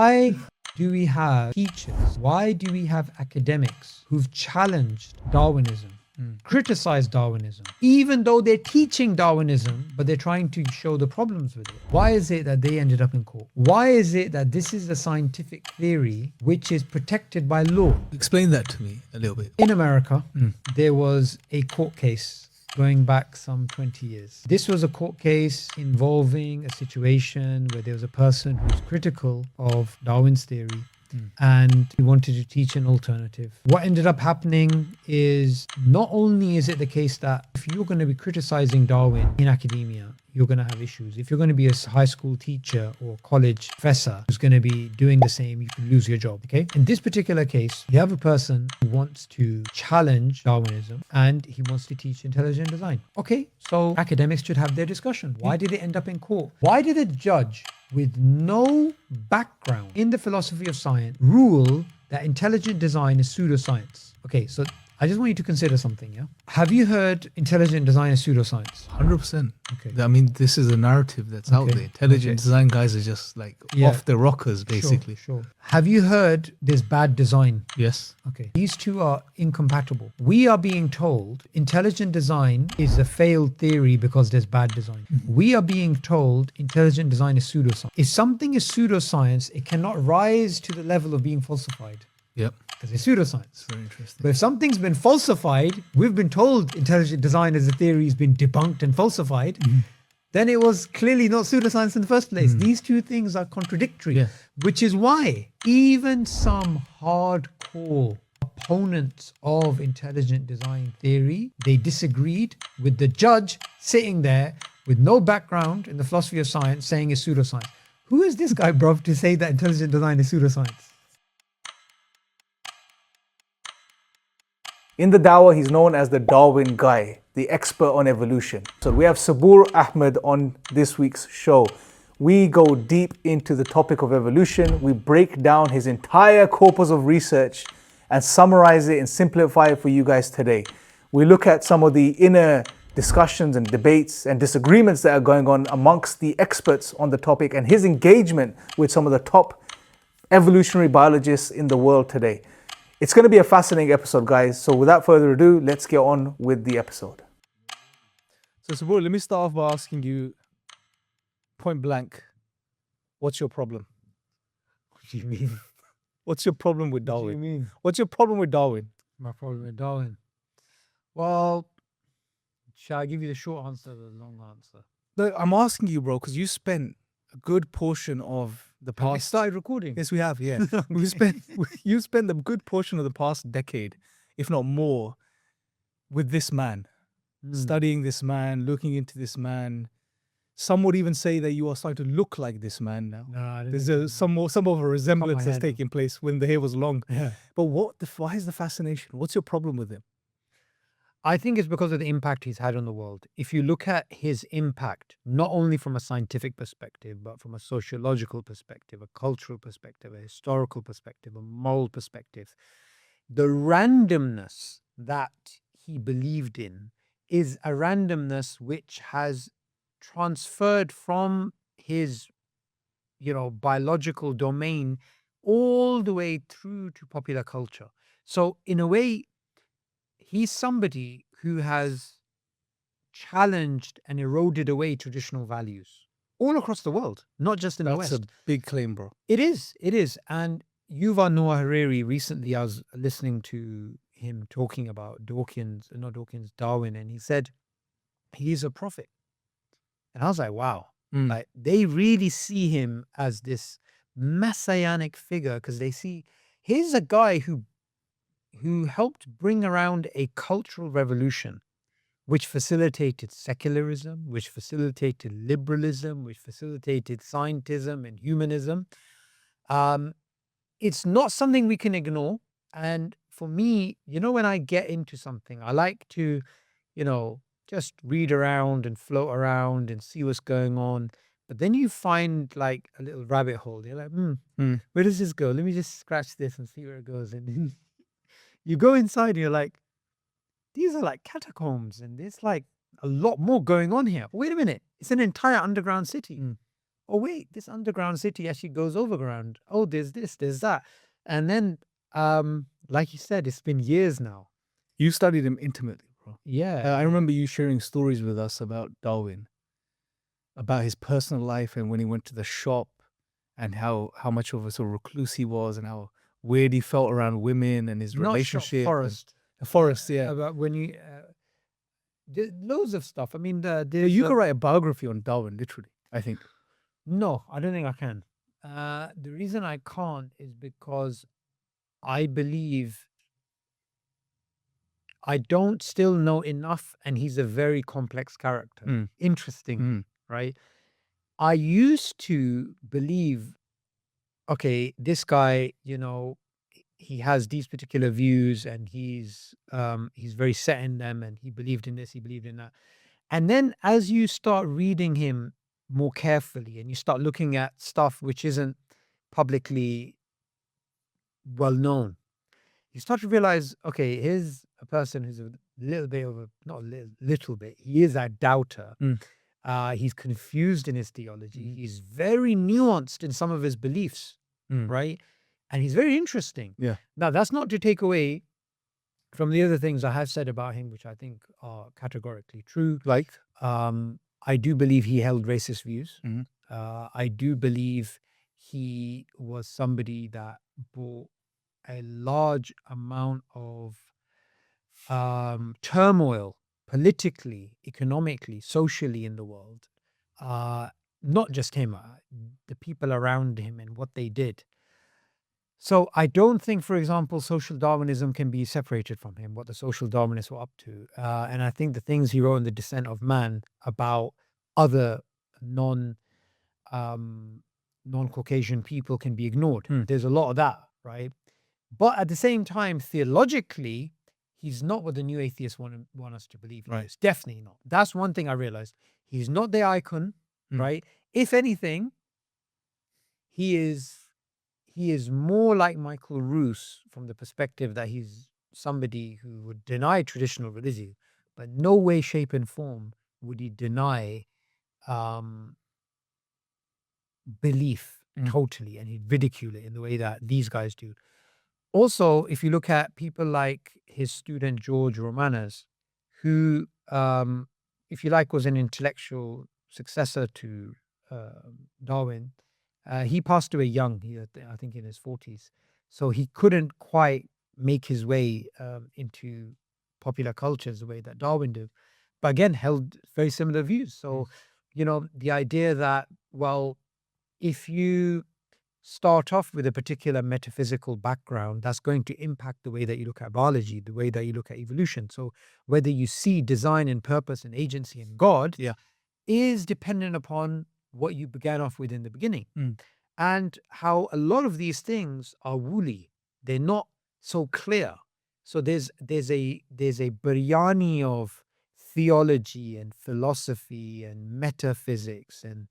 Why do we have teachers? Why do we have academics who've challenged Darwinism, criticized Darwinism, even though they're teaching Darwinism, but they're trying to show the problems with it? Why is it that they ended up in court? Why is it that this is a scientific theory which is protected by law? Explain that to me a little bit. In America, there was a court case going back some 20 years. This was a court case involving a situation where there was a person who was critical of Darwin's theory and he wanted to teach an alternative. What ended up happening is not only is it the case that if you're going to be criticizing Darwin in academia, you're going to have issues. If you're going to be a high school teacher or college professor who's going to be doing the same, you can lose your job. Okay. In this particular case, you have a person who wants to challenge Darwinism and he wants to teach intelligent design. Okay. So academics should have their discussion. Why did it end up in court? Why did a judge with no background in the philosophy of science rule that intelligent design is pseudoscience? Okay. So I just want you to consider something, yeah? Have you heard intelligent design is pseudoscience? 100%. Okay. I mean, this is a narrative that's out there. Intelligent design guys are just like off the rockers, basically. Sure. Have you heard there's bad design? Yes. Okay. These two are incompatible. We are being told intelligent design is a failed theory because there's bad design. We are being told intelligent design is pseudoscience. If something is pseudoscience, it cannot rise to the level of being falsified. Yep. Because it's pseudoscience. Very interesting. But if something's been falsified, we've been told intelligent design as a theory has been debunked and falsified, then it was clearly not pseudoscience in the first place. These two things are contradictory, which is why even some hardcore opponents of intelligent design theory, they disagreed with the judge sitting there with no background in the philosophy of science saying it's pseudoscience. Who is this guy, bruv, to say that intelligent design is pseudoscience? In the Dawah, he's known as the Darwin guy, the expert on evolution. So we have Subboor Ahmad on this week's show. We go deep into the topic of evolution. We break down his entire corpus of research and summarize it and simplify it for you guys today. We look at some of the inner discussions and debates and disagreements that are going on amongst the experts on the topic and his engagement with some of the top evolutionary biologists in the world today. It's going to be a fascinating episode, guys. So without further ado, let's get on with the episode. So, Subboor, let me start off by asking you point blank, what's your problem? What do you mean? What's your problem with Darwin? What do you mean? What's your problem with Darwin? My problem with Darwin? Well, shall I give you the short answer or the long answer? No, I'm asking you, bro, because you spent a good portion of the Have we past. started recording? Yes, we have. Yeah, you spent a good portion of the past decade, if not more, with this man, studying this man, looking into this man. Some would even say that you are starting to look like this man now. No, I didn't There's think some of a resemblance that's head. taking place when the hair was long. Yeah. But why is the fascination? What's your problem with him? I think it's because of the impact he's had on the world. If you look at his impact, not only from a scientific perspective, but from a sociological perspective, a cultural perspective, a historical perspective, a moral perspective, the randomness that he believed in is a randomness which has transferred from his, biological domain all the way through to popular culture. So in a way, he's somebody who has challenged and eroded away traditional values all across the world, not just in the West. That's a big claim, bro. It is. And Yuval Noah Harari, recently I was listening to him talking about Darwin, and he said he's a prophet. And I was like, wow, like they really see him as this messianic figure because they see here's a guy who helped bring around a cultural revolution which facilitated secularism, which facilitated liberalism, which facilitated scientism and humanism. It's not something we can ignore. And for me, when I get into something, I like to, just read around and float around and see what's going on. But then you find like a little rabbit hole. You're like, where does this go? Let me just scratch this and see where it goes. And then you go inside and you're like, these are like catacombs and there's like a lot more going on here. Wait a minute. It's an entire underground city. oh wait, this underground city actually goes overground. Oh, there's this, there's that. And then, like you said, it's been years now. You studied him intimately, bro. Yeah. I remember you sharing stories with us about Darwin, about his personal life and when he went to the shop and how much of a sort of recluse he was and how weird he felt around women and his Not shop, relationship. forest. The forest, yeah. About when you, there's loads of stuff. I mean, You could write a biography on Darwin, literally, I think. No, I don't think I can. The reason I can't is because I believe I don't still know enough, and he's a very complex character. Mm. Interesting, Mm. right? I used to believe, okay, this guy, he has these particular views, and he's very set in them, and he believed in this, he believed in that. And then as you start reading him more carefully, and you start looking at stuff which isn't publicly well known, you start to realize, okay, here's a person who's a little bit of a, not a little bit, he is a doubter. He's confused in his theology. He's very nuanced in some of his beliefs, right? And he's very interesting. Yeah. Now, that's not to take away from the other things I have said about him, which I think are categorically true. Like? I do believe he held racist views. Mhm. I do believe he was somebody that brought a large amount of turmoil politically, economically, socially in the world. Not just him, the people around him and what they did. So I don't think, for example, social Darwinism can be separated from him, what the social Darwinists were up to. And I think the things he wrote in The Descent of Man about other non-Caucasian people can be ignored. There's a lot of that, right? But at the same time, theologically, he's not what the new atheists want us to believe he is. Definitely not. That's one thing I realized. He's not the icon, right? If anything, he is more like Michael Roos from the perspective that he's somebody who would deny traditional religion, but no way, shape, and form would he deny belief totally, and he'd ridicule it in the way that these guys do. Also, if you look at people like his student George Romanes, who, if you like, was an intellectual successor to Darwin, he passed away young. I think in his 40s, so he couldn't quite make his way into popular cultures the way that Darwin did. But again, held very similar views. So, the idea that, well, if you start off with a particular metaphysical background, that's going to impact the way that you look at biology, the way that you look at evolution. So whether you see design and purpose and agency in God is dependent upon what you began off with in the beginning. And how a lot of these things are woolly. They're not so clear. So there's a biryani of theology and philosophy and metaphysics and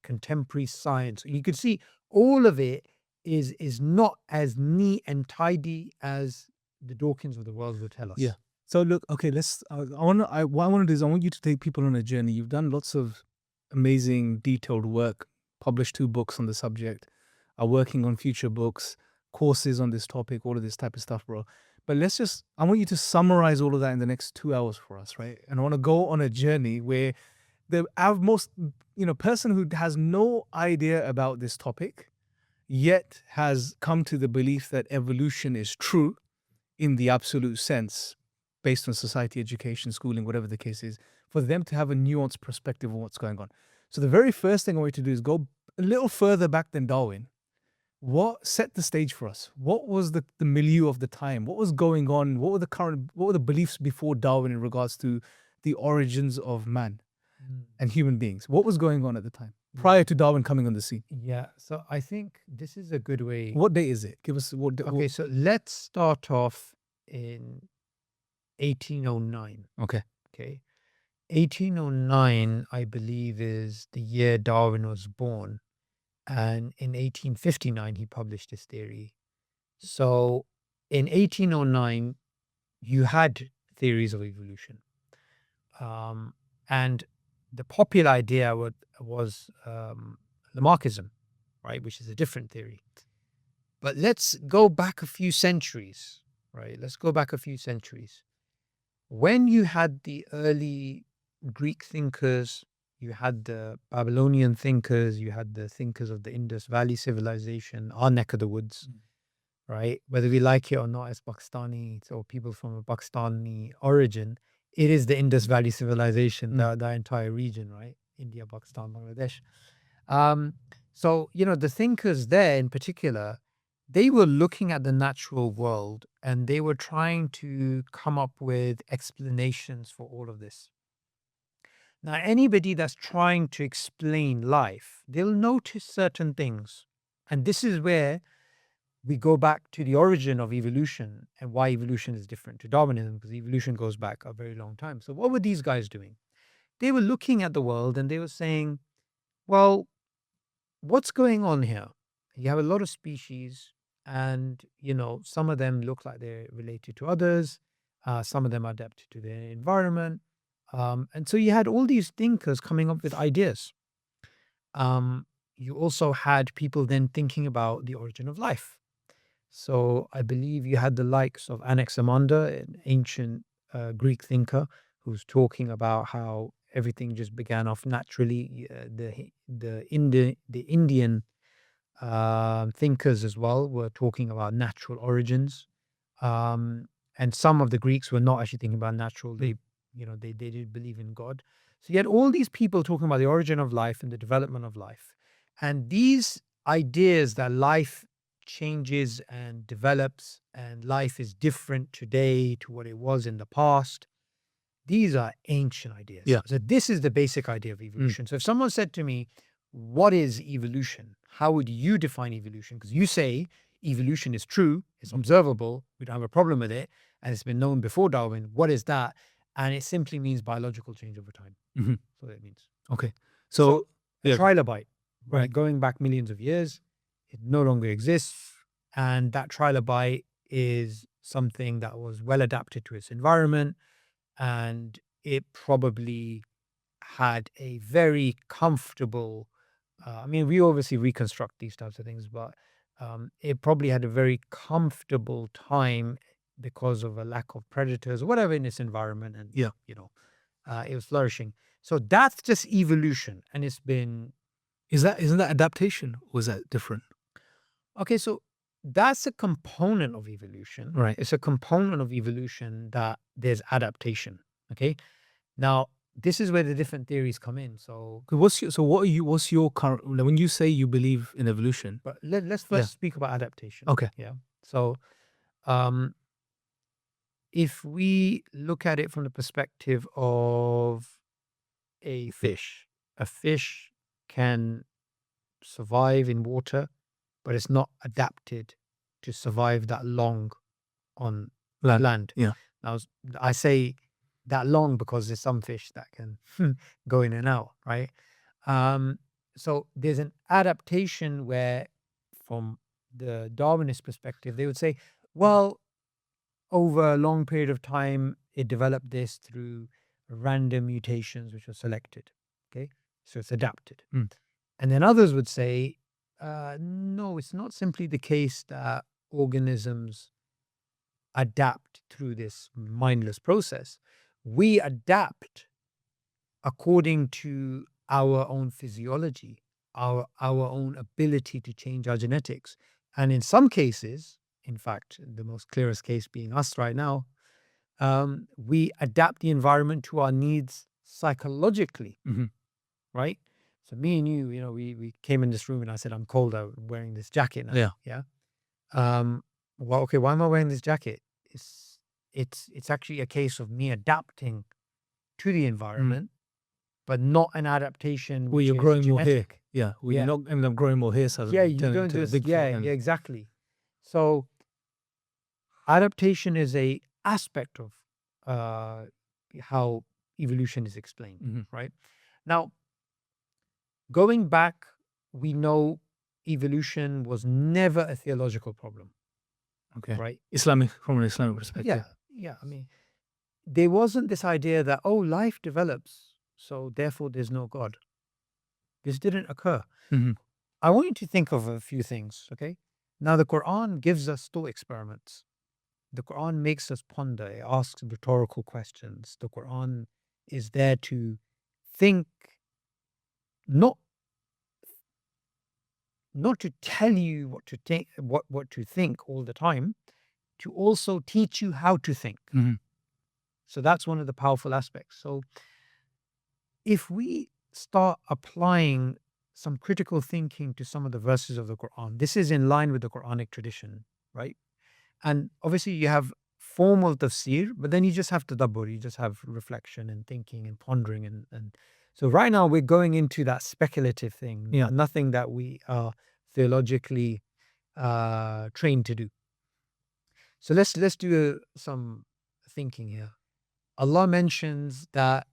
contemporary science. You could see all of it is not as neat and tidy as the Dawkins of the world will tell us. Yeah. So look, okay, let's. what I want to do is I want you to take people on a journey. You've done lots of amazing, detailed work. Published 2 books on the subject. Are working on future books, courses on this topic, all of this type of stuff, bro. But I want you to summarize all of that in the next 2 hours for us, right? And I want to go on a journey where the most, person who has no idea about this topic, yet has come to the belief that evolution is true in the absolute sense, based on society, education, schooling, whatever the case is, for them to have a nuanced perspective on what's going on. So the very first thing I want you to do is go a little further back than Darwin. What set the stage for us? What was the milieu of the time? What was going on? What were the beliefs before Darwin in regards to the origins of man and human beings? What was going on at the time prior to Darwin coming on the scene? Yeah. So I think this is a good way. What day is it? Give us what. Okay, so let's start off in 1809. Okay. 1809, I believe, is the year Darwin was born. And in 1859, he published his theory. So in 1809, you had theories of evolution. And the popular idea was Lamarckism, right, which is a different theory. But let's go back a few centuries, right? Let's go back a few centuries. When you had the early Greek thinkers, you had the Babylonian thinkers, you had the thinkers of the Indus Valley civilization, our neck of the woods, right? Whether we like it or not as Pakistanis or people from a Pakistani origin, it is the Indus Valley civilization, the entire region, right? India, Pakistan, Bangladesh. So, the thinkers there in particular, they were looking at the natural world and they were trying to come up with explanations for all of this. Now, anybody that's trying to explain life, they'll notice certain things. And this is where we go back to the origin of evolution and why evolution is different to Darwinism, because evolution goes back a very long time. So what were these guys doing? They were looking at the world and they were saying, well, what's going on here? You have a lot of species and, some of them look like they're related to others. Some of them are adapted to their environment. And so you had all these thinkers coming up with ideas. You also had people then thinking about the origin of life. So I believe you had the likes of Anaximander, an ancient Greek thinker, who's talking about how everything just began off naturally. The Indian thinkers as well were talking about natural origins, and some of the Greeks were not actually thinking about natural. They did believe in God. So you had all these people talking about the origin of life and the development of life, and these ideas that life changes and develops and life is different today to what it was in the past. These are ancient ideas. Yeah. So this is the basic idea of evolution. So if someone said to me, what is evolution? How would you define evolution? Because you say evolution is true, it's observable, we don't have a problem with it, and it's been known before Darwin. What is that? And it simply means biological change over time. That's what it means. Okay. So trilobite, right? Right. Going back millions of years, it no longer exists. And that trilobite is something that was well adapted to its environment. And it probably had a very comfortable, we obviously reconstruct these types of things, but it probably had a very comfortable time because of a lack of predators or whatever in its environment. And, it was flourishing. So that's just evolution. And it's been... isn't that adaptation or is that different? Okay, so that's a component of evolution. Right. It's a component of evolution that there's adaptation. Okay. Now, this is where the different theories come in. So, What's your current, when you say you believe in evolution? but let's first speak about adaptation. Okay. Yeah. So, if we look at it from the perspective of a fish can survive in water, but it's not adapted to survive that long on land. Yeah. Now, I say that long because there's some fish that can go in and out, right? So there's an adaptation where, from the Darwinist perspective, they would say, well, over a long period of time, it developed this through random mutations which were selected. Okay, so it's adapted. And then others would say, no, it's not simply the case that organisms adapt through this mindless process. We adapt according to our own physiology, our own ability to change our genetics. And in some cases, in fact, the most clearest case being us right now, we adapt the environment to our needs psychologically, right? So me and you, we came in this room and I said, I'm cold, I'm wearing this jacket now. Yeah. Well, okay, why am I wearing this jacket? It's actually a case of me adapting to the environment, but not an adaptation Where you're growing genetic. more hair. Yeah. Where you're not ending up growing more hair. So You don't do this. Yeah, exactly. So adaptation is a aspect of how evolution is explained, right? Now, going back, we know evolution was never a theological problem. Okay. Right. From an Islamic perspective. Yeah. There wasn't this idea that, life develops, so therefore there's no God. This didn't occur. Mhm. I want you to think of a few things, okay? Now, the Quran gives us thought experiments. The Quran makes us ponder. It asks rhetorical questions. The Quran is there to think, not to tell you what to think, what to think all the time, to also teach you how to think. Mhm. So that's one of the powerful aspects. So if we start applying some critical thinking to some of the verses of the Quran, this is in line with the Quranic tradition, right? And obviously you have formal tafsir, but then you just have tadabbur, you just have reflection and thinking and pondering. And so right now we're going into that speculative thing, Yeah. nothing that we are theologically trained to do. So let's do some thinking here. Allah mentions that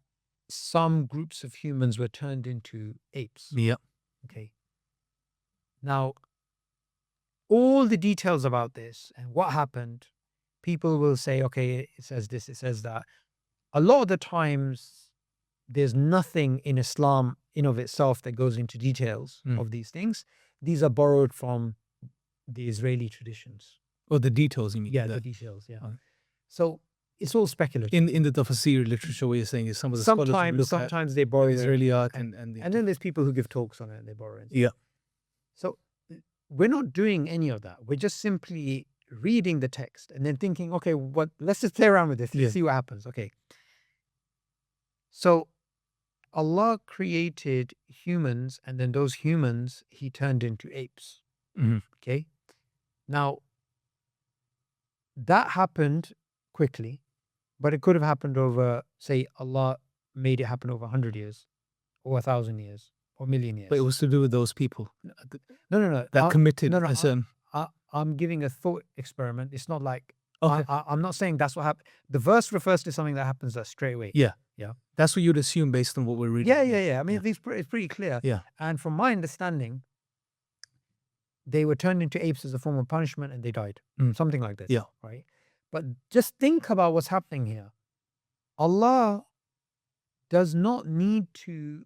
some groups of humans were turned into apes. Yeah. Okay. Now, all the details about this and what happened, people will say, okay, it says this, it says that. A lot of the times, there's nothing in Islam in of itself that goes into details of these things. These are borrowed from the Israeli traditions. Or the details, you mean? Yeah, the details, yeah. Oh. So it's all speculative. In the tafsir literature, what you're saying is some of the scholars look Sometimes they borrow at it, Israeli art and the then there's people who give talks on it and they borrow it. Yeah. So we're not doing any of that. We're just simply reading the text and then thinking, okay, let's just play around with this. Let's see what happens. Okay. So Allah created humans, and then those humans he turned into apes. Mhm. Okay. Now that happened quickly, but it could have happened over, say, Allah made it happen over 100 years or 1,000 years or 1,000,000 years. But it was to do with those people No. that committed no, a certain. I'm giving a thought experiment. It's not like, Okay. I'm not saying that's what happened. The verse refers to something that happens straight away. Yeah. Yeah. That's what you'd assume based on what we're reading. Yeah. I mean, it's pretty clear. Yeah. And from my understanding, they were turned into apes as a form of punishment and they died. Something like this. Yeah. Right. But just think about what's happening here. Allah does not need to,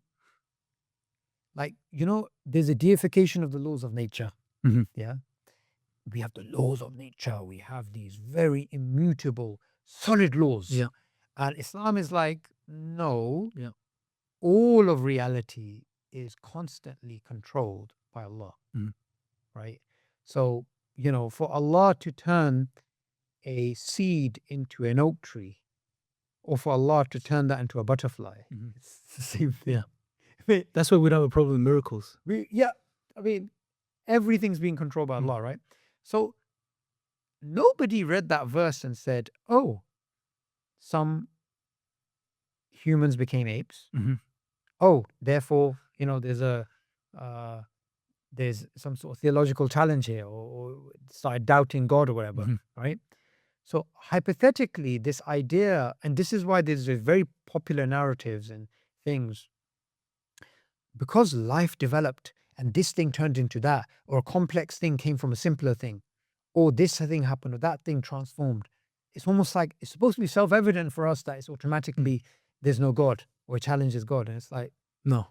there's a deification of the laws of nature. Mhm. Yeah. We have the laws of nature. We have these very immutable, solid laws. Yeah. And Islam is like, no. Yeah. All of reality is constantly controlled by Allah. Mhm. Right? So, for Allah to turn a seed into an oak tree, or for Allah to turn that into a butterfly, it's the same thing. Yeah. I mean, That's why we don't have a problem with miracles. Everything's being controlled by Allah, right? So nobody read that verse and said, oh, some humans became apes. Mhm. Oh, therefore, there's some sort of theological challenge here, or started doubting God or whatever, right? So hypothetically, this idea, and this is why there's very popular narratives and things, because life developed and this thing turned into that, or a complex thing came from a simpler thing, or this thing happened, or that thing transformed. It's almost like it's supposed to be self-evident for us that it's automatically there's no God, or it challenges God. And it's like, No,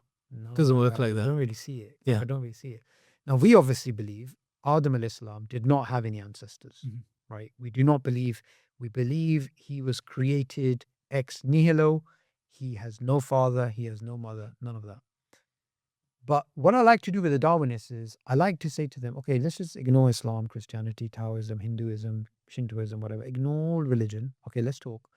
doesn't work like I that. don't really see it. Yeah. I don't really see it. Now, we obviously believe Adam alayhi salam did not have any ancestors, right? We do not believe, we believe he was created ex nihilo. He has no father, he has no mother, none of that. But what I like to do with the Darwinists is I like to say to them, okay, let's just ignore Islam, Christianity, Taoism, Hinduism, Shintoism, whatever. Ignore religion. Okay, let's talk.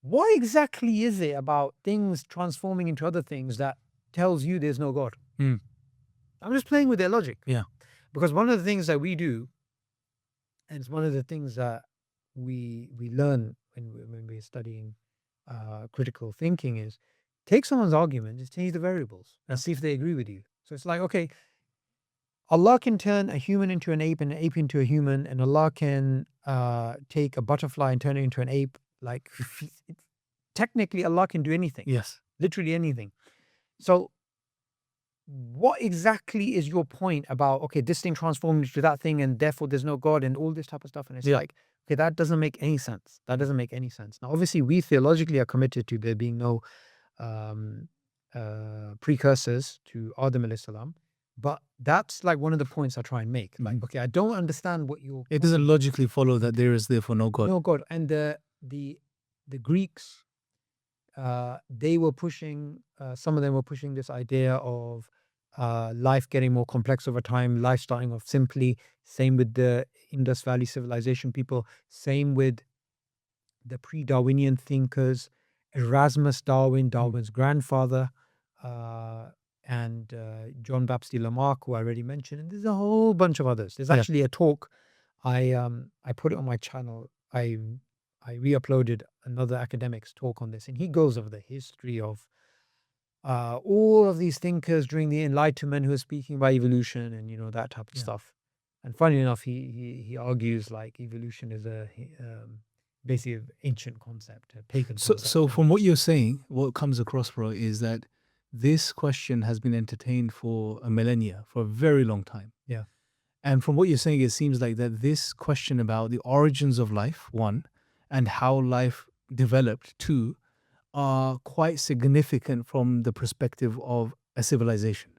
What exactly is it about things transforming into other things that tells you there's no God? I'm just playing with their logic. Yeah. Because one of the things that we do, and it's one of the things that we learn when we're studying critical thinking, is take someone's argument, just change the variables and see if they agree with you. So it's like, okay, Allah can turn a human into an ape and an ape into a human, and Allah can take a butterfly and turn it into an ape. Like, technically, Allah can do anything. Yes. Literally anything. So what exactly is your point about, okay, this thing transformed into that thing and therefore there's no God and all this type of stuff? And it's like, okay, that doesn't make any sense. That doesn't make any sense. Now, obviously, we theologically are committed to there being no precursors to Adam alayhi salam. But that's like one of the points I try and make. Like, okay, I don't understand what you're. It doesn't logically follow that there is therefore no God. No God. And the Greeks, they were pushing. Some of them were pushing this idea of life getting more complex over time, life starting off simply. Same with the Indus Valley civilization people. Same with the pre-Darwinian thinkers, Erasmus Darwin, Darwin's grandfather, and John Baptiste Lamarck, who I already mentioned. And there's a whole bunch of others. There's actually a talk. I put it on my channel. I re-uploaded another academic's talk on this, and he goes over the history of all of these thinkers during the Enlightenment who are speaking about evolution and that type of stuff. And funny enough, he argues like evolution is a basically an ancient concept, a pagan concept. So from what you're saying, what comes across, bro, is that this question has been entertained for a millennia, for a very long time. Yeah. And from what you're saying, it seems like that this question about the origins of life, one, and how life developed, two, are quite significant from the perspective of a civilization.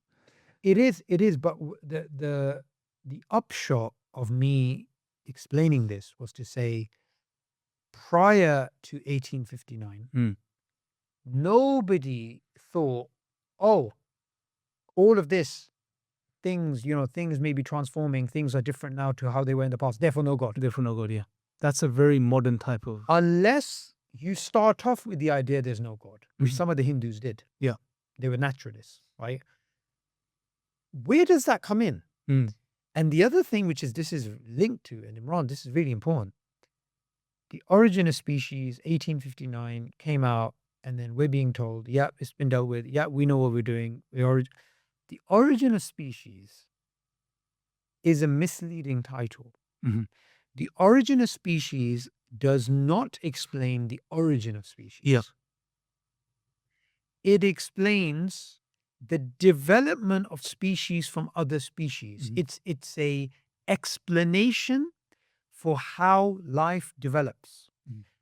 It is, but the upshot of me explaining this was to say, prior to 1859, nobody thought, oh, all of this things may be transforming, things are different now to how they were in the past, therefore no God. Therefore no God, yeah. That's a very modern type of... Unless you start off with the idea there's no God, which some of the Hindus did. Yeah. They were naturalists, right? Where does that come in? And the other thing, this is linked to, and Imran, this is really important. The Origin of Species, 1859, came out, and then we're being told, yeah, it's been dealt with. Yeah, we know what we're doing. The Origin of Species is a misleading title. The Origin of Species does not explain the origin of species. Yeah. It explains the development of species from other species. It's a explanation for how life develops.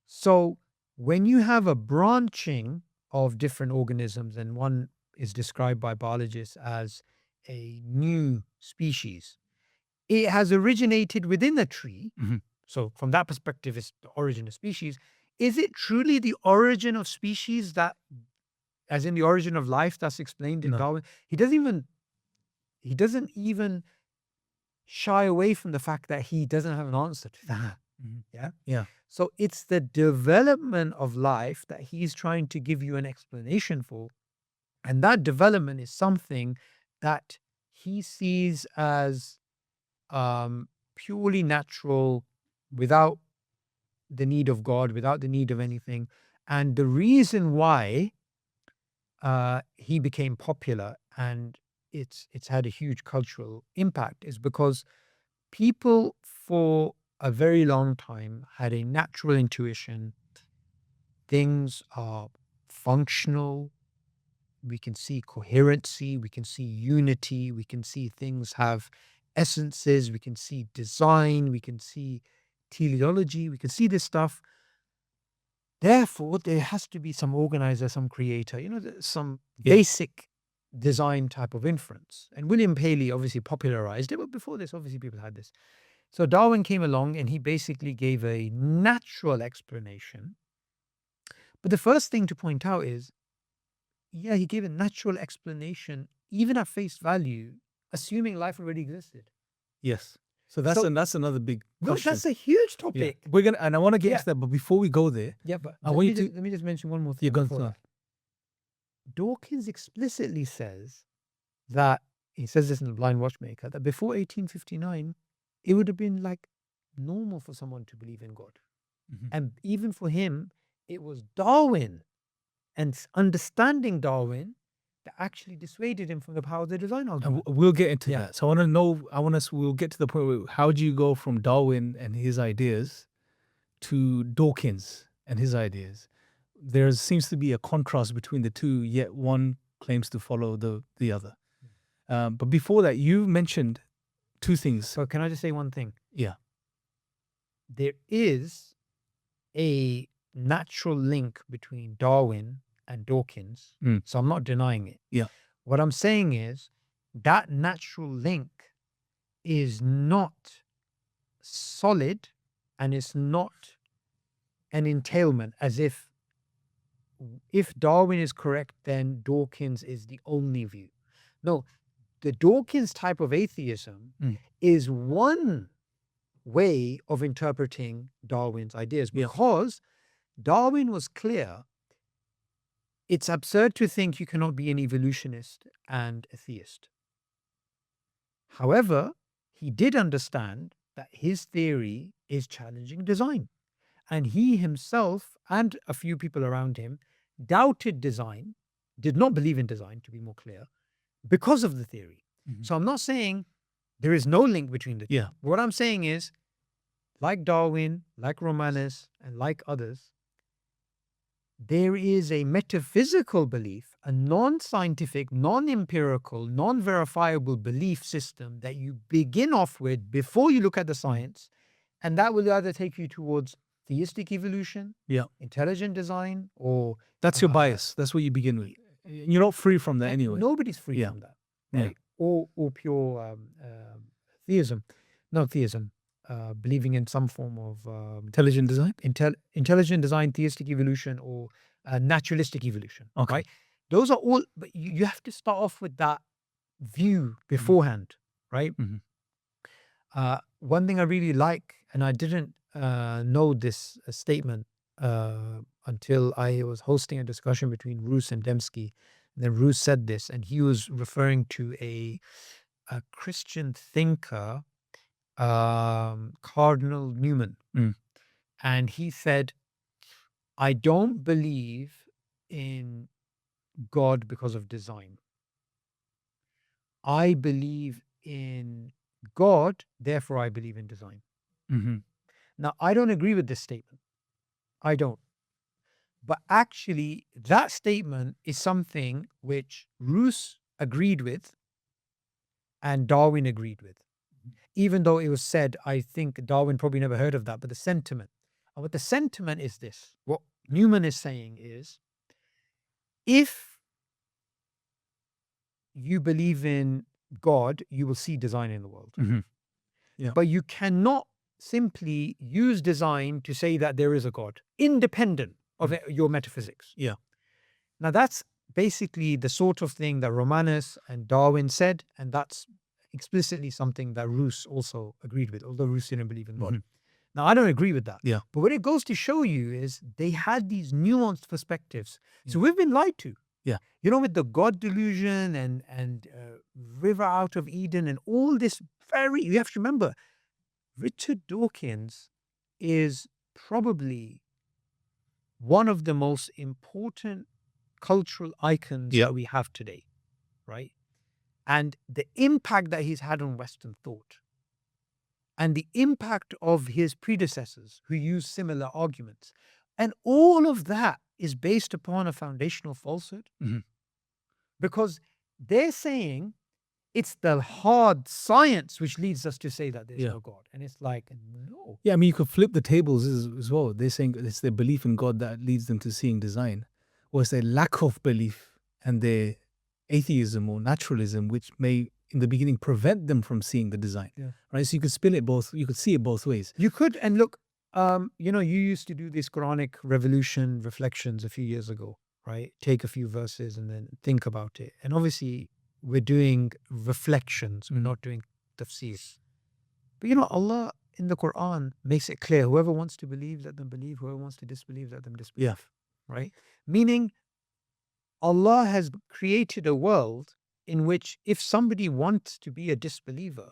So when you have a branching of different organisms, and one is described by biologists as a new species, it has originated within a tree. So from that perspective, it's the origin of species. Is it truly the origin of species that, as in the origin of life, that's explained in Darwin? He doesn't even shy away from the fact that he doesn't have an answer to that. Yeah. So it's the development of life that he's trying to give you an explanation for. And that development is something that he sees as purely natural, without the need of God, without the need of anything. And the reason why he became popular and it's had a huge cultural impact is because people for a very long time had a natural intuition. Things are functional. We can see coherency. We can see unity. We can see things have essences. We can see design. We can see teleology. We can see this stuff. Therefore, there has to be some organizer, some creator, some basic design type of inference. And William Paley obviously popularized it, but before this, obviously people had this. So Darwin came along and he basically gave a natural explanation. But the first thing to point out is, he gave a natural explanation, even at face value, assuming life already existed. Yes. So that's another big question. No, that's a huge topic. Yeah. I want to get to that, but before we go there, but let me just mention one more thing. You're going to. Dawkins explicitly says that, he says this in The Blind Watchmaker, that before 1859, it would have been like normal for someone to believe in God. And even for him, it was Darwin and understanding Darwin that actually dissuaded him from the power of the design argument. And we'll get into that. So we'll get to the point where how do you go from Darwin and his ideas to Dawkins and his ideas? There seems to be a contrast between the two, yet one claims to follow the other. But before that, you mentioned two things. So can I just say one thing? Yeah. There is a natural link between Darwin and Dawkins. Mm. So I'm not denying it. Yeah. What I'm saying is that natural link is not solid, and it's not an entailment, as if Darwin is correct, then Dawkins is the only view. No, the Dawkins type of atheism is one way of interpreting Darwin's ideas, because Darwin was clear. It's absurd to think you cannot be an evolutionist and a theist. However, he did understand that his theory is challenging design. And he himself and a few people around him doubted design, did not believe in design, to be more clear, because of the theory. So I'm not saying there is no link between the two. Yeah. What I'm saying is, like Darwin, like Romanes, and like others, there is a metaphysical belief, a non-scientific, non-empirical, non-verifiable belief system that you begin off with before you look at the science, and that will either take you towards theistic evolution, intelligent design, or... That's your bias. That's what you begin with. You're not free from that anyway. Nobody's free from that. Right? Or pure theism. No, theism. Believing in some form of... Intelligent design? Intelligent design, theistic evolution, or naturalistic evolution. Okay. Right? Those are all... But you have to start off with that view beforehand. Right? One thing I really like, and I didn't know this statement until I was hosting a discussion between Roos and Dembski. And then Roos said this, and he was referring to a Christian thinker, Cardinal Newman. And he said, I don't believe in God because of design. I believe in God, therefore I believe in design. Now, I don't agree with this statement. I don't. But actually, that statement is something which Roos agreed with and Darwin agreed with. Even though it was said, I think Darwin probably never heard of that, but the sentiment. And what the sentiment is this. What Newman is saying is, if you believe in God, you will see design in the world. But you cannot simply use design to say that there is a God, independent of your metaphysics. Now, that's basically the sort of thing that Romanes and Darwin said, and that's explicitly something that Roos also agreed with, although Roos didn't believe in God. Now, I don't agree with that. But what it goes to show you is they had these nuanced perspectives. So we've been lied to. You know, with the God delusion and River Out of Eden and all this you have to remember, Richard Dawkins is probably one of the most important cultural icons that we have today, right? And the impact that he's had on Western thought and the impact of his predecessors who used similar arguments. And all of that is based upon a foundational falsehood. Because they're saying it's the hard science which leads us to say that there's no God. And it's like, no. Yeah, I mean, you could flip the tables as well. They're saying it's their belief in God that leads them to seeing design, or it's their lack of belief and their atheism or naturalism, which may, in the beginning, prevent them from seeing the design. Right? So you could spin it both, you could see it both ways. You could, and look, you know, you used to do these Quranic revolution reflections a few years ago, right? Take a few verses and then think about it. And obviously, we're doing reflections. We're not doing tafsir. But you know, Allah in the Quran makes it clear, whoever wants to believe, let them believe. Whoever wants to disbelieve, let them disbelieve. Right? Meaning, Allah has created a world in which if somebody wants to be a disbeliever,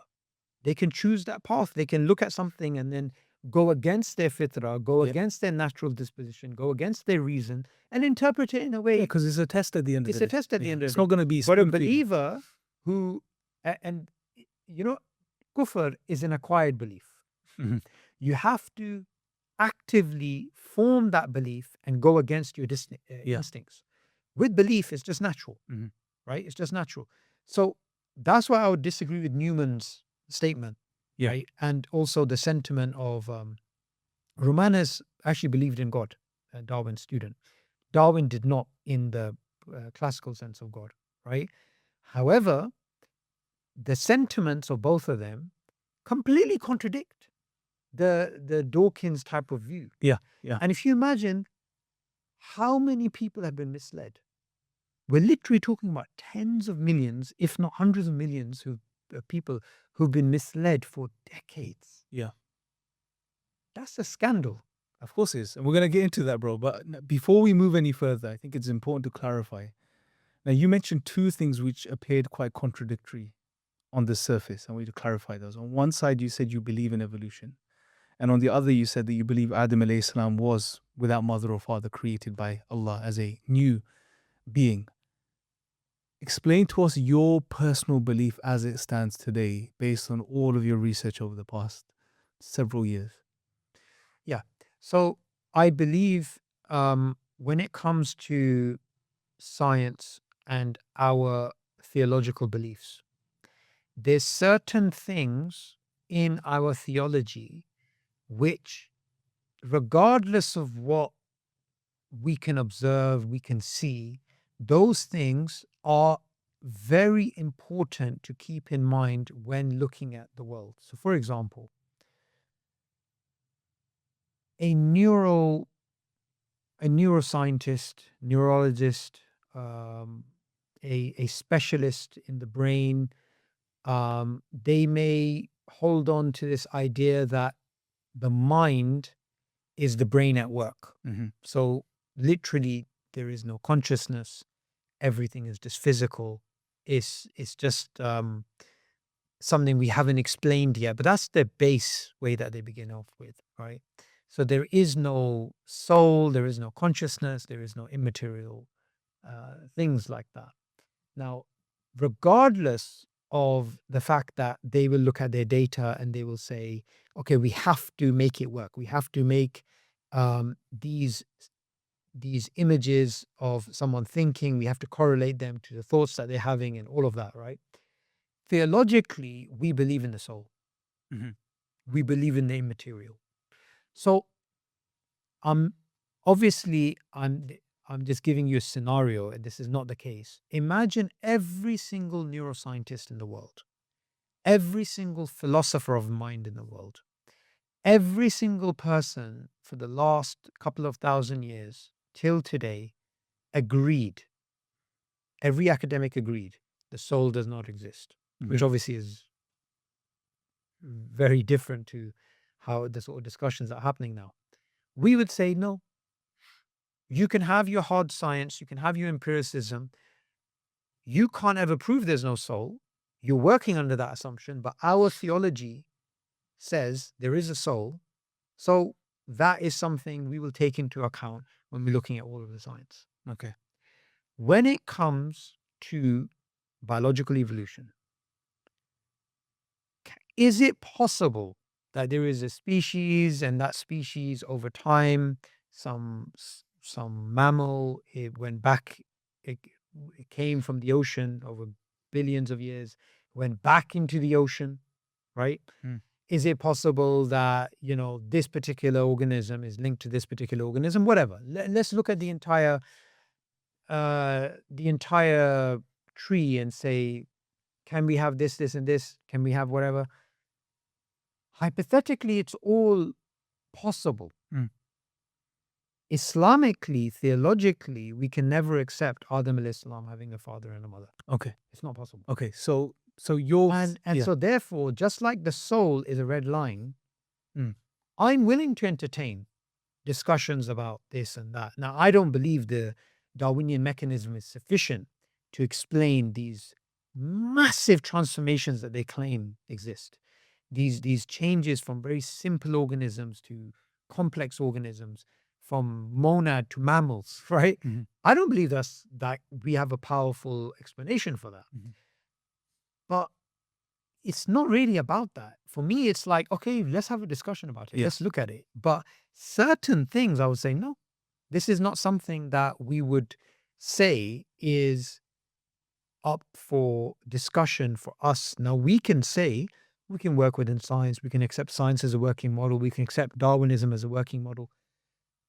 they can choose that path. They can look at something and then go against their fitrah, go against their natural disposition, go against their reason, and interpret it in a way. Because it's a test at the end of the day. It's a test at the end of the day. It's not going to be... But a believer who, and you know, kufr is an acquired belief. You have to actively form that belief and go against your instincts. With belief, it's just natural, right? It's just natural. So that's why I would disagree with Newman's statement. Right? And also the sentiment of Romanes actually believed in God, Darwin's student. Darwin did not in the classical sense of God, right? However, the sentiments of both of them completely contradict the Dawkins type of view. Yeah. Yeah. And if you imagine how many people have been misled, we're literally talking about tens of millions, if not hundreds of millions, people who've been misled for decades. Yeah. That's a scandal. Of course it is. And we're going to get into that, bro. But before we move any further, I think it's important to clarify. Now, you mentioned two things which appeared quite contradictory on the surface. I want you to clarify those. On one side, you said you believe in evolution. And on the other, you said that you believe Adam alayhi salam was, without mother or father, created by Allah as a new being. Explain to us your personal belief as it stands today, based on all of your research over the past several years. Yeah. So I believe when it comes to science and our theological beliefs, there's certain things in our theology which, regardless of what we can observe, we can see, those things are very important to keep in mind when looking at the world. So, for example, a neuroscientist, neurologist, a specialist in the brain, they may hold on to this idea that the mind is the brain at work. Mm-hmm. So literally there is no consciousness. Everything is just physical. It's just something we haven't explained yet, but that's the base way that they begin off with, right? So there is no soul, there is no consciousness, there is no immaterial things like that. Now, regardless of the fact that they will look at their data and they will say, okay, we have to make it work. We have to make these images of someone thinking, we have to correlate them to the thoughts that they're having and all of that, right? Theologically, we believe in the soul. Mm-hmm. We believe in the immaterial. So obviously I'm just giving you a scenario, and this is not the case. Imagine every single neuroscientist in the world, every single philosopher of mind in the world, every single person for the last couple of thousand years till today agreed, every academic agreed, the soul does not exist, which obviously is very different to how the sort of discussions that are happening now. We would say, no, you can have your hard science, you can have your empiricism. You can't ever prove there's no soul. You're working under that assumption, but our theology says there is a soul. So that is something we will take into account when we're looking at all of the science. Okay. When it comes to biological evolution, is it possible that there is a species and that species over time, some mammal, it went back, it came from the ocean over billions of years, went back into the ocean, right? Is it possible that, this particular organism is linked to this particular organism? Whatever. Let's look at the entire tree and say, can we have this, this, and this? Can we have whatever? Hypothetically, it's all possible. Islamically, theologically, we can never accept Adam alayhi salam having a father and a mother. Okay. It's not possible. Okay. So you're So therefore, just like the soul is a red line, I'm willing to entertain discussions about this and that. Now, I don't believe the Darwinian mechanism is sufficient to explain these massive transformations that they claim exist. These changes from very simple organisms to complex organisms, from monad to mammals, right? I don't believe that we have a powerful explanation for that. But it's not really about that. For me, it's like, okay, let's have a discussion about it. Yes. Let's look at it. But certain things, I would say, no, this is not something that we would say is up for discussion for us. Now, we can say, we can work within science, we can accept science as a working model, we can accept Darwinism as a working model,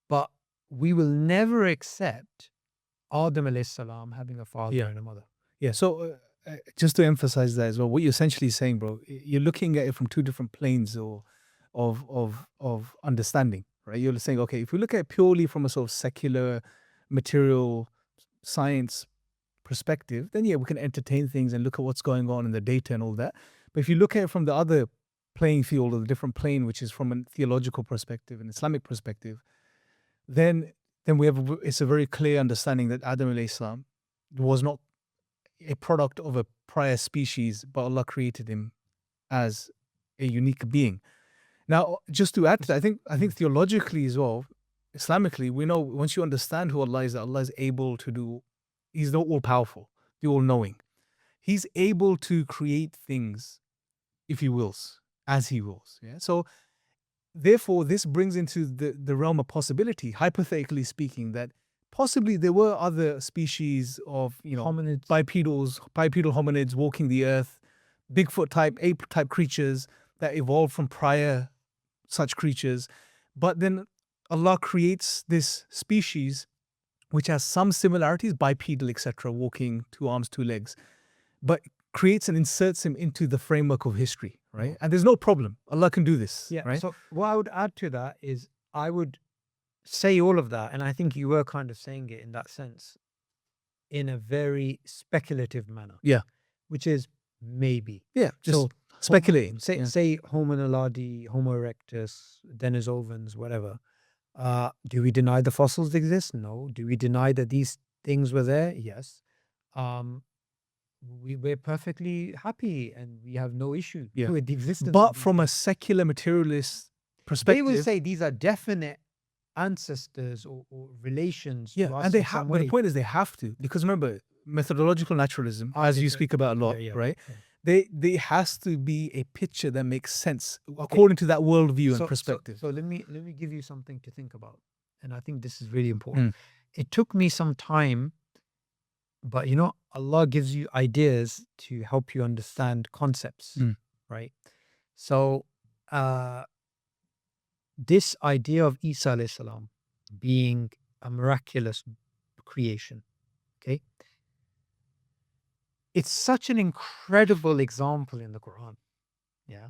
but we will never accept Adam alayhi salam having a father Yeah. and a mother. Yeah. So just to emphasize that as well, what you're essentially saying, bro, you're looking at it from two different planes or of understanding, right? You're saying, okay, if we look at it purely from a sort of secular material science perspective, then yeah, we can entertain things and look at what's going on in the data and all that. But if you look at it from the other playing field or the different plane, which is from a theological perspective, an Islamic perspective, then we have it's a very clear understanding that Adam alayhi salam was not a product of a prior species, but Allah created him as a unique being. Now, just to add to that, I think theologically as well, Islamically, we know once you understand who Allah is, that Allah is able to do, He's the all-powerful, the all-knowing. He's able to create things if He wills, as He wills. Yeah. So therefore, this brings into the realm of possibility, hypothetically speaking, that possibly there were other species of, Hominids. bipedal hominids walking the earth, Bigfoot type, ape type creatures that evolved from prior such creatures. But then Allah creates this species which has some similarities, bipedal, etc., walking, 2 arms, 2 legs, but creates and inserts him into the framework of history, right? And there's no problem. Allah can do this, Yeah. right? So what I would add to that is I would say all of that, and I think you were kind of saying it in that sense, in a very speculative manner. Yeah. Which is maybe. Yeah, just So speculating. Say Homo naledi, Homo erectus, Denisovans, whatever. Do we deny the fossils exist? No. Do we deny that these things were there? Yes. We're perfectly happy and we have no issue with the existence. But of these from a things. secular materialist They perspective, will say these are definite ancestors or relations. yeah, to us and they in some have. But the way. point is, they have to, because remember, methodological naturalism, as you speak about a lot, Yeah, right? yeah. There has to be a picture that makes sense according to that worldview and perspective. So let me give you something to think about, and I think this is really important. It took me some time, but Allah gives you ideas to help you understand concepts, right? So this idea of Isa alayhi salam being a miraculous creation, okay? It's such an incredible example in the Quran. Yeah.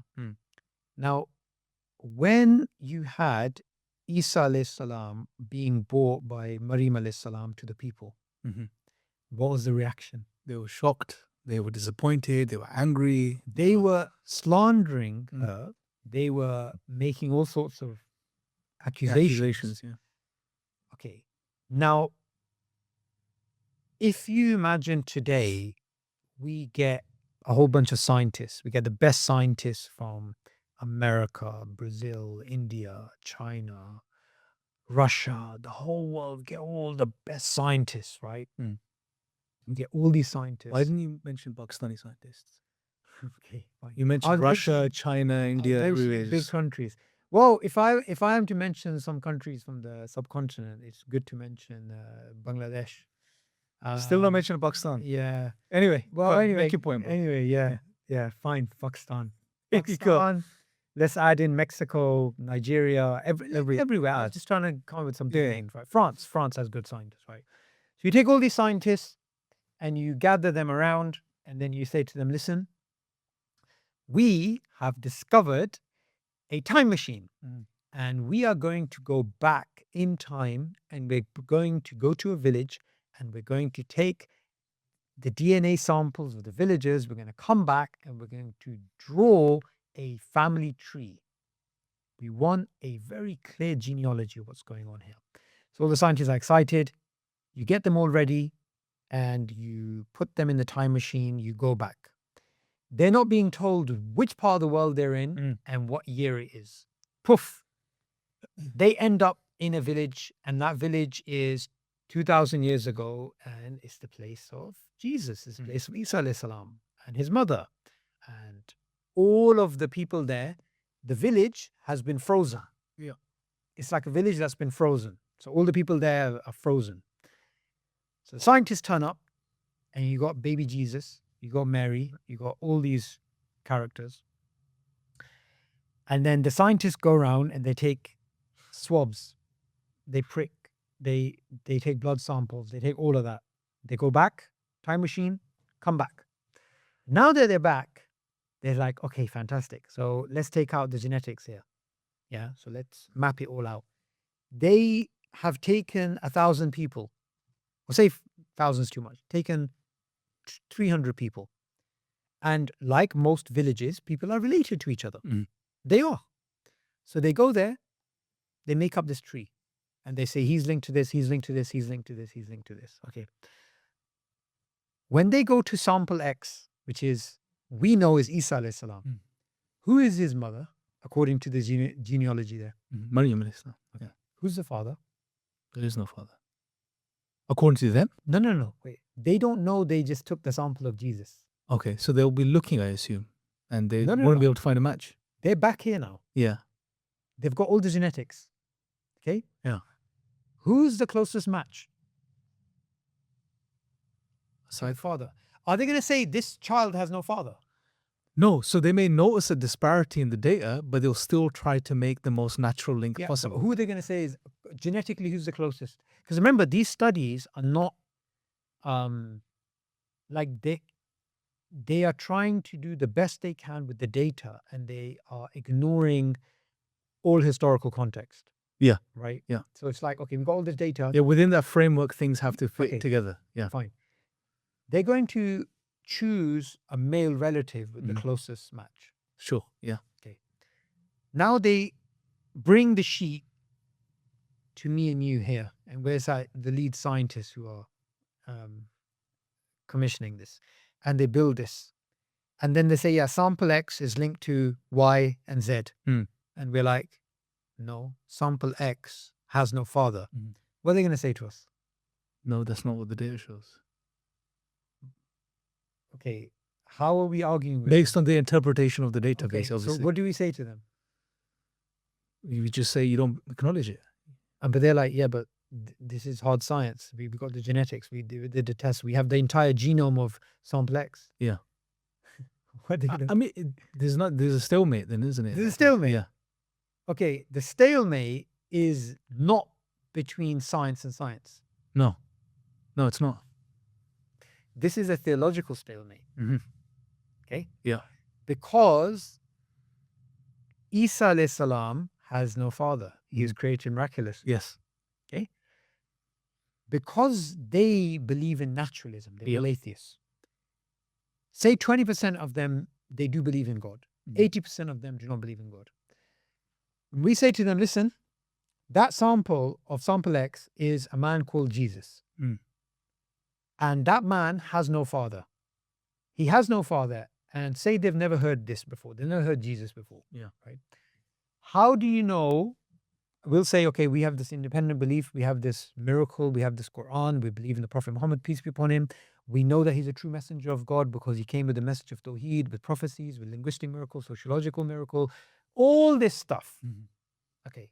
Now, when you had Isa alayhi salam being brought by Maryam alayhi salam to the people, what was the reaction? They were shocked. They were disappointed. They were angry. They were slandering her. They were making all sorts of accusations. Yeah. Okay. Now, if you imagine today, we get a whole bunch of scientists. We get the best scientists from America, Brazil, India, China, Russia, the whole world. Get all the best scientists, right? We get all these scientists. Why didn't you mention Pakistani scientists? Okay, fine. You mentioned Russia, China, India, everywhere. Big countries. Well, if I am to mention some countries from the subcontinent, it's good to mention Bangladesh. Still not mention Pakistan. Yeah. Anyway, Well, anyway, make your point, bro. Anyway, yeah, fine. Pakistan. Here you go. Pakistan. Let's add in Mexico, Nigeria, everywhere. I was just trying to come up with some big names, right? France has good scientists, right? So you take all these scientists and you gather them around, and then you say to them, "Listen, we have discovered a time machine, and we are going to go back in time, and we're going to go to a village, and we're going to take the DNA samples of the villagers. We're going to come back, and we're going to draw a family tree. We want a very clear genealogy of what's going on here." So all the scientists are excited. You get them all ready, and you put them in the time machine. You go back. They're not being told which part of the world they're in and what year it is. Poof. They end up in a village, and that village is 2,000 years ago, and it's the place of Jesus. It's the place of Isa alayhi salam and his mother. And all of the people there, the village has been frozen. Yeah. It's like a village that's been frozen. So all the people there are frozen. So the scientists turn up, and you got baby Jesus, you got Mary, you got all these characters. And then the scientists go around and they take swabs. They prick they take blood samples, they take all of that. They go back, time machine, come back. Now that they're back, they're like, okay, fantastic. So let's take out the genetics here. Yeah. So let's map it all out. They have taken 1,000 people, or say thousands too much, taken 300 people. And like most villages, people are related to each other. They are. So they go there, they make up this tree. And they say, he's linked to this, he's linked to this, he's linked to this, he's linked to this. Okay. When they go to sample X, which is, we know is Isa alayhi salam, who is his mother, according to the genealogy there? Maryam alayhi salam. Okay. Who's the father? There is no father. According to them? No. Wait. They don't know, they just took the sample of Jesus. Okay, so they'll be looking, I assume, and they No. won't be able to find a match. They're back here now. Yeah. They've got all the genetics. Okay? Yeah. Who's the closest match? Aside Father. Are they going to say this child has no father? No, so they may notice a disparity in the data, but they'll still try to make the most natural link Yeah, possible. but who are they going to say is genetically who's the closest? Because remember, these studies are not like they are trying to do the best they can with the data, and they are ignoring all historical context. Yeah. Right? Yeah. So it's like, okay, we've got all this data. Yeah, within that framework, things have to fit Okay. together. Yeah. Fine. They're going to choose a male relative with the closest match. Sure. Yeah. Now they bring the sheet to me and you here, and where's the lead scientists who are commissioning this, and they build this, and then they say, yeah, sample X is linked to Y and Z, and we're like, no, sample X has no father. What are they going to say to us? No, that's not what the data shows. Okay, how are we arguing with Based on the interpretation of the database, so obviously. what do we say to them? You just say you don't acknowledge it. But they're like, yeah, but this is hard science. We've got the genetics. We did the test. We have the entire genome of sample X. Yeah. What are they gonna... I mean, there's a stalemate then, isn't it? There's a stalemate. Yeah. Okay, the stalemate is not between science and science. No, it's not. This is a theological stalemate. Okay? Yeah. Because Isa alayhi salam has no father. He is created miraculously. Yes. Okay? Because they believe in naturalism, they're all atheists. Say 20% of them, they do believe in God. 80% of them do not believe in God. When we say to them, listen, that sample of sample X is a man called Jesus. And that man has no father. He has no father. And say they've never heard this before. They've never heard Jesus before. Yeah. Right? How do you know? We'll say, okay, we have this independent belief. We have this miracle. We have this Quran. We believe in the Prophet Muhammad, peace be upon him. We know that he's a true messenger of God because he came with the message of Tawheed, with prophecies, with linguistic miracle, sociological miracle, all this stuff. Okay.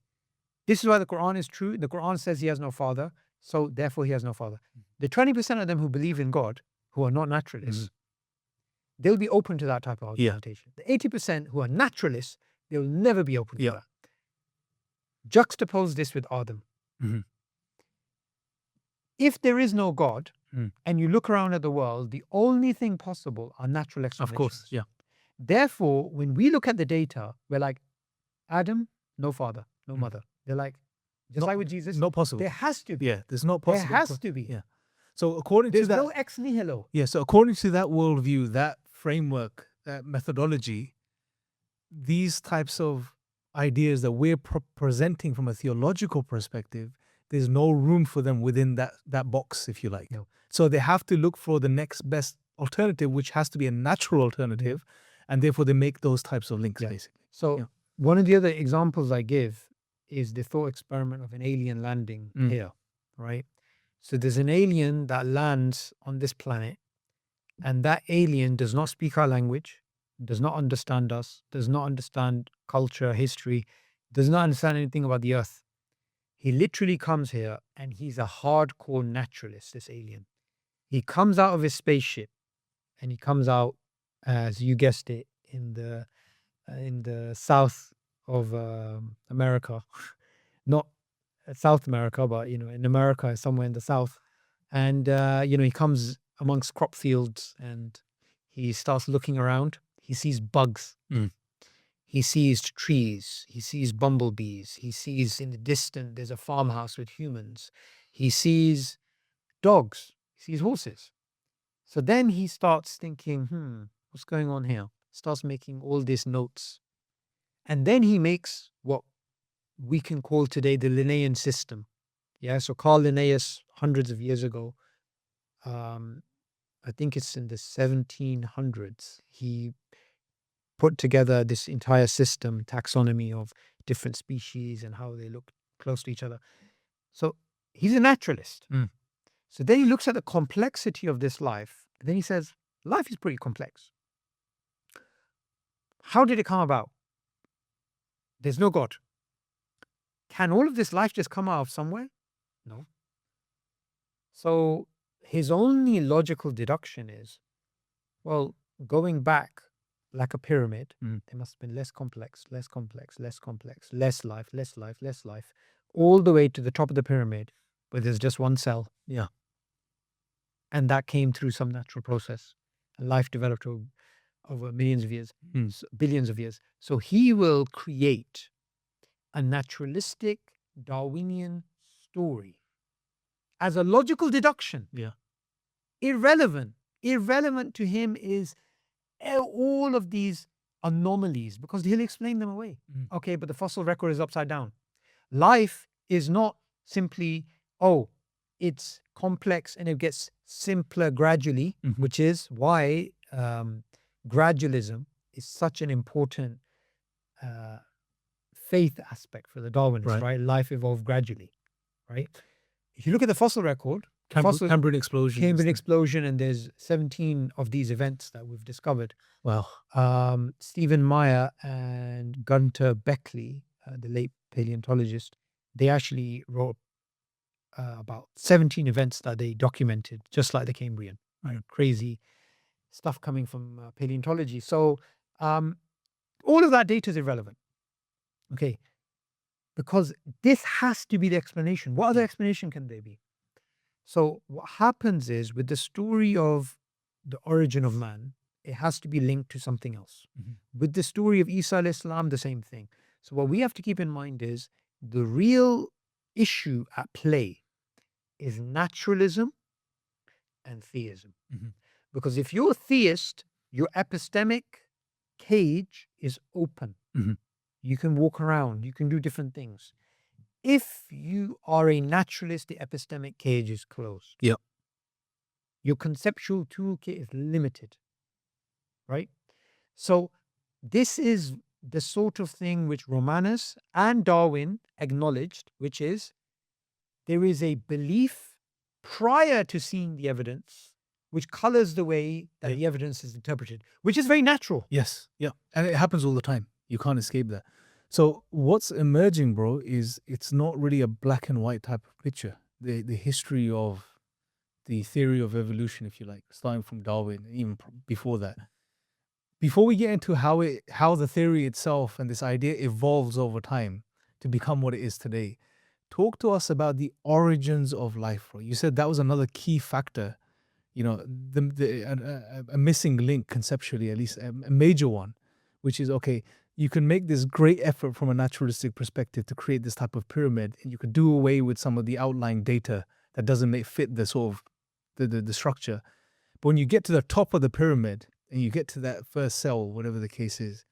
This is why the Quran is true. The Quran says he has no father, so therefore he has no father. The 20% of them who believe in God, who are not naturalists, they'll be open to that type of argumentation. The 80% who are naturalists, they'll never be open to that. Juxtapose this with Adam. If there is no God, and you look around at the world, the only thing possible are natural explanations. Of course, yeah. Therefore, when we look at the data, we're like, Adam, no father, no mother. They're like, just like with Jesus, not possible. there has to be. Yeah, there's not possible. There has to be. Yeah. So according There's to that, no ex nihilo. yeah. So according to that worldview, that framework, that methodology, these types of ideas that we're presenting from a theological perspective, there's no room for them within that box, if you like. No. So they have to look for the next best alternative, which has to be a natural alternative, and therefore they make those types of links, basically. So one of the other examples I give is the thought experiment of an alien landing here, right? So there's an alien that lands on this planet, and that alien does not speak our language, does not understand us, does not understand culture, history, does not understand anything about the earth. He literally comes here and he's a hardcore naturalist, this alien. He comes out of his spaceship and he comes out, as you guessed it, in the south of America, not South America, but in America, somewhere in the South. And he comes amongst crop fields and he starts looking around. He sees bugs. Mm. He sees trees. He sees bumblebees. He sees in the distance there's a farmhouse with humans. He sees dogs. He sees horses. So then he starts thinking, what's going on here? Starts making all these notes. And then he makes what we can call today the Linnaean system. Yeah, so Carl Linnaeus, hundreds of years ago, I think it's in the 1700s, he put together this entire system, taxonomy of different species and how they look close to each other. So he's a naturalist. Mm. So then he looks at the complexity of this life, and then he says, life is pretty complex. How did it come about? There's no God. Can all of this life just come out of somewhere? No. So his only logical deduction is, well, going back like a pyramid, there must have been less complex, less life, less life, all the way to the top of the pyramid where there's just one cell. Yeah. And that came through some natural process. And life developed over millions of years, billions of years. So he will create a naturalistic Darwinian story as a logical deduction. Yeah. Irrelevant. Irrelevant to him is all of these anomalies because he'll explain them away. Okay, but the fossil record is upside down. Life is not simply, it's complex and it gets simpler gradually, which is why gradualism is such an important faith aspect for the Darwinists, right? Life evolved gradually, right? If you look at the fossil record, Cambrian explosion. And there's 17 of these events that we've discovered. Wow. Stephen Meyer and Gunter Beckley, the late paleontologist, they actually wrote about 17 events that they documented, just like the Cambrian. Right? Crazy stuff coming from paleontology. So all of that data is irrelevant. Okay. Because this has to be the explanation. What other explanation can there be? So what happens is with the story of the origin of man, it has to be linked to something else. With the story of Isa alayhi salam, the same thing. So what we have to keep in mind is the real issue at play is naturalism and theism. Because if you're a theist, your epistemic cage is open. You can walk around, you can do different things. If you are a naturalist, the epistemic cage is closed. Yep. Your conceptual toolkit is limited, right? So this is the sort of thing which Romanus and Darwin acknowledged, which is there is a belief prior to seeing the evidence which colors the way that the evidence is interpreted, which is very natural. Yes. Yeah. And it happens all the time. You can't escape that. So what's emerging, bro, is it's not really a black and white type of picture. The history of the theory of evolution, if you like, starting from Darwin, and even before that. Before we get into how the theory itself and this idea evolves over time to become what it is today, talk to us about the origins of life, bro. You said that was another key factor, a missing link conceptually, at least a major one, which is, okay, you can make this great effort from a naturalistic perspective to create this type of pyramid, and you could do away with some of the outlying data that doesn't fit the sort of the structure. But when you get to the top of the pyramid and you get to that first cell, whatever the case is,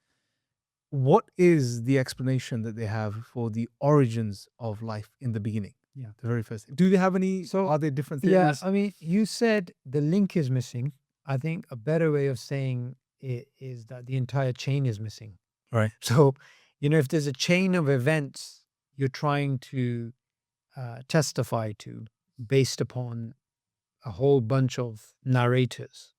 what is the explanation that they have for the origins of life in the beginning? Yeah. The very first thing. Do they have any, are there different theories? Yeah, I mean, you said the link is missing. I think a better way of saying it is that the entire chain is missing. Right. So, if there's a chain of events you're trying to testify to based upon a whole bunch of narrators,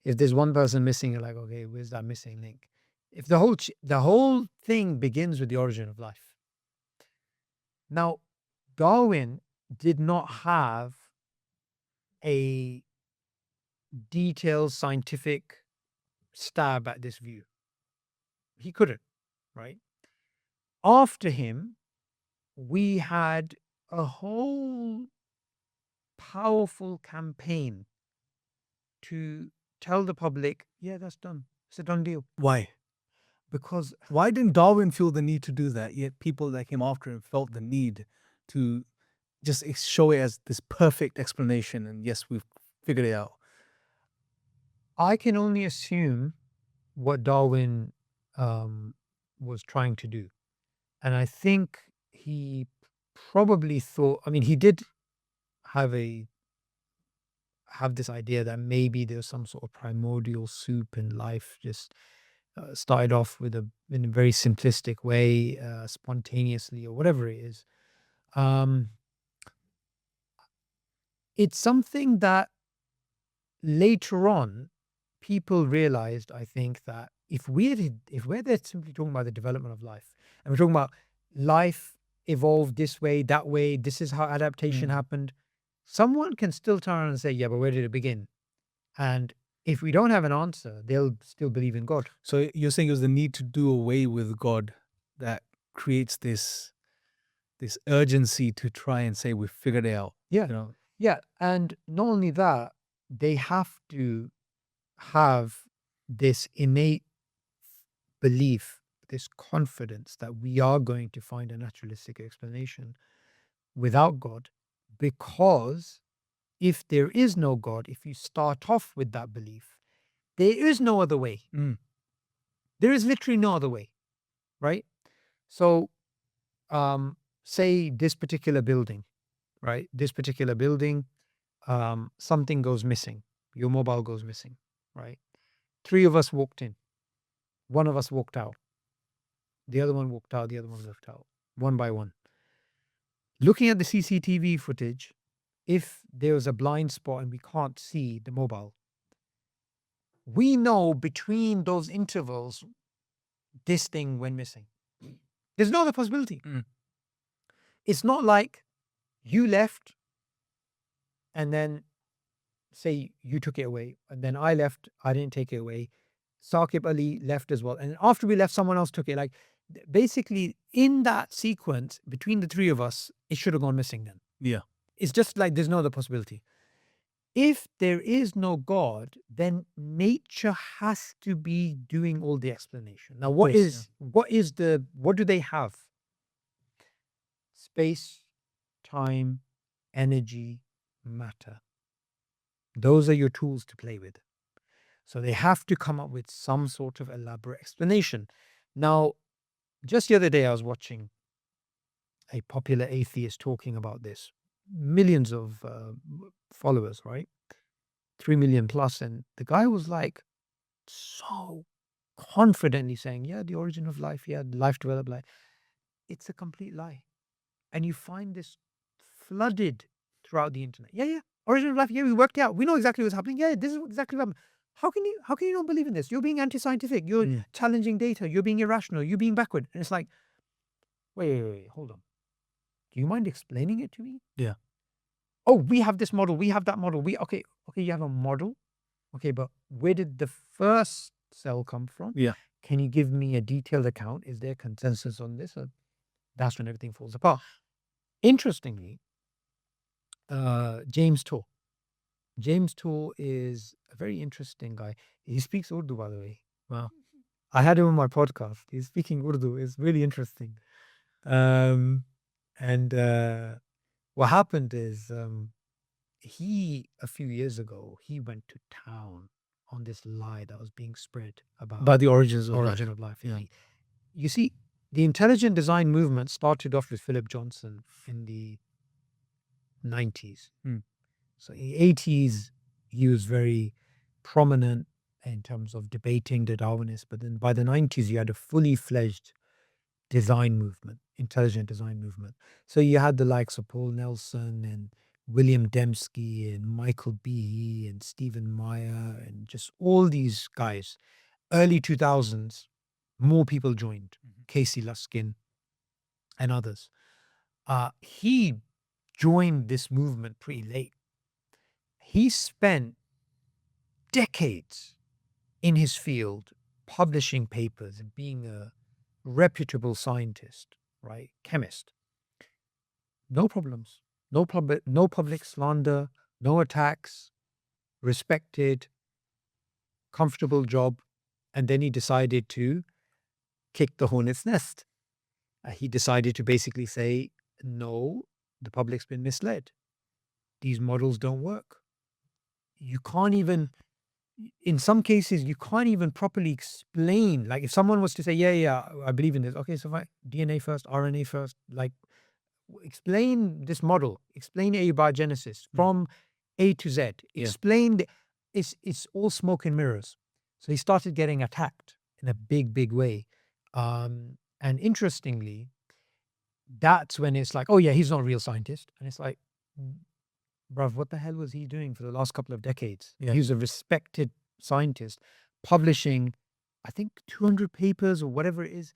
if there's one person missing, you're like, okay, where's that missing link? If the whole thing begins with the origin of life. Now, Darwin did not have a detailed scientific stab at this view. He couldn't, right? After him, we had a whole powerful campaign to tell the public, yeah, that's done. It's a done deal. Why? Because Why didn't Darwin feel the need to do that? Yet people that came after him felt the need to just show it as this perfect explanation. And yes, we've figured it out. I can only assume what Darwin was trying to do. And I think he probably thought, I mean, he did have this idea that maybe there's some sort of primordial soup in life, just started off with in a very simplistic way, spontaneously or whatever it is. It's something that later on people realized, I think, that if we're there simply talking about the development of life, and we're talking about life evolved this way, that way, this is how adaptation happened, someone can still turn around and say, yeah, but where did it begin? And if we don't have an answer, they'll still believe in God. So you're saying it was the need to do away with God that creates this urgency to try and say we've figured it out. Yeah. You know? Yeah. And not only that, they have to have this innate belief, this confidence that we are going to find a naturalistic explanation without God, because if there is no God, if you start off with that belief, there is no other way. There is literally no other way, right? So, say this particular building, right? This particular building, something goes missing. Your mobile goes missing, right? 3 of us walked in. 1 of us walked out. The other one walked out. The other one left out, one by one. Looking at the CCTV footage, if there was a blind spot and we can't see the mobile, we know between those intervals, this thing went missing. There's no other possibility. It's not like you left and then say you took it away, and then I left, I didn't take it away. Saqib Ali left as well. And after we left, someone else took it. Like, basically, in that sequence, between the 3 of us, it should have gone missing then. Yeah. It's just like there's no other possibility. If there is no God, then nature has to be doing all the explanation. Now, what do they have? Space, time, energy, matter. Those are your tools to play with. So they have to come up with some sort of elaborate explanation. Now, just the other day, I was watching a popular atheist talking about this. Millions of followers, right? 3 million plus. And the guy was like so confidently saying, yeah, the origin of life, yeah, life developed life. It's a complete lie. And you find this flooded throughout the internet. Yeah, yeah. Origin of life, yeah, we worked it out. We know exactly what's happening. Yeah, this is exactly what happened. How can you not believe in this? You're being anti-scientific. You're challenging data. You're being irrational. You're being backward. And it's like, wait, hold on. Do you mind explaining it to me? Yeah. Oh, we have this model. We have that model. Okay, you have a model. Okay, but where did the first cell come from? Yeah. Can you give me a detailed account? Is there consensus on this? That's when everything falls apart. Interestingly, James Tor. James Tor is a very interesting guy. He speaks Urdu, by the way. Wow. I had him on my podcast. He's speaking Urdu. It's really interesting. And what happened is a few years ago, he went to town on this lie that was being spread about the origins of life. Yeah. You see, the intelligent design movement started off with Philip Johnson in the 90s. So in the 80s, he was very prominent in terms of debating the Darwinists. But then by the 90s, you had a fully fledged design movement, intelligent design movement. So you had the likes of Paul Nelson and William Dembski and Michael Behe and Stephen Meyer and just all these guys. Early 2000s, more people joined. Casey Luskin and others. He joined this movement pretty late. He spent decades in his field publishing papers and being a reputable scientist, right? Chemist. no problems, no public slander, no attacks, respected, comfortable job. And then he decided to kick the hornet's nest. He decided to basically say, no, the public's been misled. These models don't work. You can't even, in some cases, you can't even properly explain. Like if someone was to say, yeah, I believe in this. Okay, so fine, DNA first, RNA first, like explain this model, explain abiogenesis from A to Z. Explain, it's all smoke and mirrors. So he started getting attacked in a big way. And interestingly, that's when it's like, oh yeah, he's not a real scientist. And it's like, bruv, what the hell was he doing for the last couple of decades? Yeah. He was a respected scientist publishing, I think, 200 papers or whatever it is,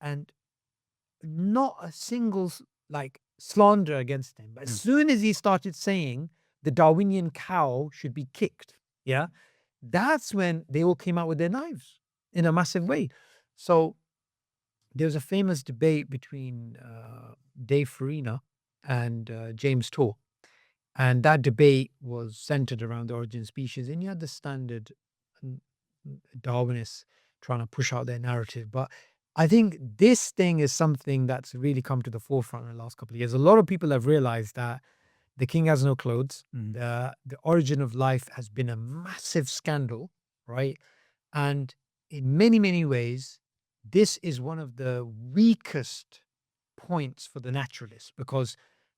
and not a single like slander against him. But as soon as he started saying the Darwinian cow should be kicked, yeah, that's when they all came out with their knives in a massive way. So there was a famous debate between Dave Farina and James Tor. And that debate was centered around the origin of species. And you had the standard Darwinists trying to push out their narrative. But I think this thing is something that's really come to the forefront in the last couple of years. A lot of people have realized that the king has no clothes. The origin of life has been a massive scandal, right? And in many ways, this is one of the weakest points for the naturalists, because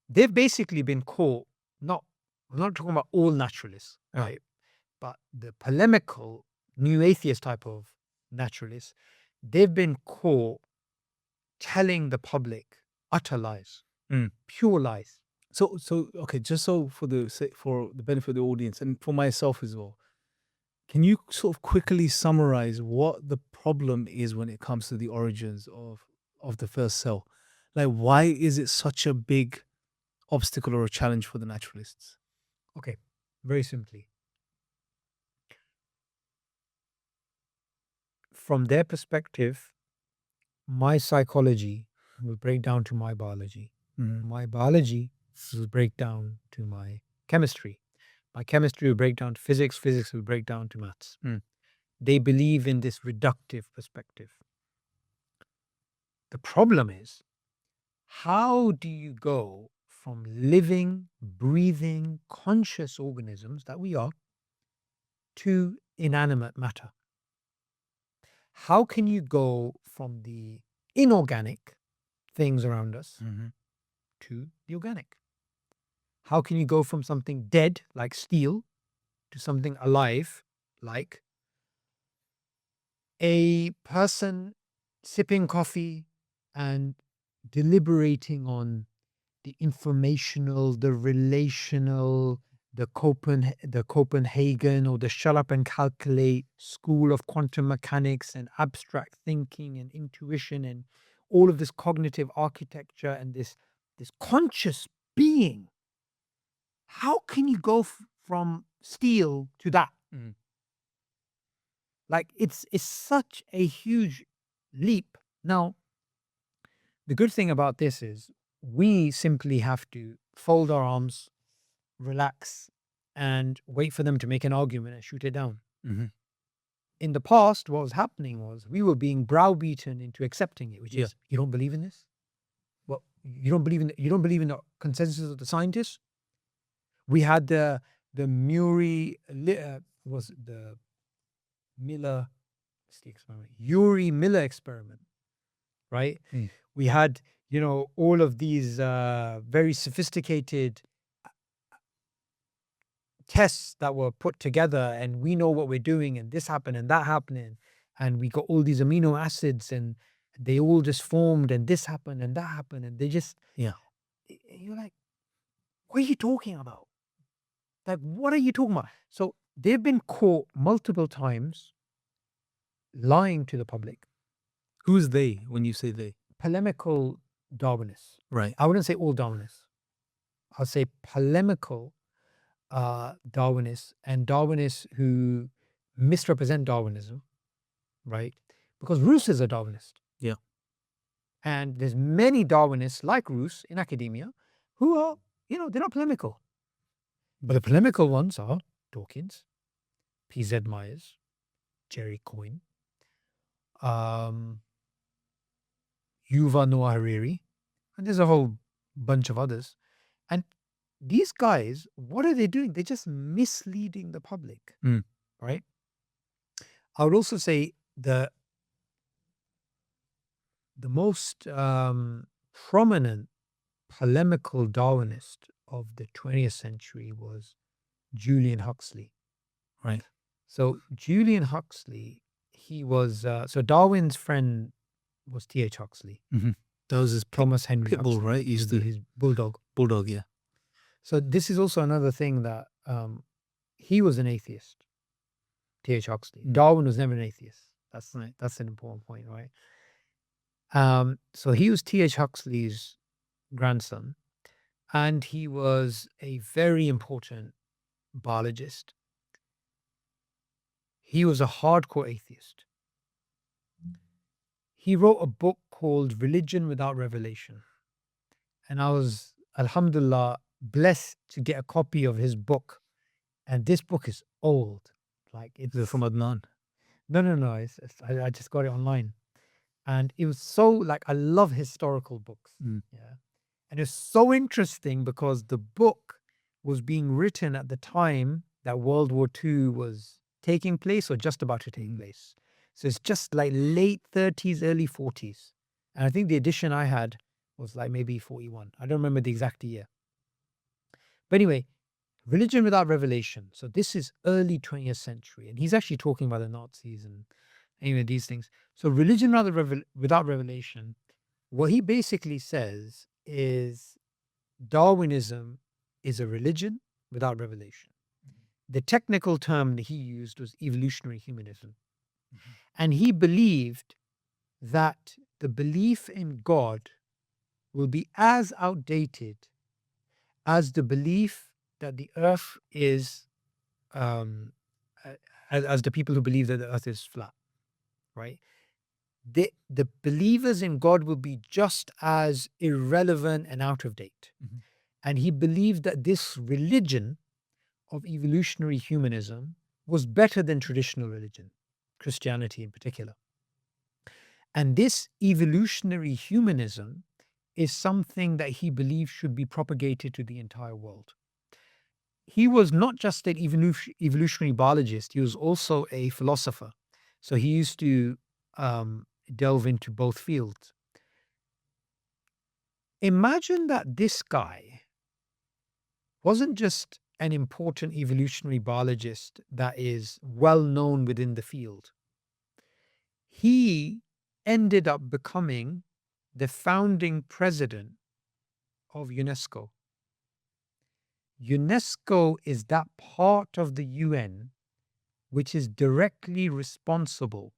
they've basically been caught. We're not talking about all naturalists, right? But the polemical new atheist type of naturalists, they've been caught telling the public utter lies, pure lies. So okay, just so for the benefit of the audience and for myself as well, can you sort of quickly summarize what the problem is when it comes to the origins of the first cell? Like, why is it such a big obstacle or a challenge for the naturalists? Okay, very simply. From their perspective, my psychology will break down to my biology. My biology will break down to my chemistry. My chemistry will break down to physics. Physics will break down to maths. They believe in this reductive perspective. The problem is, how do you go from living, breathing, conscious organisms that we are to inanimate matter? How can you go from the inorganic things around us to the organic? How can you go from something dead, like steel, to something alive, like a person sipping coffee and deliberating on the informational, the relational, the Copenhagen or the shut up and calculate school of quantum mechanics and abstract thinking and intuition and all of this cognitive architecture and this conscious being? How can you go from steel to that? Like it's such a huge leap. Now, the good thing about this is we simply have to fold our arms, relax, and wait for them to make an argument and shoot it down. In the past, what was happening was we were being browbeaten into accepting it, which is, you don't believe in this? Well, you don't believe in the consensus of the scientists? We had the Urey Miller experiment, right? We had, all of these very sophisticated tests that were put together, and we know what we're doing, and this happened and that happened, and we got all these amino acids, and they all just formed, and this happened and that happened, and they just, you're like, what are you talking about? Like, what are you talking about? So they've been caught multiple times lying to the public. Who's they when you say they? Polemical Darwinists. Right. I wouldn't say all Darwinists. I'll say polemical Darwinists and Darwinists who misrepresent Darwinism, right? Because Roos is a Darwinist. Yeah. And there's many Darwinists like Roos in academia who are, they're not polemical. But the polemical ones are Dawkins, P.Z. Myers, Jerry Coyne, Yuval Noah Harari, and there's a whole bunch of others. And these guys, what are they doing? They're just misleading the public, right? I would also say the most prominent polemical Darwinist of the 20th century was Julian Huxley. Right. So Julian Huxley, he was, so Darwin's friend was T.H. Huxley. Mm-hmm. That was his Thomas Henry pit bull, Huxley. right? He used to His bulldog. bulldog, yeah. So this is also another thing that he was an atheist, T.H. Huxley. Darwin was never an atheist. That's an important point, right? So he was T.H. Huxley's grandson, and he was a very important biologist. He was a hardcore atheist. He wrote a book called Religion Without Revelation. And I was, alhamdulillah, blessed to get a copy of his book. And this book is old. Like it's from Adnan. No. I just got it online. And it was so, like, I love historical books. Yeah. And it's so interesting because the book was being written at the time that World War II was taking place or just about to take place. So it's just like late 30s, early 40s. And I think the edition I had was like maybe 41. I don't remember the exact year. But anyway, Religion Without Revelation. So this is early 20th century. And he's actually talking about the Nazis and these things. So Religion Without Revelation, what he basically says is Darwinism is a religion without revelation. The technical term that he used was evolutionary humanism. And he believed that the belief in God will be as outdated as the belief that the earth is, as the people who believe that the earth is flat, right? The believers in God will be just as irrelevant and out of date. And he believed that this religion of evolutionary humanism was better than traditional religion, Christianity in particular. And this evolutionary humanism is something that he believed should be propagated to the entire world. He was not just an evolutionary biologist, he was also a philosopher. So he used to delve into both fields. Imagine that this guy wasn't just an important evolutionary biologist that is well known within the field. He ended up becoming the founding president of UNESCO. UNESCO is that part of the UN which is directly responsible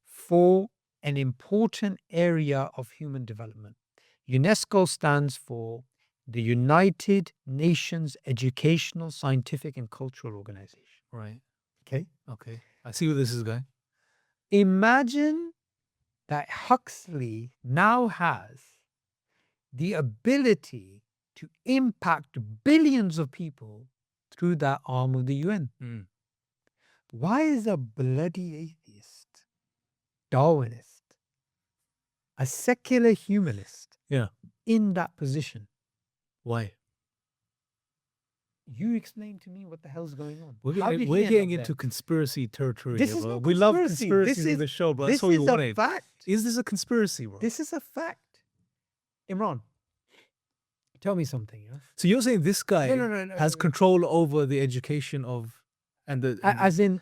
for an important area of human development. UNESCO stands for the United Nations Educational, Scientific, and Cultural Organization. Right. Okay. I see where this is going. Imagine that Huxley now has the ability to impact billions of people through that arm of the UN. Why is a bloody atheist, Darwinist, a secular humanist in that position? Why? You explain to me what the hell's going on. We're getting into conspiracy territory. This here, is bro. not We love conspiracy. conspiracies in the show, but that's what we wanted. This is a fact. Is this a conspiracy, bro? This is a fact. Imran, tell me something. Yeah? So you're saying this guy No, has control over the education of as in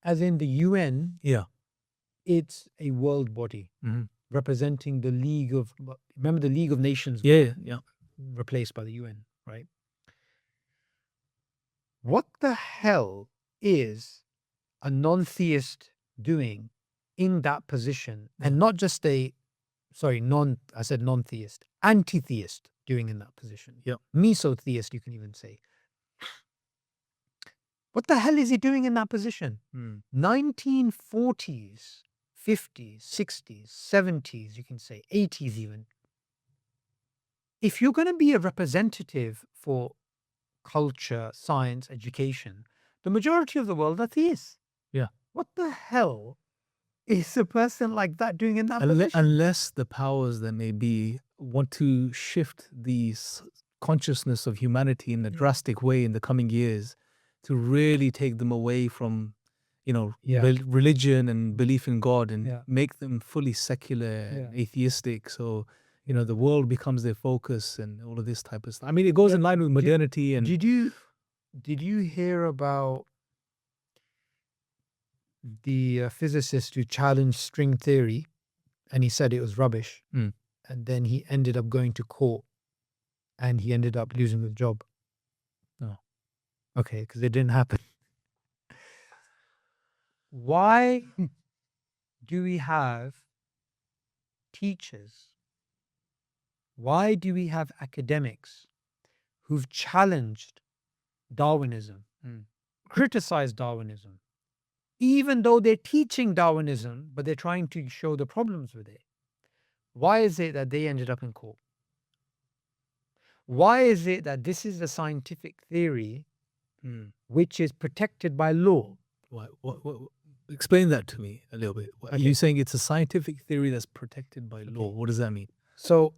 the UN, yeah, it's a world body representing the League of, remember the League of Nations? Yeah. Replaced by the UN, right? What the hell is a non-theist doing in that position? And not just I said non-theist, anti-theist doing in that position. Yeah. Mesotheist, you can even say. What the hell is he doing in that position? 1940s, 50s, 60s, 70s, you can say 80s even. if you're going to be a representative for culture, science, education, the majority of the world are theists. Yeah. What the hell is a person like that doing in that position? Unless the powers that may be want to shift the consciousness of humanity in a drastic way in the coming years to really take them away from, religion and belief in God and make them fully secular and atheistic. So, the world becomes their focus and all of this type of stuff. I mean, it goes in line with modernity. And did you hear about the physicist who challenged string theory, and he said it was rubbish, and then he ended up going to court, and he ended up losing his job? No. Okay, because it didn't happen. Why do we have teachers? Why do we have academics who've challenged Darwinism, criticized Darwinism, even though they're teaching Darwinism, but they're trying to show the problems with it? Why is it that they ended up in court? Why is it that this is a scientific theory which is protected by law? What, explain that to me a little bit. Are you saying it's a scientific theory that's protected by law? What does that mean? So,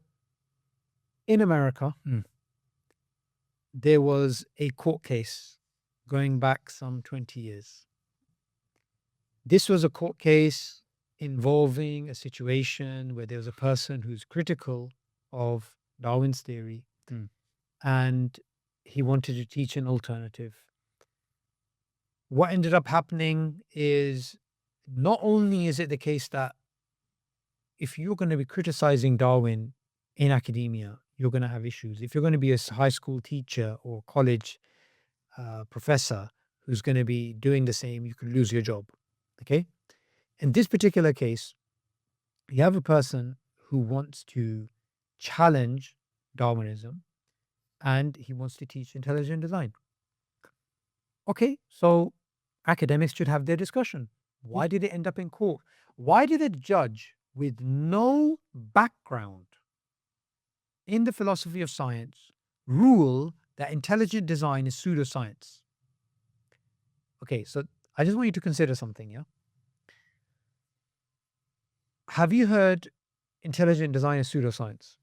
in America, there was a court case going back some 20 years. This was a court case involving a situation where there was a person who's critical of Darwin's theory, and he wanted to teach an alternative. What ended up happening is, not only is it the case that if you're going to be criticizing Darwin in academia, you're going to have issues. If you're going to be a high school teacher or college professor who's going to be doing the same, you could lose your job. Okay? In this particular case, you have a person who wants to challenge Darwinism, and he wants to teach intelligent design. Okay, so academics should have their discussion. Why did it end up in court? Why did a judge with no background in the philosophy of science rule that intelligent design is pseudoscience? Okay, so I just want you to consider something, yeah? Have you heard intelligent design is pseudoscience?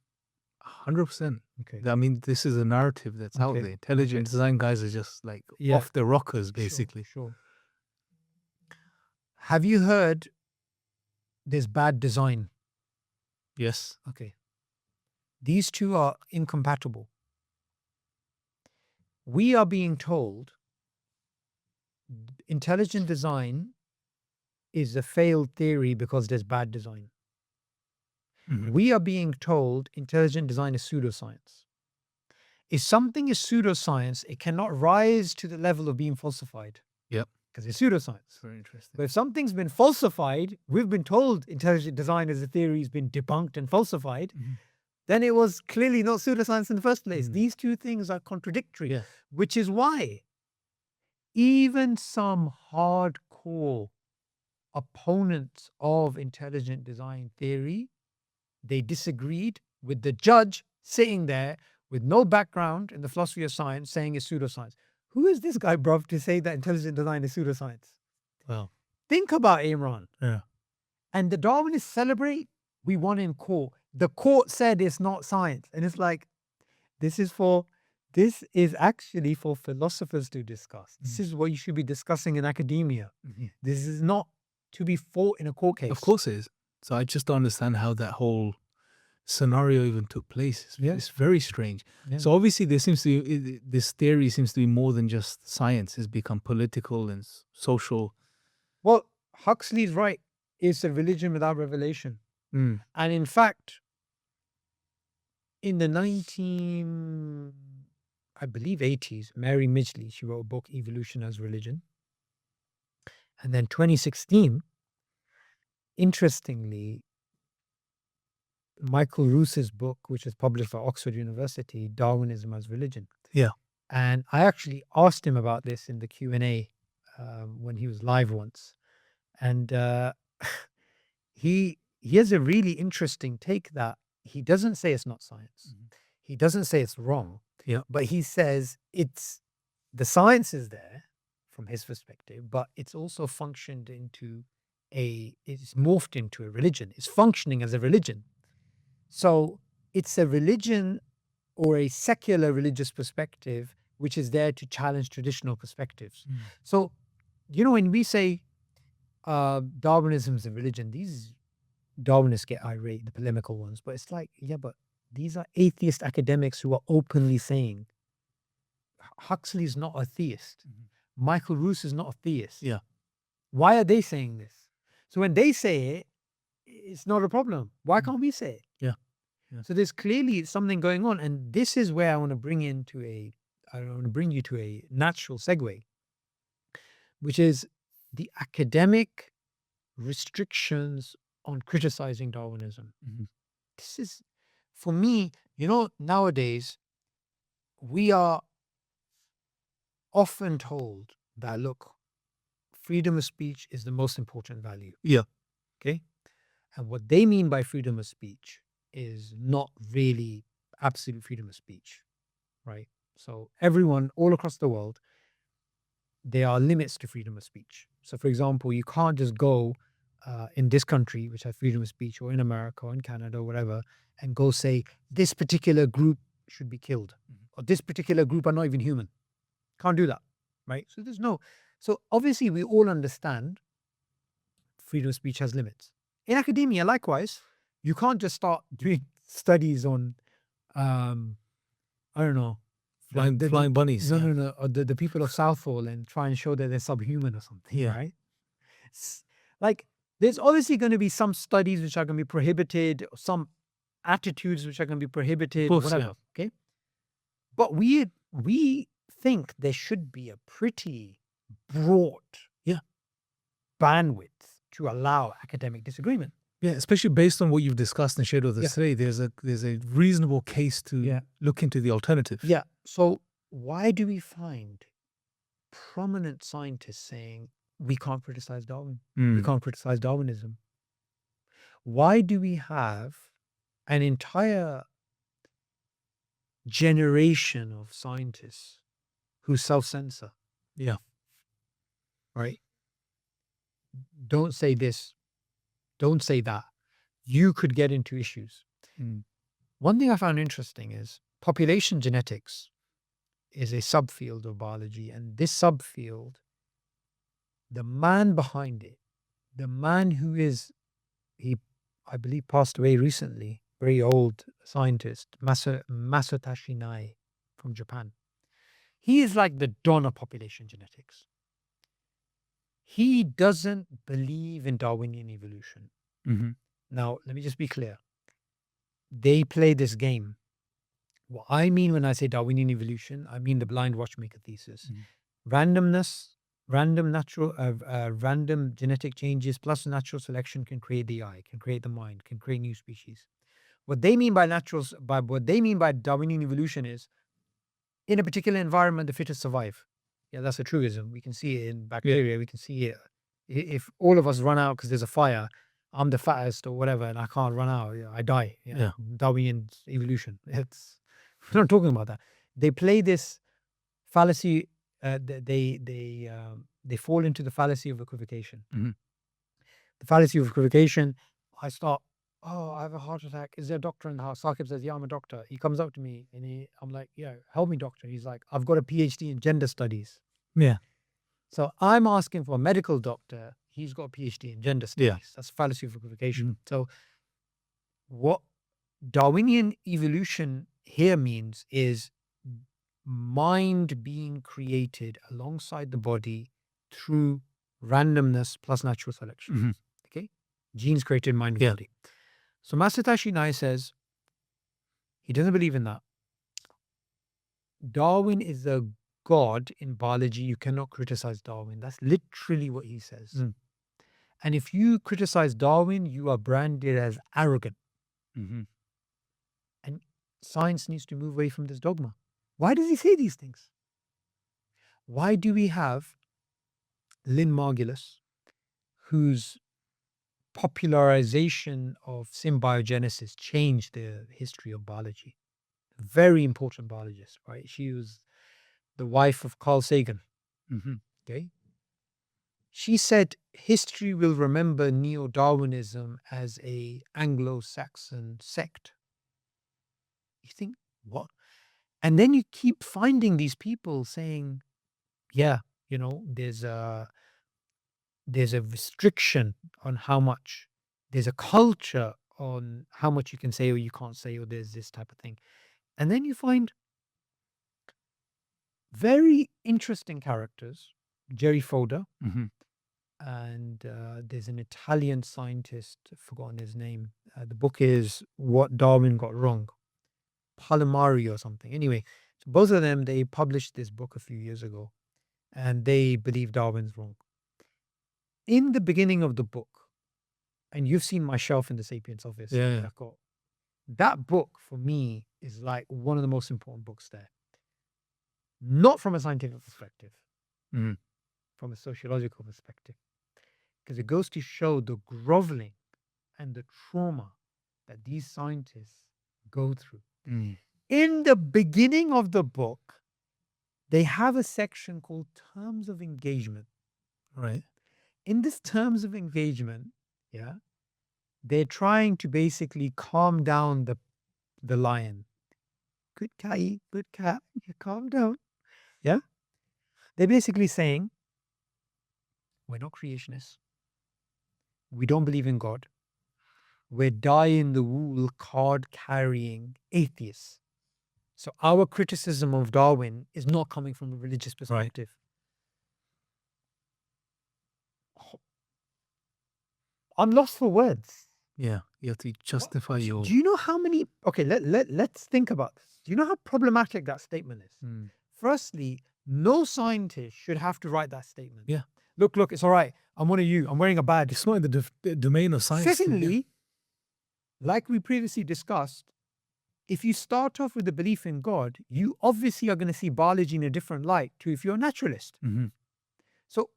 100%. Okay. I mean, this is a narrative that's out there. Intelligent design guys are just like off the rockers, basically. Sure. Have you heard there's bad design? Yes. Okay. These two are incompatible. We are being told intelligent design is a failed theory because there's bad design. We are being told intelligent design is pseudoscience. If something is pseudoscience, it cannot rise to the level of being falsified. Yep. Because it's pseudoscience. Very interesting. But if something's been falsified, we've been told intelligent design as a theory has been debunked and falsified, then it was clearly not pseudoscience in the first place. These two things are contradictory, which is why even some hardcore opponents of intelligent design theory, they disagreed with the judge sitting there with no background in the philosophy of science saying it's pseudoscience. Who is this guy, bruv, to say that intelligent design is pseudoscience? Well, think about Imran. Yeah. And the Darwinists celebrate, we won in court. The court said it's not science. And it's like, this is actually for philosophers to discuss. This is what you should be discussing in academia. This is not to be fought in a court case. Of course it is. So I just don't understand how that whole scenario even took place. It's very strange. So obviously this theory seems to be more than just science. It's become political and social. Well, Huxley's right. It's a religion without revelation. And in fact, in the 80s, Mary Midgley, she wrote a book, Evolution as Religion. And then 2016, interestingly, Michael Roos's book, which was published by Oxford University, Darwinism as Religion. Yeah. And I actually asked him about this in the Q&A when he was live once. And he has a really interesting take that he doesn't say it's not science. He doesn't say it's wrong. Yeah. But he says the science is there from his perspective, but it's also functioned into it's morphed into a religion. It's functioning as a religion. So it's a religion or a secular religious perspective which is there to challenge traditional perspectives. So, when we say Darwinism is a religion, these Darwinists get irate, the polemical ones, but it's like, yeah, but these are atheist academics who are openly saying Huxley is not a theist. Michael Roos is not a theist. Yeah. Why are they saying this? So when they say it, it's not a problem. Why can't we say it? Yeah. Yeah. So there's clearly something going on. And this is where I want to bring you to a natural segue, which is the academic restrictions on criticizing Darwinism. This is, for me, nowadays, we are often told that, look, freedom of speech is the most important value. Yeah. Okay. And what they mean by freedom of speech is not really absolute freedom of speech, right? So everyone all across the world, there are limits to freedom of speech. So, for example, you can't just go in this country, which has freedom of speech, or in America or in Canada or whatever, and go say this particular group should be killed, or this particular group are not even human. Can't do that, right? So obviously we all understand freedom of speech has limits. In academia, likewise, you can't just start doing studies on, I don't know, Flying bunnies. No, or the people of Southall and try and show that they're subhuman or something, right? Like, there's obviously going to be some studies which are going to be prohibited, or some attitudes which are going to be prohibited, course, whatever, okay? But we think there should be a pretty broad bandwidth to allow academic disagreement. Yeah, especially based on what you've discussed and shared with us today, there's a reasonable case to look into the alternative. Yeah. So why do we find prominent scientists saying we can't criticize Darwin? We can't criticize Darwinism. Why do we have an entire generation of scientists who self-censor? Yeah. Right? Don't say this. Don't say that. You could get into issues. One thing I found interesting is population genetics is a subfield of biology. And this subfield, the man behind it, the man who I believe passed away recently, very old scientist, Masatoshi Nai from Japan. He is like the don of population genetics. He doesn't believe in Darwinian evolution. Now, let me just be clear. They play this game. What I mean when I say Darwinian evolution, I mean the blind watchmaker thesis. Randomness, random genetic changes plus natural selection can create the eye, can create the mind, can create new species. What they mean by Darwinian evolution is, in a particular environment, the fittest survive. Yeah, that's a truism. We can see it in bacteria. We can see it. If all of us run out because there's a fire, I'm the fattest or whatever, and I can't run out, I die. Darwinian evolution. We're not talking about that. They play this fallacy. They fall into the fallacy of equivocation. The fallacy of equivocation. I start, I have a heart attack. Is there a doctor in the house? Saqib says, yeah, I'm a doctor. He comes up to me and I'm like, yeah, help me, doctor. He's like, I've got a PhD in gender studies. Yeah. So I'm asking for a medical doctor. He's got a PhD in gender studies. Yeah. That's fallacy of equivocation. So what Darwinian evolution here means is mind being created alongside the body through randomness plus natural selection. Okay? Genes created mind and body. So Masatoshi Nai says he doesn't believe in that. Darwin is a god in biology. You cannot criticize Darwin. That's literally what he says. And if you criticize Darwin, you are branded as arrogant. And science needs to move away from this dogma. Why does he say these things? Why do we have Lynn Margulis, whose popularization of symbiogenesis changed the history of biology? very important biologist, right? She was the wife of Carl Sagan. Mm-hmm. Okay. She said history will remember Neo-Darwinism as a Anglo-Saxon sect. You think, what? And then you keep finding these people saying, yeah, you know, there's a restriction on how much, there's a culture on how much you can say or you can't say, or there's this type of thing. And then you find very interesting characters, Jerry Fodor, Mm-hmm. and there's an Italian scientist, I've forgotten his name. The book is What Darwin Got Wrong, Palomari or something. Anyway, so both of them, they published this book a few years ago, and they believe Darwin's wrong. In the beginning of the book, and you've seen my shelf in the Sapiens office. Yeah. I've got, that book for me is like one of the most important books there. Not from a scientific perspective, Mm. from a sociological perspective, because it goes to show the groveling and the trauma that these scientists go through. Mm. In the beginning of the book, they have a section called Terms of Engagement. Right. In this Terms of Engagement, yeah, they're trying to basically calm down the lion. Good cat, good cat, you calm down. Yeah. They're basically saying, we're not creationists. We don't believe in God. We're die-in-the-wool card-carrying atheists. So our criticism of Darwin is not coming from a religious perspective. I'm lost for words. Yeah. You have to justify your. Do you know how many? Okay, let's think about this. Do you know how problematic that statement is? Mm. Firstly, no scientist should have to write that statement. Yeah. Look, it's all right. I'm one of you. I'm wearing a badge. It's not in the domain of science. Secondly, like we previously discussed, if you start off with the belief in God, you obviously are going to see biology in a different light to if you're a naturalist. Mm-hmm. So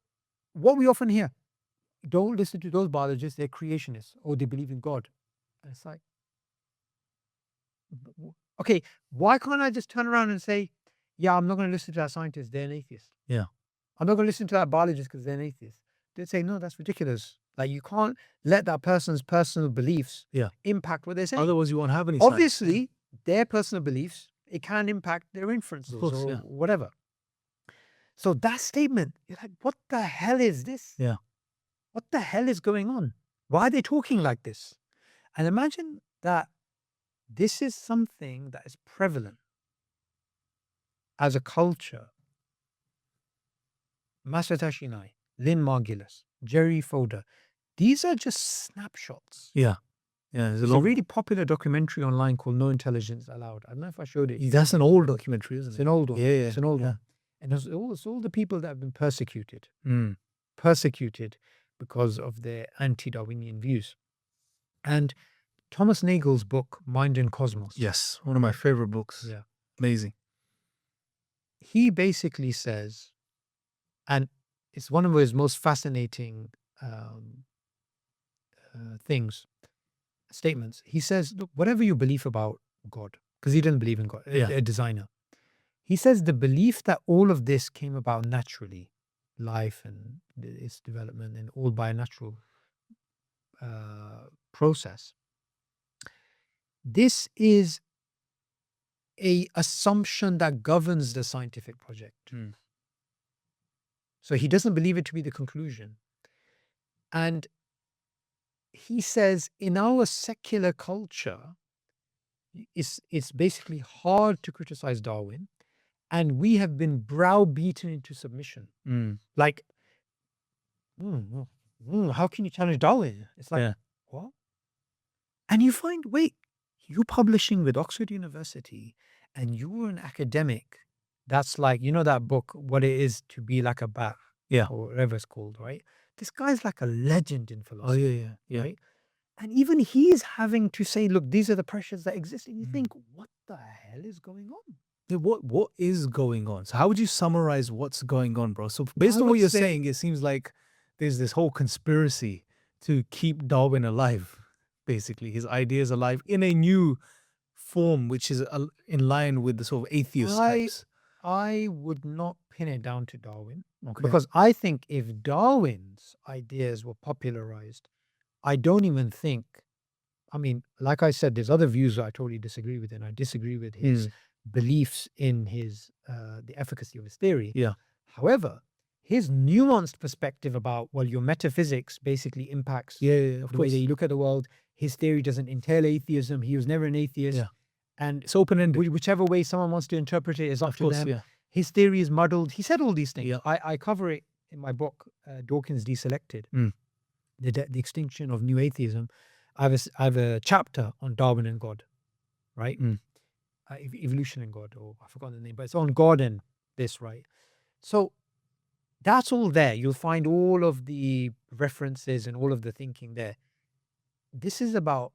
what we often hear, don't listen to those biologists, they're creationists or they believe in God. And it's like, okay, why can't I just turn around and say, yeah, I'm not going to listen to that scientist, they're an atheist. Yeah. I'm not going to listen to that biologist because they're an atheist. They'd say, no, that's ridiculous. Like, you can't let that person's personal beliefs impact what they're saying. Otherwise, you won't have any science. Obviously, their personal beliefs, it can impact their inferences or whatever. So that statement, you're like, what the hell is this? Yeah. What the hell is going on? Why are they talking like this? And imagine that this is something that is prevalent as a culture. Masato Shinai, Lynn Margulis, Jerry Fodor. These are just snapshots. Yeah. Yeah. There's a really popular documentary online called No Intelligence Allowed. I don't know if I showed it. That's an old documentary, isn't it? It's an old one. Yeah. It's an old one. And it's all the people that have been persecuted. Persecuted because of their anti-Darwinian views. And Thomas Nagel's book, Mind and Cosmos. Yes. One of my favorite books. Yeah. Amazing. He basically says, and it's one of his most fascinating statements. He says, look, whatever you believe about God, because he didn't believe in God, a designer. He says the belief that all of this came about naturally, life and its development and all by a natural process. This is a assumption that governs the scientific project. So he doesn't believe it to be the conclusion. And he says in our secular culture, it's basically hard to criticize Darwin, and we have been browbeaten into submission. Like, how can you challenge Darwin? It's like, what? And you find, wait, you're publishing with Oxford University and you're an academic. That's like, you know that book, What It Is to Be Like a Bat, or whatever it's called, right? This guy's like a legend in philosophy. Right? And even he's having to say, look, these are the pressures that exist. And you think, what the hell is going on? What is going on? So how would you summarize what's going on, bro? So based on what you're saying, it seems like there's this whole conspiracy to keep Darwin alive, basically, his ideas alive in a new form which is in line with the sort of atheist types? I would not pin it down to Darwin, Okay. because I think if Darwin's ideas were popularized, I don't even think, I mean, like I said, there's other views that I totally disagree with, and I disagree with his beliefs in his the efficacy of his theory. Yeah. However, his nuanced perspective about, well, your metaphysics basically impacts Yeah, of the way course. that you look at the world. His theory doesn't entail atheism. He was never an atheist. Yeah. And It's open-ended. whichever way someone wants to interpret it is up Of to course, them. yeah. His theory is muddled. He said all these things. Yeah. I cover it in my book, Dawkins Deselected, Mm. the extinction of new atheism. I have a chapter on Darwin and God, right? Mm. Evolution and God, or I forgot the name, but it's on God and this, right? So that's all there. You'll find all of the references and all of the thinking there. This is about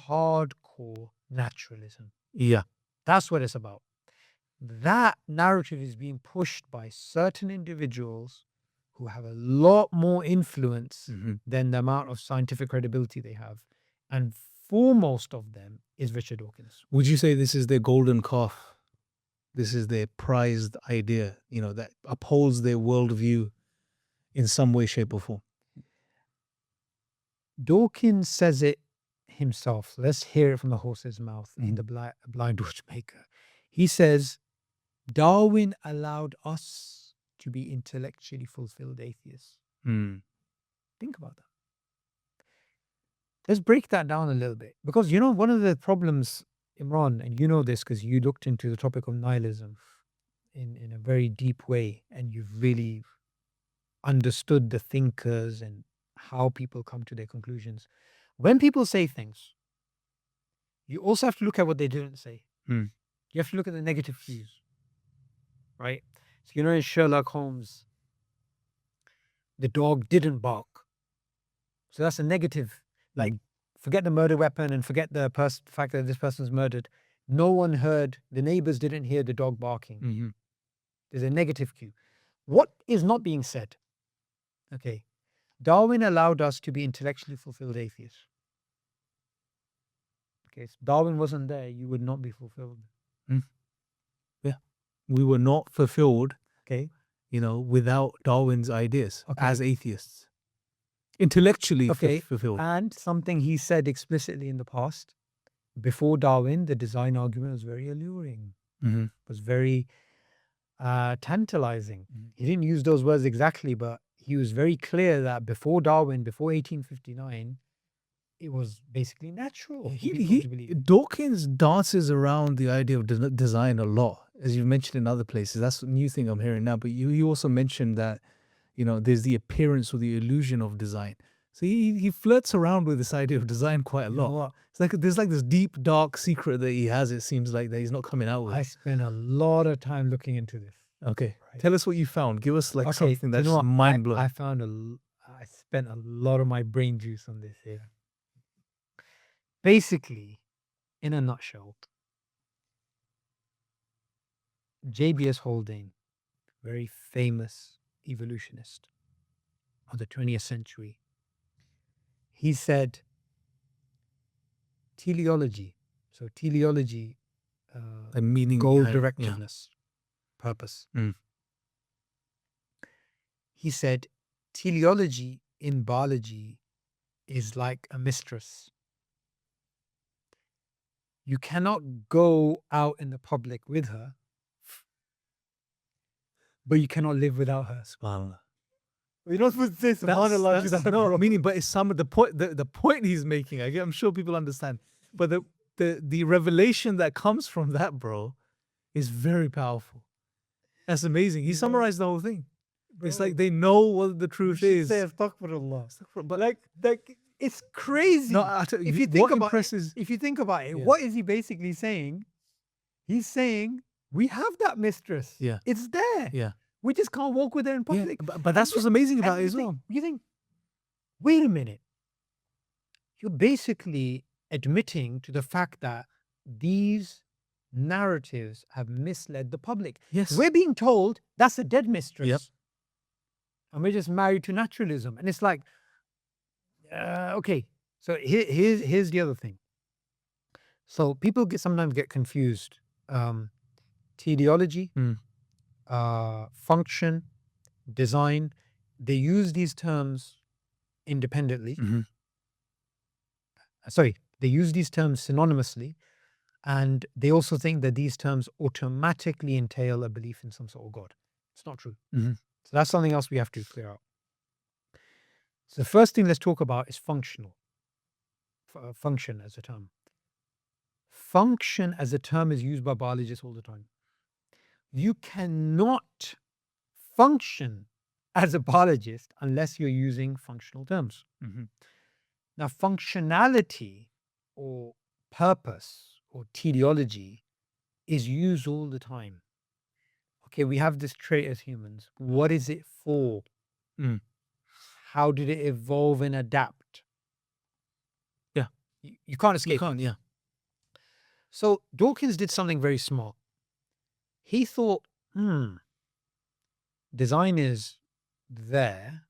hardcore naturalism. Yeah. That's what it's about. That narrative is being pushed by certain individuals who have a lot more influence than the amount of scientific credibility they have. And foremost of them is Richard Dawkins. Would you say this is their golden calf? This is their prized idea, that upholds their worldview in some way, shape, or form? Dawkins says it himself. Let's hear it from the horse's mouth in the Blind Watchmaker. He says, Darwin allowed us to be intellectually fulfilled atheists. Think about that. Let's break that down a little bit. Because, one of the problems, Imran, and you know this because you looked into the topic of nihilism in a very deep way, and you've really understood the thinkers and how people come to their conclusions. When people say things, you also have to look at what they didn't say. You have to look at the negative cues, right? So, in Sherlock Holmes, the dog didn't bark. So that's a negative. Like, forget the murder weapon and forget the fact that this person's murdered. No one heard, the neighbors didn't hear the dog barking. There's a negative cue. What is not being said? Okay. Darwin allowed us to be intellectually fulfilled atheists. Okay. If Darwin wasn't there, you would not be fulfilled. Yeah. We were not fulfilled, Okay. without Darwin's ideas Okay. as atheists. Intellectually Okay. fulfilled. And something he said explicitly in the past, before Darwin, the design argument was very alluring, was very tantalizing. He didn't use those words exactly, but he was very clear that before Darwin, before 1859, it was basically natural. for people to believe. Dawkins dances around the idea of design a lot, as you've mentioned in other places. That's a new thing I'm hearing now. But you also mentioned that, there's the appearance or the illusion of design. So he flirts around with this idea of design quite a You know lot. what? It's like there's like this deep, dark secret that he has, it seems like, that he's not coming out with. I spent a lot of time looking into this. Okay. Right. Tell us what you found. Give us Okay, something you that's know what? mind blowing. I spent a lot of my brain juice on this here. Basically, in a nutshell, J.B.S. Haldane, very famous evolutionist of the 20th century, he said teleology. So teleology, A meaning goal behind it. directedness, purpose. He said teleology in biology is like a mistress. You cannot go out in the public with her, but you cannot live without her. SubhanAllah. You're not supposed to say subhanallah. That's no meaning, but it's some of the point. The point he's making, I'm sure people understand. But the revelation that comes from that, bro, is very powerful. That's amazing. He summarized the whole thing. It's like they know what the truth is. Say astaghfirullah. But Like it's crazy. no, I tell you, if you think what about impresses, if you think about it, Yeah. what is he basically saying? He's saying we have that mistress. Yeah. It's there. yeah, We just can't walk with her in yeah. public. But that's what's amazing about it as well. You think, wait a minute. You're basically admitting to the fact that these narratives have misled the public. Yes. We're being told that's a dead mistress. Yep. And we're just married to naturalism. And it's like, okay. So here's the other thing. So people sometimes get confused. Teleology, function, design, they use these terms independently. Sorry, they use these terms synonymously, and they also think that these terms automatically entail a belief in some sort of God. It's not true. So that's something else we have to clear out. So the first thing let's talk about is functional. Function as a term. Function as a term is used by biologists all the time. You cannot function as a biologist unless you're using functional terms. Now, functionality or purpose or teleology is used all the time. Okay, we have this trait as humans. What is it for? How did it evolve and adapt? Yeah. You can't escape. You can't, yeah. So Dawkins did something very smart. He thought, design is there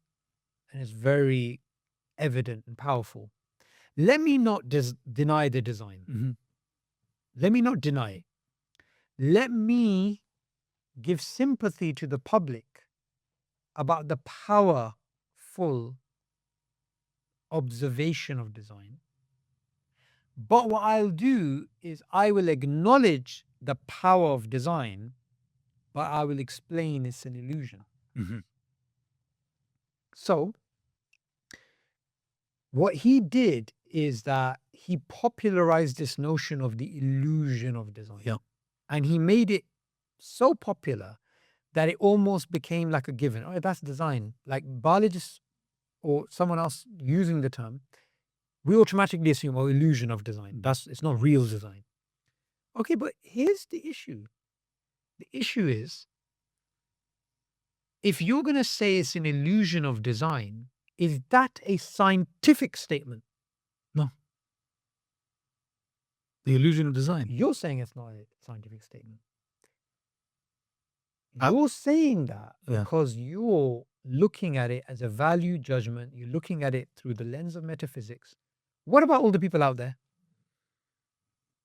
and it's very evident and powerful. Let me not deny the design. Let me not deny it. Let me give sympathy to the public about the powerful observation of design. But what I'll do is I will acknowledge the power of design, but I will explain it's an illusion. So what he did is that he popularized this notion of the illusion of design. Yeah. And he made it so popular that it almost became like a given. Oh, that's design. Like biologists or someone else using the term, we automatically assume, oh, illusion of design. It's not real design. Okay, but here's the issue. The issue is, if you're going to say it's an illusion of design, is that a scientific statement? No. The illusion of design. You're saying it's not a scientific statement. You're saying that because you're looking at it as a value judgment. You're looking at it through the lens of metaphysics. What about all the people out there?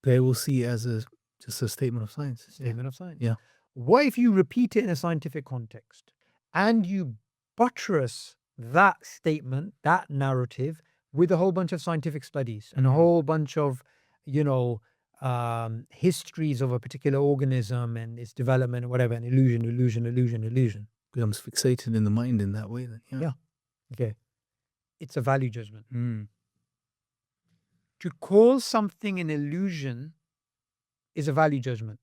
They will see it as just a statement of science. Statement of science. Yeah. What if you repeat it in a scientific context and you buttress that statement, that narrative, with a whole bunch of scientific studies and a whole bunch of, histories of a particular organism and its development and whatever, an illusion. Becomes fixated in the mind in that way then. Yeah. Okay. It's a value judgment. To call something an illusion is a value judgment.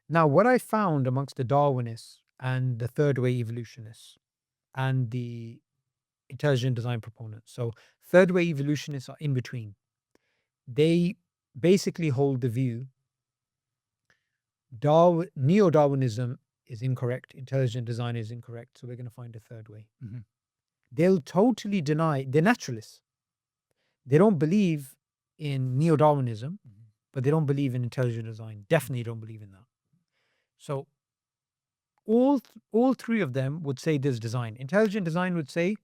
Now, what I found amongst the Darwinists and the third way evolutionists and the intelligent design proponents. So third way evolutionists are in between. They basically hold the view neo-Darwinism is incorrect, intelligent design is incorrect, so we're going to find a third way. They'll totally deny, they're naturalists. They don't believe in neo-Darwinism, but they don't believe in intelligent design. Definitely don't believe in that. So all three of them would say there's design. Intelligent design would say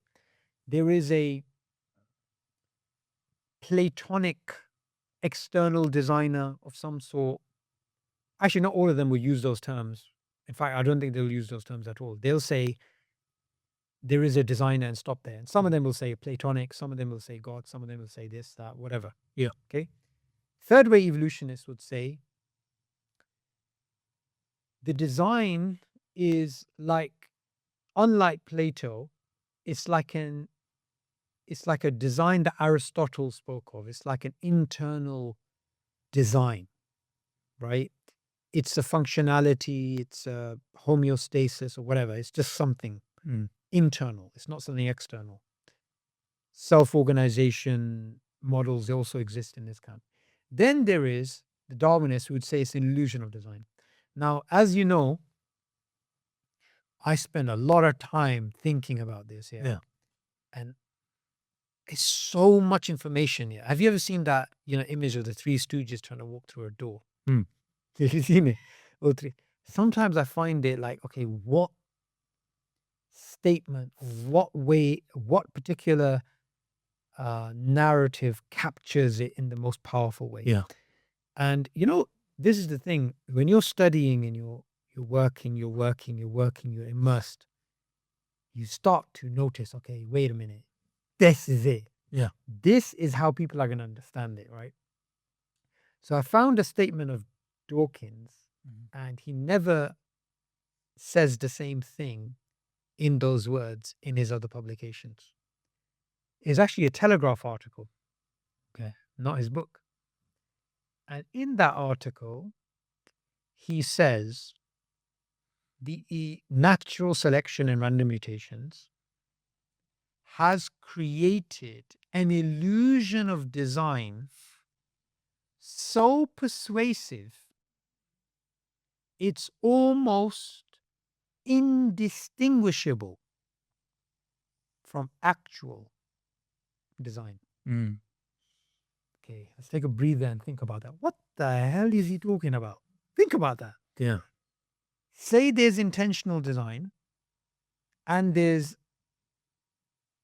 there is a Platonic external designer of some sort. Actually, not all of them will use those terms. In fact, I don't think they'll use those terms at all. They'll say there is a designer and stop there. And some of them will say Platonic, some of them will say God, some of them will say this, that, whatever. Yeah. Okay. Third way evolutionists would say the design is like, unlike Plato, it's like a design that Aristotle spoke of. It's like an internal design, right? It's a functionality, it's a homeostasis or whatever. It's just something internal. It's not something external. Self-organization models, they also exist in this camp. Then there is the Darwinists who would say it's an illusion of design. Now, as you know, I spend a lot of time thinking about this. Yeah. And it's so much information here. Have you ever seen that, image of the Three Stooges trying to walk through a door? Have you seen it? All three. Sometimes I find it like, okay, what statement, what way, what particular narrative captures it in the most powerful way? Yeah. And this is the thing. When you're studying and you're working, you're immersed, you start to notice, okay, wait a minute. This is it. Yeah. This is how people are going to understand it, right? So I found a statement of Dawkins, and he never says the same thing in those words in his other publications. It's actually a Telegraph article, Okay. not his book. And in that article, he says the natural selection and random mutations has created an illusion of design so persuasive, it's almost indistinguishable from actual design. Okay, let's take a breather and think about that. What the hell is he talking about? Think about that. Yeah. Say there's intentional design and there's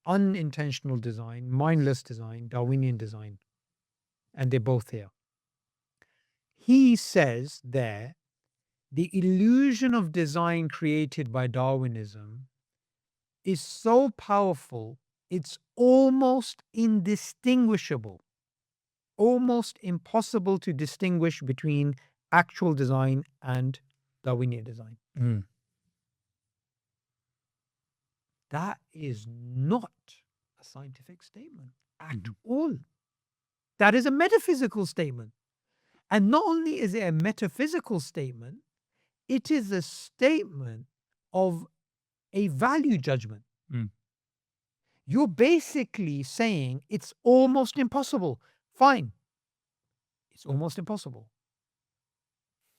unintentional design, mindless design, Darwinian design, and they're both here. He says there, the illusion of design created by Darwinism is so powerful, it's almost indistinguishable, almost impossible to distinguish between actual design and Darwinian design. That is not a scientific statement at all. That is a metaphysical statement. And not only is it a metaphysical statement, it is a statement of a value judgment. You're basically saying it's almost impossible. Fine. It's almost impossible.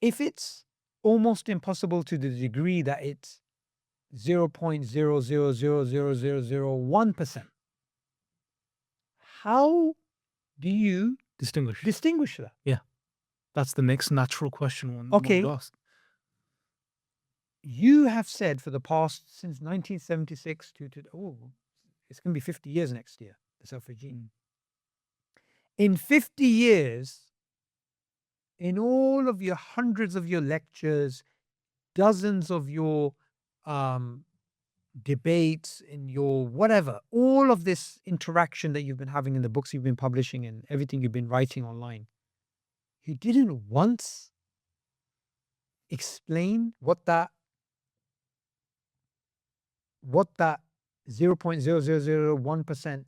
If it's almost impossible to the degree that it's 0.0000001%, how do you distinguish that? Yeah. That's the next natural question one Okay. would ask. You have said for the past, since 1976 it's going to be 50 years next year, the self-regime. In 50 years, in all of your hundreds of your lectures, dozens of your debates, in your whatever, all of this interaction that you've been having in the books you've been publishing and everything you've been writing online, you didn't once explain what that 0.0001%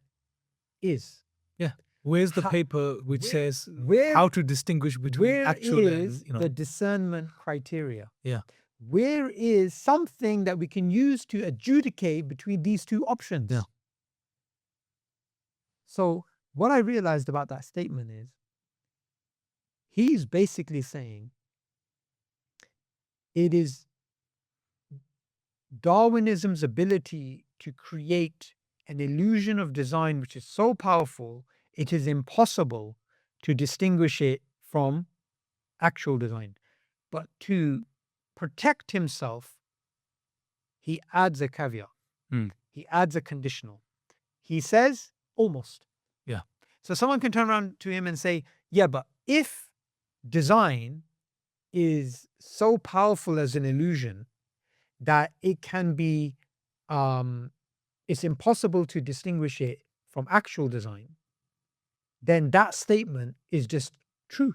is. Yeah. Where's the How- paper which says where- how to distinguish between Where actual is and, the discernment criteria? Yeah. Where is something that we can use to adjudicate between these two options? Yeah. So what I realized about that statement is he's basically saying it is Darwinism's ability to create an illusion of design which is so powerful, it is impossible to distinguish it from actual design. But to protect himself, he adds a caveat. He adds a conditional. He says, almost. Yeah. So someone can turn around to him and say, yeah, but if design is so powerful as an illusion that it can be, it's impossible to distinguish it from actual design, then that statement is just true.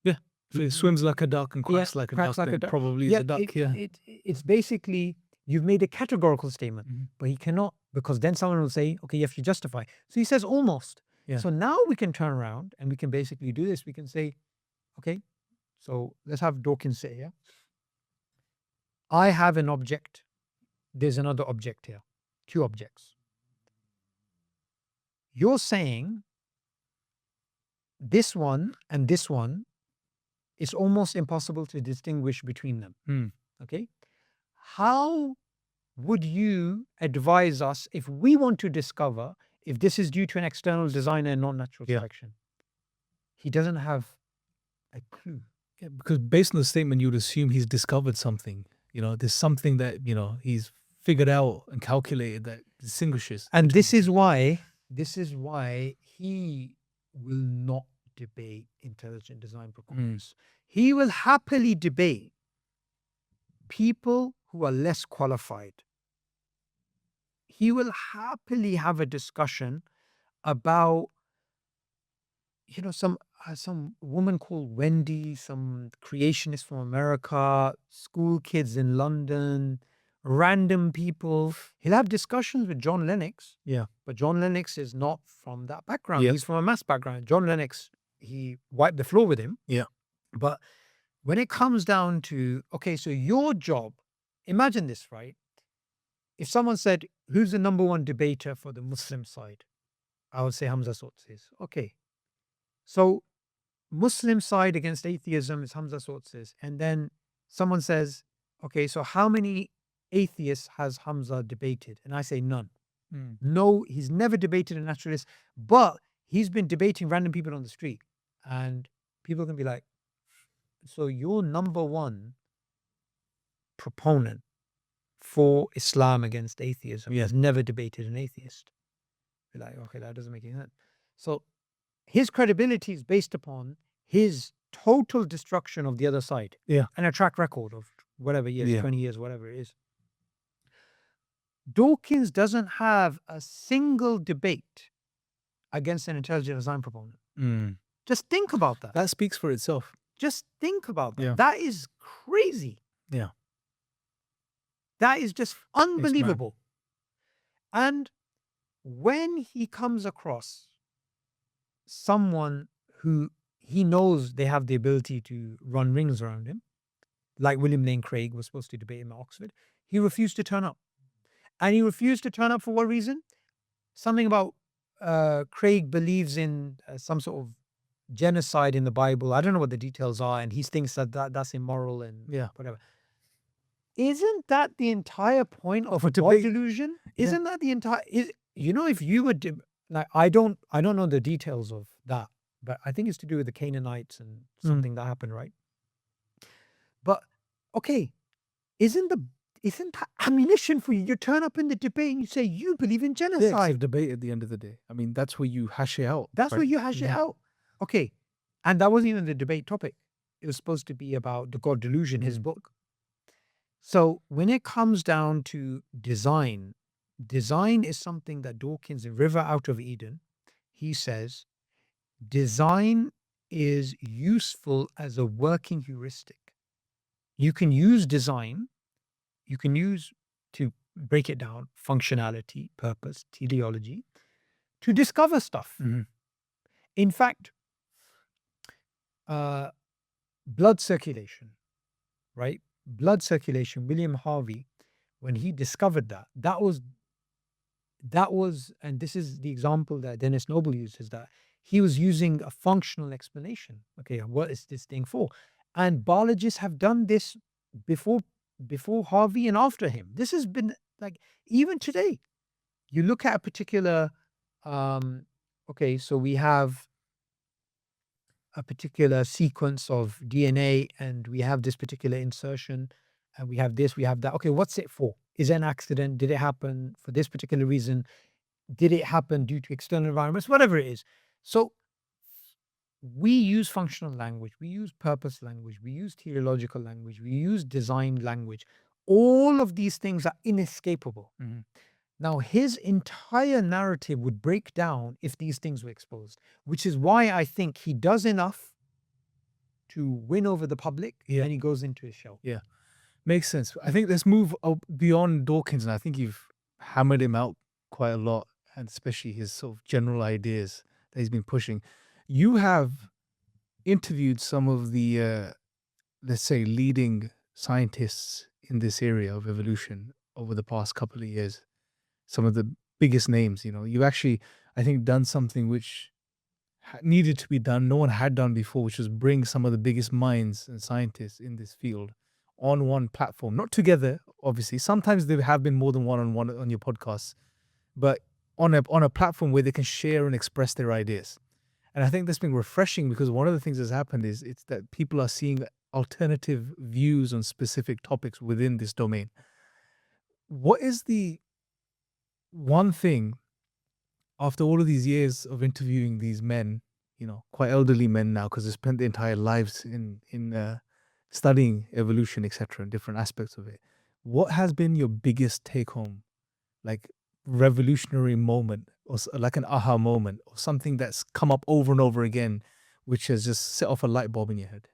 if it swims like a duck and quacks like a duck, then duck. probably is a duck. It's basically, you've made a categorical statement, but he cannot, because then someone will say, okay, you have to justify. So he says almost. Yeah. So now we can turn around and we can basically do this. We can say, okay, so let's have Dawkins sit here. I have an object. There's another object here. Two objects. You're saying this one and this one, it's almost impossible to distinguish between them. Okay? How would you advise us if we want to discover if this is due to an external designer and not natural selection? He doesn't have a clue. Yeah, because based on the statement, you'd assume he's discovered something. There's something that, he's figured out and calculated that distinguishes. And this is why he will not debate intelligent design proponents. He will happily debate people who are less qualified. He will happily have a discussion about, some woman called Wendy, some creationist from America, school kids in London, random people. He'll have discussions with John Lennox. Yeah. But John Lennox is not from that background. Yeah. He's from a maths background. John Lennox, he wiped the floor with him. Yeah. But when it comes down to, okay, so your job, imagine this, right? If someone said, who's the number one debater for the Muslim side? I would say Hamza Sotzis. Okay. So Muslim side against atheism is Hamza Sotzis. And then someone says, okay, so how many atheists has Hamza debated? And I say none. No, he's never debated a naturalist, but he's been debating random people on the street. And people can be like, so your number one proponent for Islam against atheism has never debated an atheist. Be like, okay, that doesn't make any sense. So his credibility is based upon his total destruction of the other side. Yeah. And a track record of whatever years, Yeah. 20 years, whatever it is. Dawkins doesn't have a single debate against an intelligent design proponent. Just think about that. That speaks for itself. Just think about that. Yeah. That is crazy. Yeah. That is just unbelievable. And when he comes across someone who he knows they have the ability to run rings around him, like William Lane Craig was supposed to debate him at Oxford, he refused to turn up. And he refused to turn up for what reason? Something about Craig believes in some sort of genocide in the Bible. I don't know what the details are. And he thinks that's immoral and whatever. Isn't that the entire point of a God delusion? Isn't that the entire... if you were... I don't know the details of that, but I think it's to do with the Canaanites and something that happened, right? But, okay, isn't that ammunition for you? You turn up in the debate and you say, you believe in genocide. Yeah, it's a debate at the end of the day. I mean, that's where you hash it out. That's where you hash it out. Okay. And that wasn't even the debate topic. It was supposed to be about the God Delusion, his book. So when it comes down to design is something that Dawkins in River Out of Eden, he says, design is useful as a working heuristic. You can use design, you can use, to break it down, functionality, purpose, teleology, to discover stuff. In fact, blood circulation, right? Blood circulation, William Harvey, when he discovered that was, and this is the example that Dennis Noble uses, that he was using a functional explanation. Okay, what is this thing for? And biologists have done this before Harvey and after him. This has been like, even today, you look at a particular, okay, so we have a particular sequence of DNA and we have this particular insertion and we have this, we have that. Okay, what's it for? Is it an accident? Did it happen for this particular reason? Did it happen due to external environments? Whatever it is. So we use functional language, we use purpose language, we use teleological language, we use design language. All of these things are inescapable. Now, his entire narrative would break down if these things were exposed, which is why I think he does enough to win over the public and he goes into his shell. Yeah, makes sense. I think let's move beyond Dawkins, and I think you've hammered him out quite a lot, and especially his sort of general ideas that he's been pushing. You have interviewed some of the, let's say, leading scientists in this area of evolution over the past couple of years. Some of the biggest names, you've actually, I think, done something which needed to be done, no one had done before, which was bring some of the biggest minds and scientists in this field on one platform, not together, obviously. Sometimes there have been more than one-on-one on your podcasts, but on a platform where they can share and express their ideas. And I think that's been refreshing, because one of the things that's happened is it's that people are seeing alternative views on specific topics within this domain. What is the one thing, after all of these years of interviewing these men, quite elderly men now because they spent their entire lives in studying evolution, etc., and different aspects of it. What has been your biggest take home, like revolutionary moment, or like an aha moment, or something that's come up over and over again, which has just set off a light bulb in your head?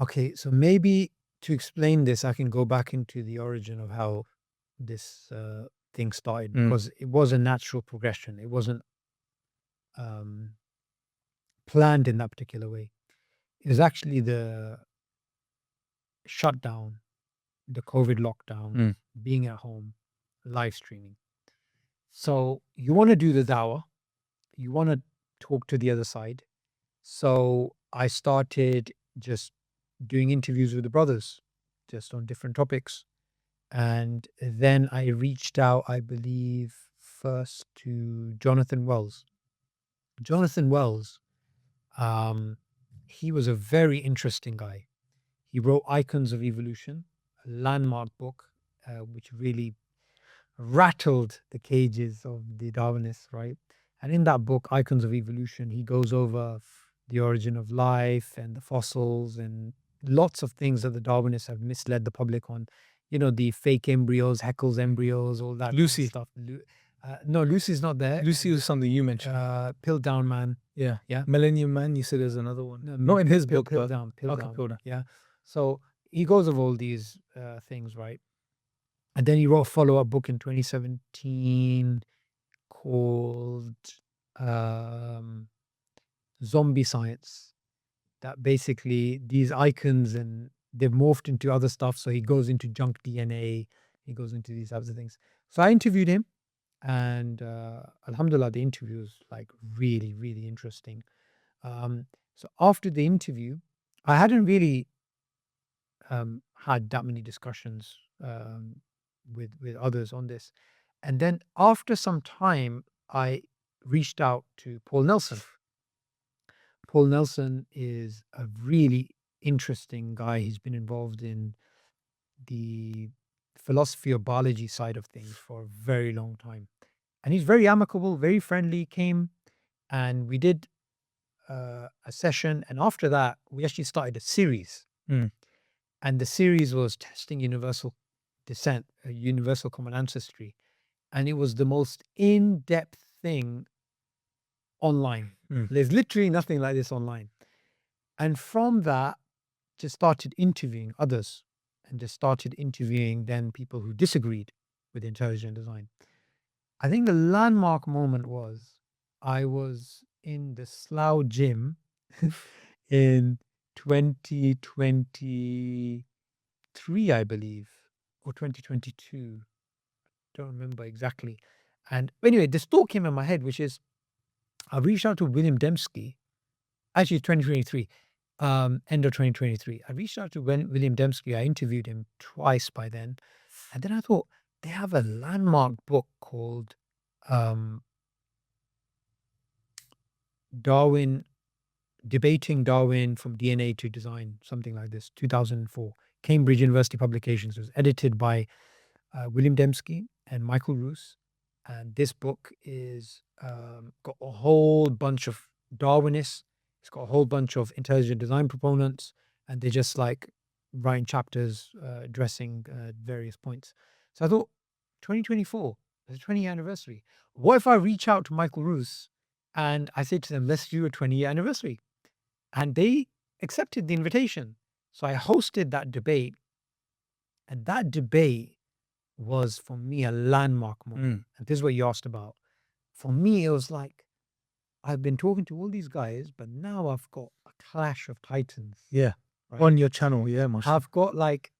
Okay, so maybe to explain this, I can go back into the origin of how this thing started, because it was a natural progression. It wasn't planned in that particular way. It was actually the shutdown, the COVID lockdown, being at home, live streaming. So you want to do the dawah, you want to talk to the other side. So I started just doing interviews with the brothers, just on different topics. And then I reached out, I believe, first to Jonathan Wells. Jonathan Wells, he was a very interesting guy. He wrote Icons of Evolution, a landmark book, which really rattled the cages of the Darwinists, right? And in that book, Icons of Evolution, he goes over the origin of life and the fossils and lots of things that the Darwinists have misled the public on. The fake embryos, Haeckel's embryos, all that Lucy. stuff. No, Lucy's not there. Lucy was something you mentioned. Piltdown Man. Yeah. Yeah. Millennium Man, you said there's another one. No, Not in his book, but Piltdown. okay, Piltdown. Yeah. So he goes over all these things, right? And then he wrote a follow-up book in 2017 called Zombie Science, that basically these icons and they've morphed into other stuff. So he goes into junk DNA, he goes into these types of things. So I interviewed him, and alhamdulillah, the interview was like really, really interesting. So after the interview, I hadn't really had that many discussions with others on this. And then after some time, I reached out to Paul Nelson. Paul Nelson is a really interesting guy. He's been involved in the philosophy of biology side of things for a very long time. And he's very amicable, very friendly, came and we did a session. And after that, we actually started a series. And the series was testing universal descent, a universal common ancestry. And it was the most in-depth thing online. There's literally nothing like this online. And from that, just started interviewing others and just started interviewing then people who disagreed with intelligent design. I think the landmark moment was I was in the Slough gym in 2023, I believe, or 2022. Don't remember exactly. And anyway, this thought came in my head, which is I reached out to William Dembski, actually 2023, end of 2023. I reached out to William Dembski. I interviewed him twice by then. And then I thought, they have a landmark book called Darwin, Debating Darwin from DNA to Design, something like this, 2004. Cambridge University Publications. It was edited by William Dembski and Michael Roos. And this book is got a whole bunch of Darwinists. It's got a whole bunch of intelligent design proponents, and they're just like writing chapters addressing various points. So I thought, 2024, it's a 20-year anniversary. What if I reach out to Michael Roos and I say to them, let's do a 20-year anniversary? And they accepted the invitation. So I hosted that debate, and that debate was for me a landmark moment. And this is what you asked about. For me, it was like, I've been talking to all these guys, but now I've got a clash of titans. Yeah. Right? On your channel, yeah, mashallah. I've got like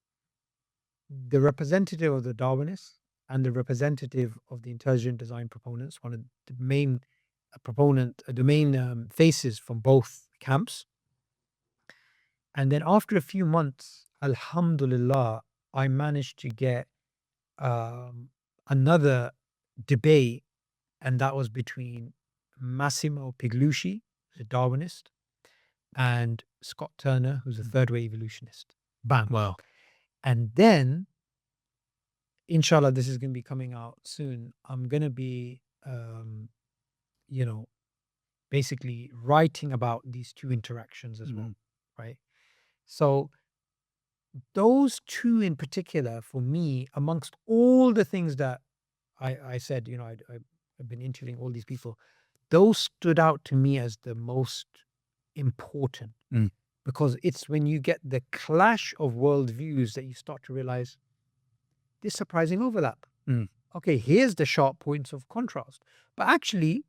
the representative of the Darwinists and the representative of the intelligent design proponents, one of the main faces from both camps. And then after a few months, alhamdulillah, I managed to get another debate, and that was between Massimo Piglucci, who's a Darwinist, and Scott Turner, who's a third-way evolutionist. Bam. Wow. And then, inshallah, this is going to be coming out soon. I'm going to be, basically writing about these two interactions as well, right? So those two in particular, for me, amongst all the things that I said, I've been interviewing all these people, those stood out to me as the most important because it's when you get the clash of worldviews that you start to realize this surprising overlap. Okay, here's the sharp points of contrast. But actually,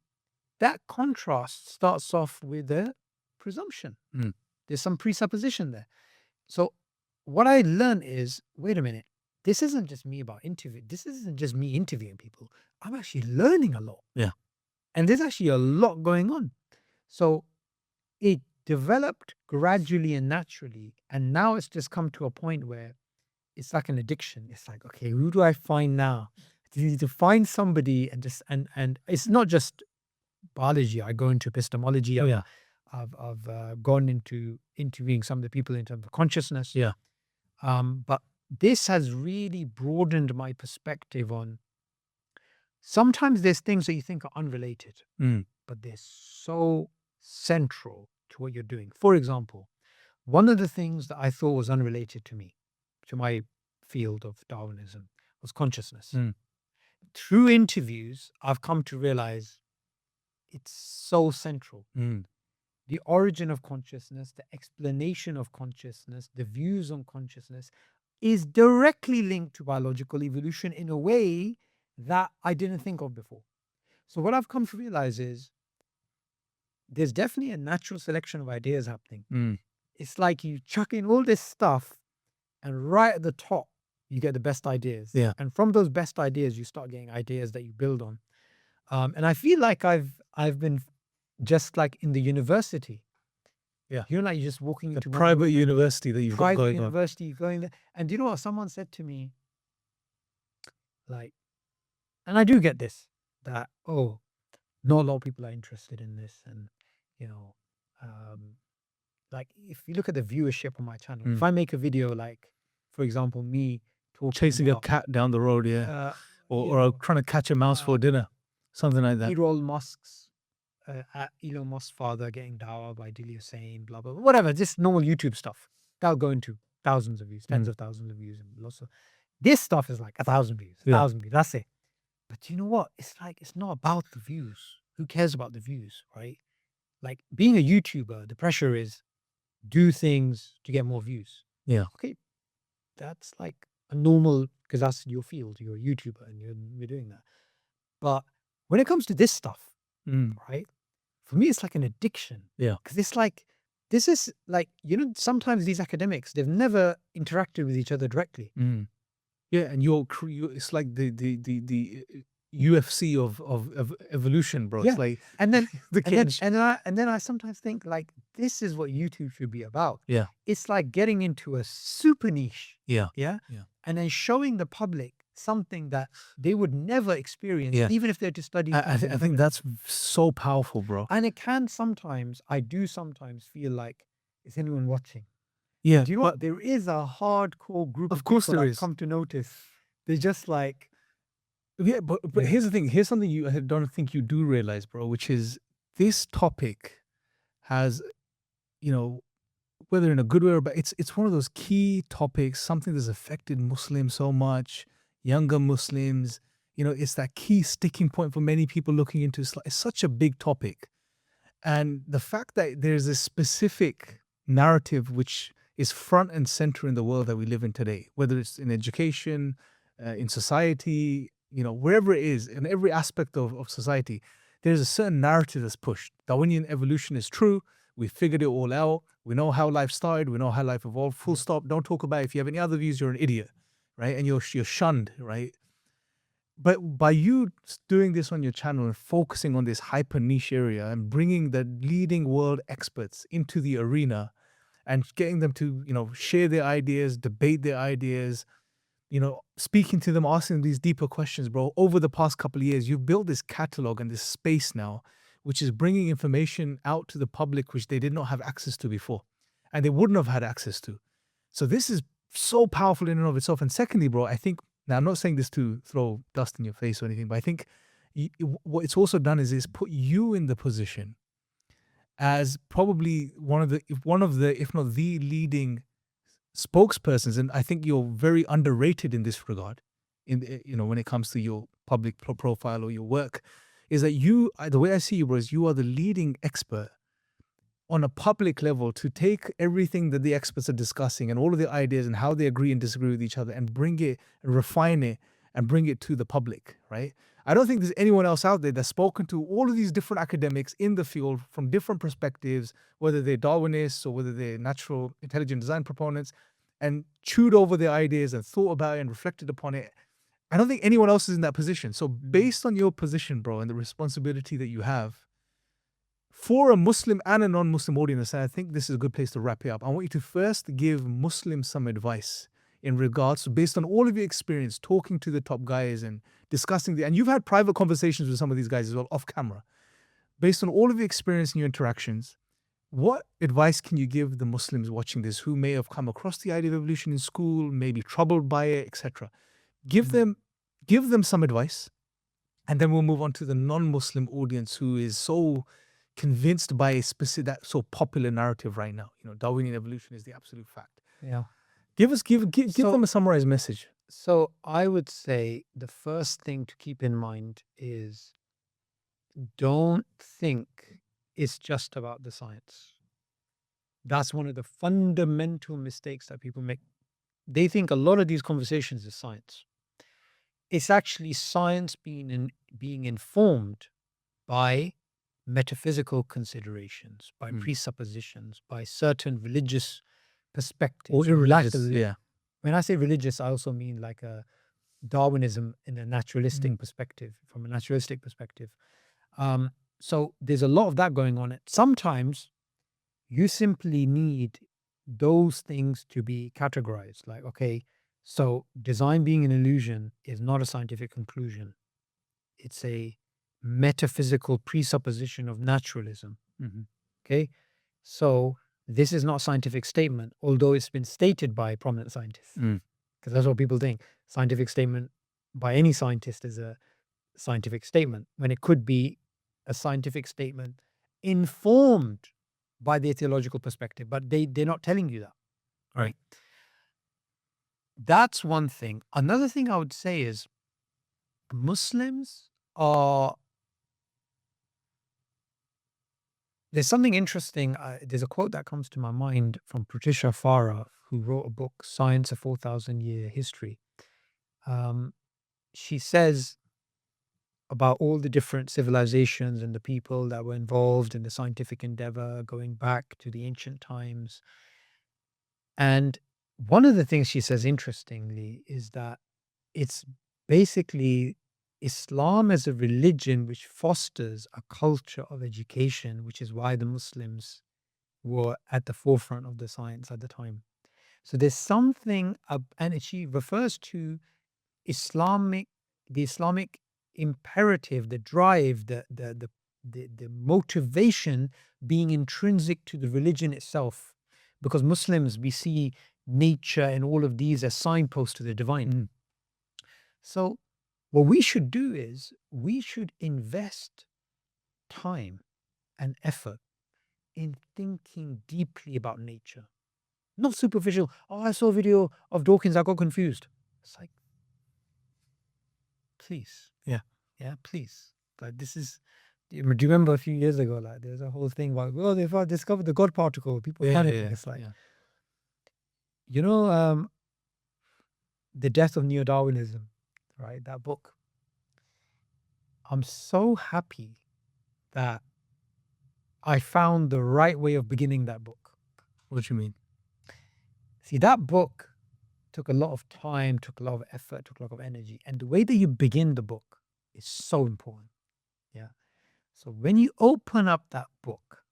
that contrast starts off with a presumption. There's some presupposition there. So what I learned is, wait a minute, this isn't just me about interview. This isn't just me interviewing people. I'm actually learning a lot. Yeah. And there's actually a lot going on. So it developed gradually and naturally. And now it's just come to a point where it's like an addiction. It's like, okay, who do I find now? You need to find somebody and just, and it's not just biology. I go into epistemology. I've gone into interviewing some of the people in terms of consciousness. Yeah. But this has really broadened my perspective on sometimes there's things that you think are unrelated, but they're so central to what you're doing. For example, one of the things that I thought was unrelated to me, to my field of Darwinism, was consciousness. Through interviews, I've come to realize it's so central. The origin of consciousness, the explanation of consciousness, the views on consciousness is directly linked to biological evolution in a way that I didn't think of before. So what I've come to realize is there's definitely a natural selection of ideas happening. It's like you chuck in all this stuff and right at the top, you get the best ideas. Yeah. And from those best ideas, you start getting ideas that you build on. And I feel like I've been just like in the university. Yeah. You're like, you're just walking into The private university that you've got private going university, going there. And do you know what someone said to me? Like, and I do get this, that, oh, not a lot of people are interested in this. And, like if you look at the viewership on my channel, if I make a video, like, for example, me talking chasing about, a cat down the road, or trying to catch a mouse for dinner, something like that. Elon Musk's, Elon Musk's father getting dawah by Dilly Hussain, blah, blah, blah, whatever, just normal YouTube stuff. That'll go into thousands of views, tens of thousands of views. And lots of this stuff is like 1,000 views, 1,000 views. That's it. But you know what? It's like, it's not about the views. Who cares about the views, right? Like being a YouTuber, the pressure is do things to get more views. Yeah. Okay. That's like a normal, because that's your field. You're a YouTuber and you're doing that. But when it comes to this stuff, right? For me, it's like an addiction. Yeah. Because it's like, this is like, sometimes these academics, they've never interacted with each other directly. Yeah, and it's like the UFC of evolution, bro. Yeah. It's like And then the cage. and then I sometimes think like this is what YouTube should be about. Yeah. It's like getting into a super niche. Yeah. Yeah. Yeah. And then showing the public something that they would never experience, Yeah. even if they're to study. I think that's so powerful, bro. And it can sometimes, I do sometimes feel like, is anyone watching? Yeah. Do you know what? There is a hardcore group Of course people there I've is. come to notice. They're just like, Yeah, but Yeah. here's the thing. Here's something I don't think you do realize, bro, which is this topic has, whether in a good way or bad, it's one of those key topics, something that's affected Muslims so much, younger Muslims. It's that key sticking point for many people looking into Islam. It's such a big topic. And the fact that there's a specific narrative which is front and center in the world that we live in today, whether it's in education, in society, wherever it is, in every aspect of society, there's a certain narrative that's pushed. Darwinian evolution is true. We figured it all out. We know how life started. We know how life evolved. Full stop. Don't talk about it. If you have any other views, you're an idiot, right? And you're shunned, right? But by you doing this on your channel and focusing on this hyper niche area and bringing the leading world experts into the arena and getting them to, share their ideas, debate their ideas, speaking to them, asking them these deeper questions, bro. Over the past couple of years, you've built this catalog and this space now, which is bringing information out to the public, which they did not have access to before, and they wouldn't have had access to. So this is so powerful in and of itself. And secondly, bro, I think, now I'm not saying this to throw dust in your face or anything, but I think what it's also done is put you in the position as probably one of the, if not the leading spokespersons, and I think you're very underrated in this regard, when it comes to your public profile or your work, is that the way I see you, bro, is you are the leading expert on a public level to take everything that the experts are discussing and all of the ideas and how they agree and disagree with each other and bring it and refine it and bring it to the public, right? I don't think there's anyone else out there that's spoken to all of these different academics in the field from different perspectives, whether they're Darwinists or whether they're natural intelligent design proponents, and chewed over their ideas and thought about it and reflected upon it. I don't think anyone else is in that position. So based on your position, bro, and the responsibility that you have, for a Muslim and a non-Muslim audience, I think this is a good place to wrap it up. I want you to first give Muslims some advice in regards to, based on all of your experience talking to the top guys and discussing and you've had private conversations with some of these guys as well off camera. Based on all of your experience and your interactions, what advice can you give the Muslims watching this who may have come across the idea of evolution in school, may be troubled by it, etc.? Give them some advice, and then we'll move on to the non-Muslim audience who is so convinced by a specific, that so popular narrative right now. Darwinian evolution is the absolute fact. Yeah. Give them a summarized message. So I would say the first thing to keep in mind is don't think it's just about the science. That's one of the fundamental mistakes that people make. They think a lot of these conversations is science. It's actually science being informed by metaphysical considerations, by presuppositions, by certain religious perspectives. Or irreligious, yeah. When I say religious, I also mean like a Darwinism in a naturalistic perspective, from a naturalistic perspective. So there's a lot of that going on. Sometimes you simply need those things to be categorized. Like, okay, so design being an illusion is not a scientific conclusion. It's a metaphysical presupposition of naturalism. Okay, so this is not a scientific statement, although it's been stated by prominent scientists, because that's what people think. Scientific statement by any scientist is a scientific statement, when it could be a scientific statement informed by their theological perspective, but they're not telling you that. Right. That's one thing. Another thing I would say is Muslims are, there's something interesting. There's a quote that comes to my mind from Patricia Farah, who wrote a book, Science, a 4,000-Year History. She says about all the different civilizations and the people that were involved in the scientific endeavor going back to the ancient times. And one of the things she says, interestingly, is that it's basically Islam as a religion which fosters a culture of education, which is why the Muslims were at the forefront of the science at the time. So there's something, and she refers to the Islamic imperative, the drive, the motivation being intrinsic to the religion itself. Because Muslims, we see nature and all of these as signposts to the divine. So what we should do is we should invest time and effort in thinking deeply about nature. Not superficial. Oh, I saw a video of Dawkins, I got confused. It's like, please. Yeah, please. Like, this is, do you remember a few years ago, like there's a whole thing about, well, they've discovered the God particle. People panicking. It's like, The Death of Neo-Darwinism, right? That book. I'm so happy that I found the right way of beginning that book. What do you mean? See, that book took a lot of time, took a lot of effort, took a lot of energy. And the way that you begin the book is so important. Yeah. So when you open up that book,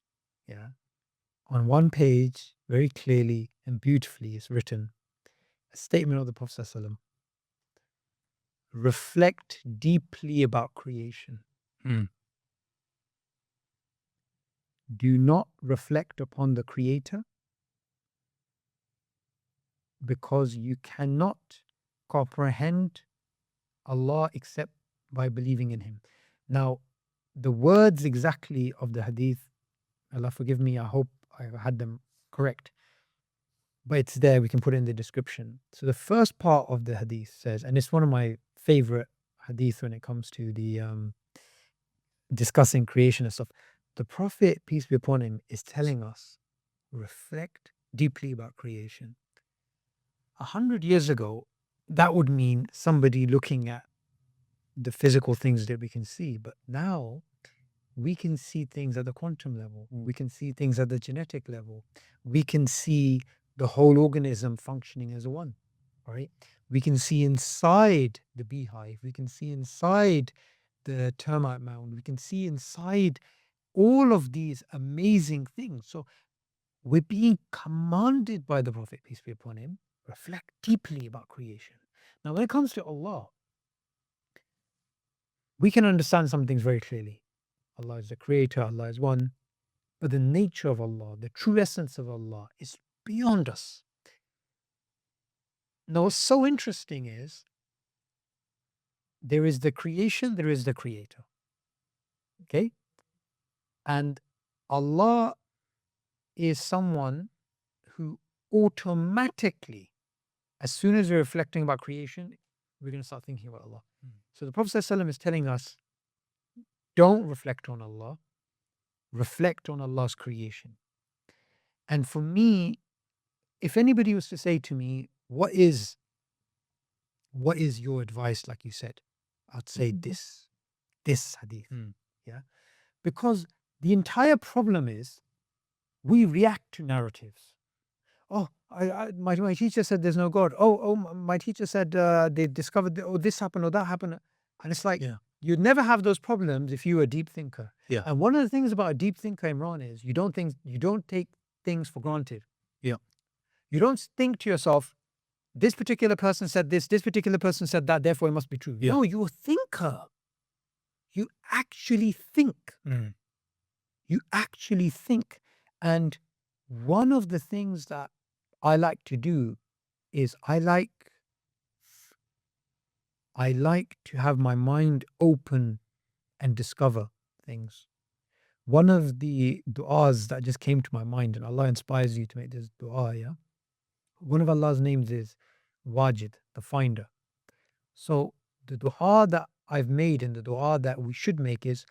on one page, very clearly and beautifully is written a statement of the Prophet ﷺ. Reflect deeply about creation. Do not reflect upon the Creator, because you cannot comprehend Allah except by believing in Him. Now, the words exactly of the hadith Allah forgive me, I hope I had them correct. But it's there, we can put it in the description. So the first part of the hadith says, and it's one of my favorite hadith when it comes to the discussing creation and stuff. The Prophet, peace be upon him, is telling us, reflect deeply about creation. 100 years ago, that would mean somebody looking at the physical things that we can see. But now we can see things at the quantum level. We can see things at the genetic level. We can see the whole organism functioning as a one, right? We can see inside the beehive. We can see inside the termite mound. We can see inside all of these amazing things. So we're being commanded by the Prophet, peace be upon him, reflect deeply about creation. Now, when it comes to Allah, we can understand some things very clearly. Allah is the creator, Allah is one. But the nature of Allah, the true essence of Allah is beyond us. Now, what's so interesting is there is the creation, there is the creator. Okay? And Allah is someone who automatically, as soon as we're reflecting about creation, we're going to start thinking about Allah. So the Prophet ﷺ is telling us, don't reflect on Allah, reflect on Allah's creation. And for me, if anybody was to say to me, what is your advice, like you said, I'd say this hadith. Yeah. Because the entire problem is we react to narratives. Oh, my teacher said there's no God. My teacher said they discovered this happened or that happened. And it's like, you'd never have those problems if you were a deep thinker. Yeah. And one of the things about a deep thinker, Imran, is you don't take things for granted. Yeah. You don't think to yourself, this particular person said this particular person said that, therefore it must be true. Yeah. No, you're a thinker. You actually think. You actually think. And one of the things that I like to do is I like to have my mind open and discover things. One of the du'as that just came to my mind, and Allah inspires you to make this du'a, yeah? One of Allah's names is Wajid, the finder. So the du'a that I've made and the du'a that we should make is,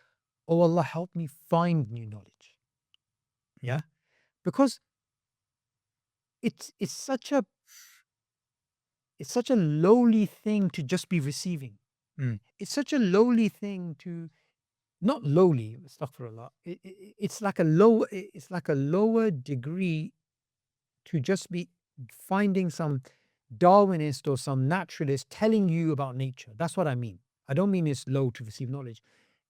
oh Allah, help me find new knowledge. Yeah? Because it's such a lowly thing to just be receiving. It's such a lowly thing to, not lowly, astaghfirullah. It's like a lower degree to just be finding some Darwinist or some naturalist telling you about nature. That's what I mean. I don't mean it's low to receive knowledge.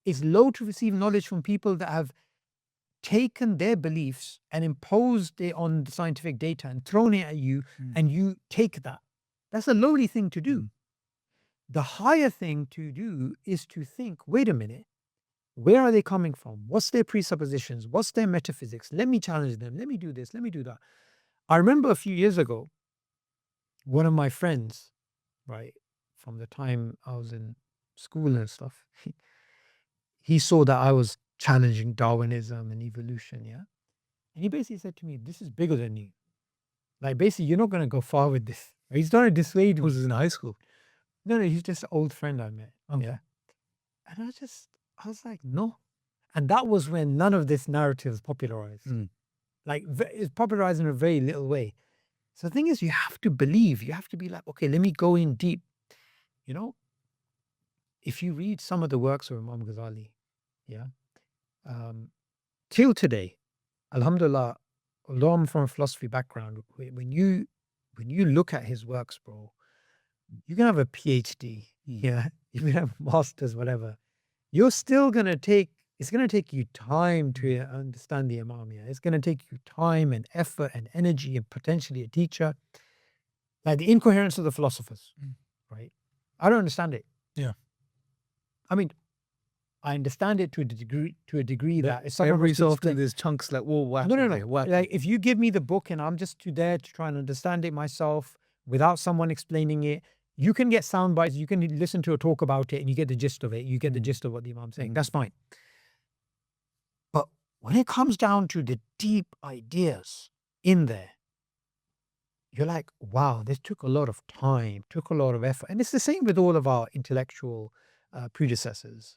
It's low to receive knowledge from people that have taken their beliefs and imposed it on the scientific data and thrown it at you, and you take that. That's a lowly thing to do. The higher thing to do is to think, wait a minute, where are they coming from? What's their presuppositions? What's their metaphysics? Let me challenge them. Let me do this. Let me do that. I remember a few years ago, one of my friends, right, from the time I was in school and stuff, he saw that I was challenging Darwinism and evolution, yeah? And he basically said to me, this is bigger than you. Like, basically, you're not going to go far with this. He's trying to dissuade me. Was in high school? No, he's just an old friend I met. Yeah. And I was like, no. And that was when none of this narrative was popularized. Like, it's popularized in a very little way. So the thing is, you have to believe. You have to be like, okay, let me go in deep. You know, if you read some of the works of Imam Ghazali, yeah, till today, alhamdulillah, although I'm from a philosophy background, when you look at his works, bro, you can have a PhD, yeah, you can have masters, whatever. You're still it's going to take you time to understand the Imam. Yeah? It's going to take you time and effort and energy and potentially a teacher. Like the incoherence of the philosophers, right? I don't understand it. Yeah. I mean, I understand it to a degree that it's every so often there's chunks like, whoa, what no. happened there? What Like if you give me the book and I'm just there to try and understand it myself without someone explaining it, you can get sound bites, you can listen to a talk about it and you get the gist of it. You get the gist of what the Imam's saying. That's fine. But when it comes down to the deep ideas in there, you're like, wow, this took a lot of time, took a lot of effort. And it's the same with all of our intellectual predecessors.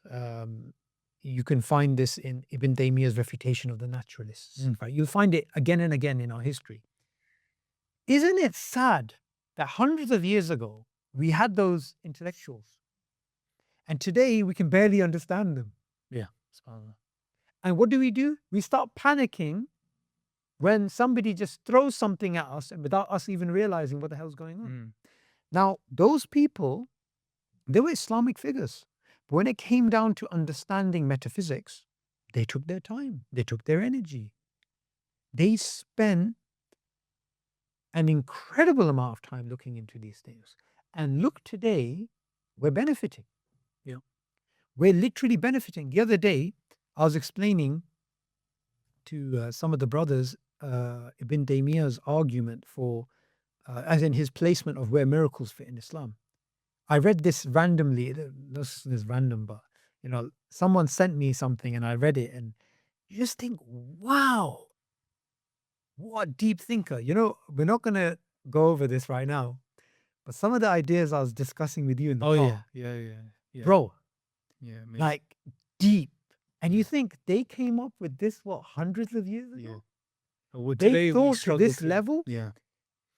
You can find this in Ibn Taymiyyah's refutation of the naturalists. Right? You'll find it again and again in our history. Isn't it sad that hundreds of years ago, we had those intellectuals, and today we can barely understand them? Yeah. And what do? We start panicking when somebody just throws something at us and without us even realizing what the hell's going on. Now, those people, they were Islamic figures. But when it came down to understanding metaphysics, they took their time. They took their energy. They spent an incredible amount of time looking into these things. And look, today, we're benefiting. Yeah. We're literally benefiting. The other day, I was explaining to some of the brothers Ibn Taymiyyah's argument for, as in his placement of where miracles fit in Islam. I read this randomly. This is random, but someone sent me something and I read it, and you just think, wow, what a deep thinker. We're not going to go over this right now, but some of the ideas I was discussing with you in the car, Yeah. bro, Yeah. like deep. And you think they came up with this, hundreds of years ago? Well, They today we thought to struggle this level? Yeah.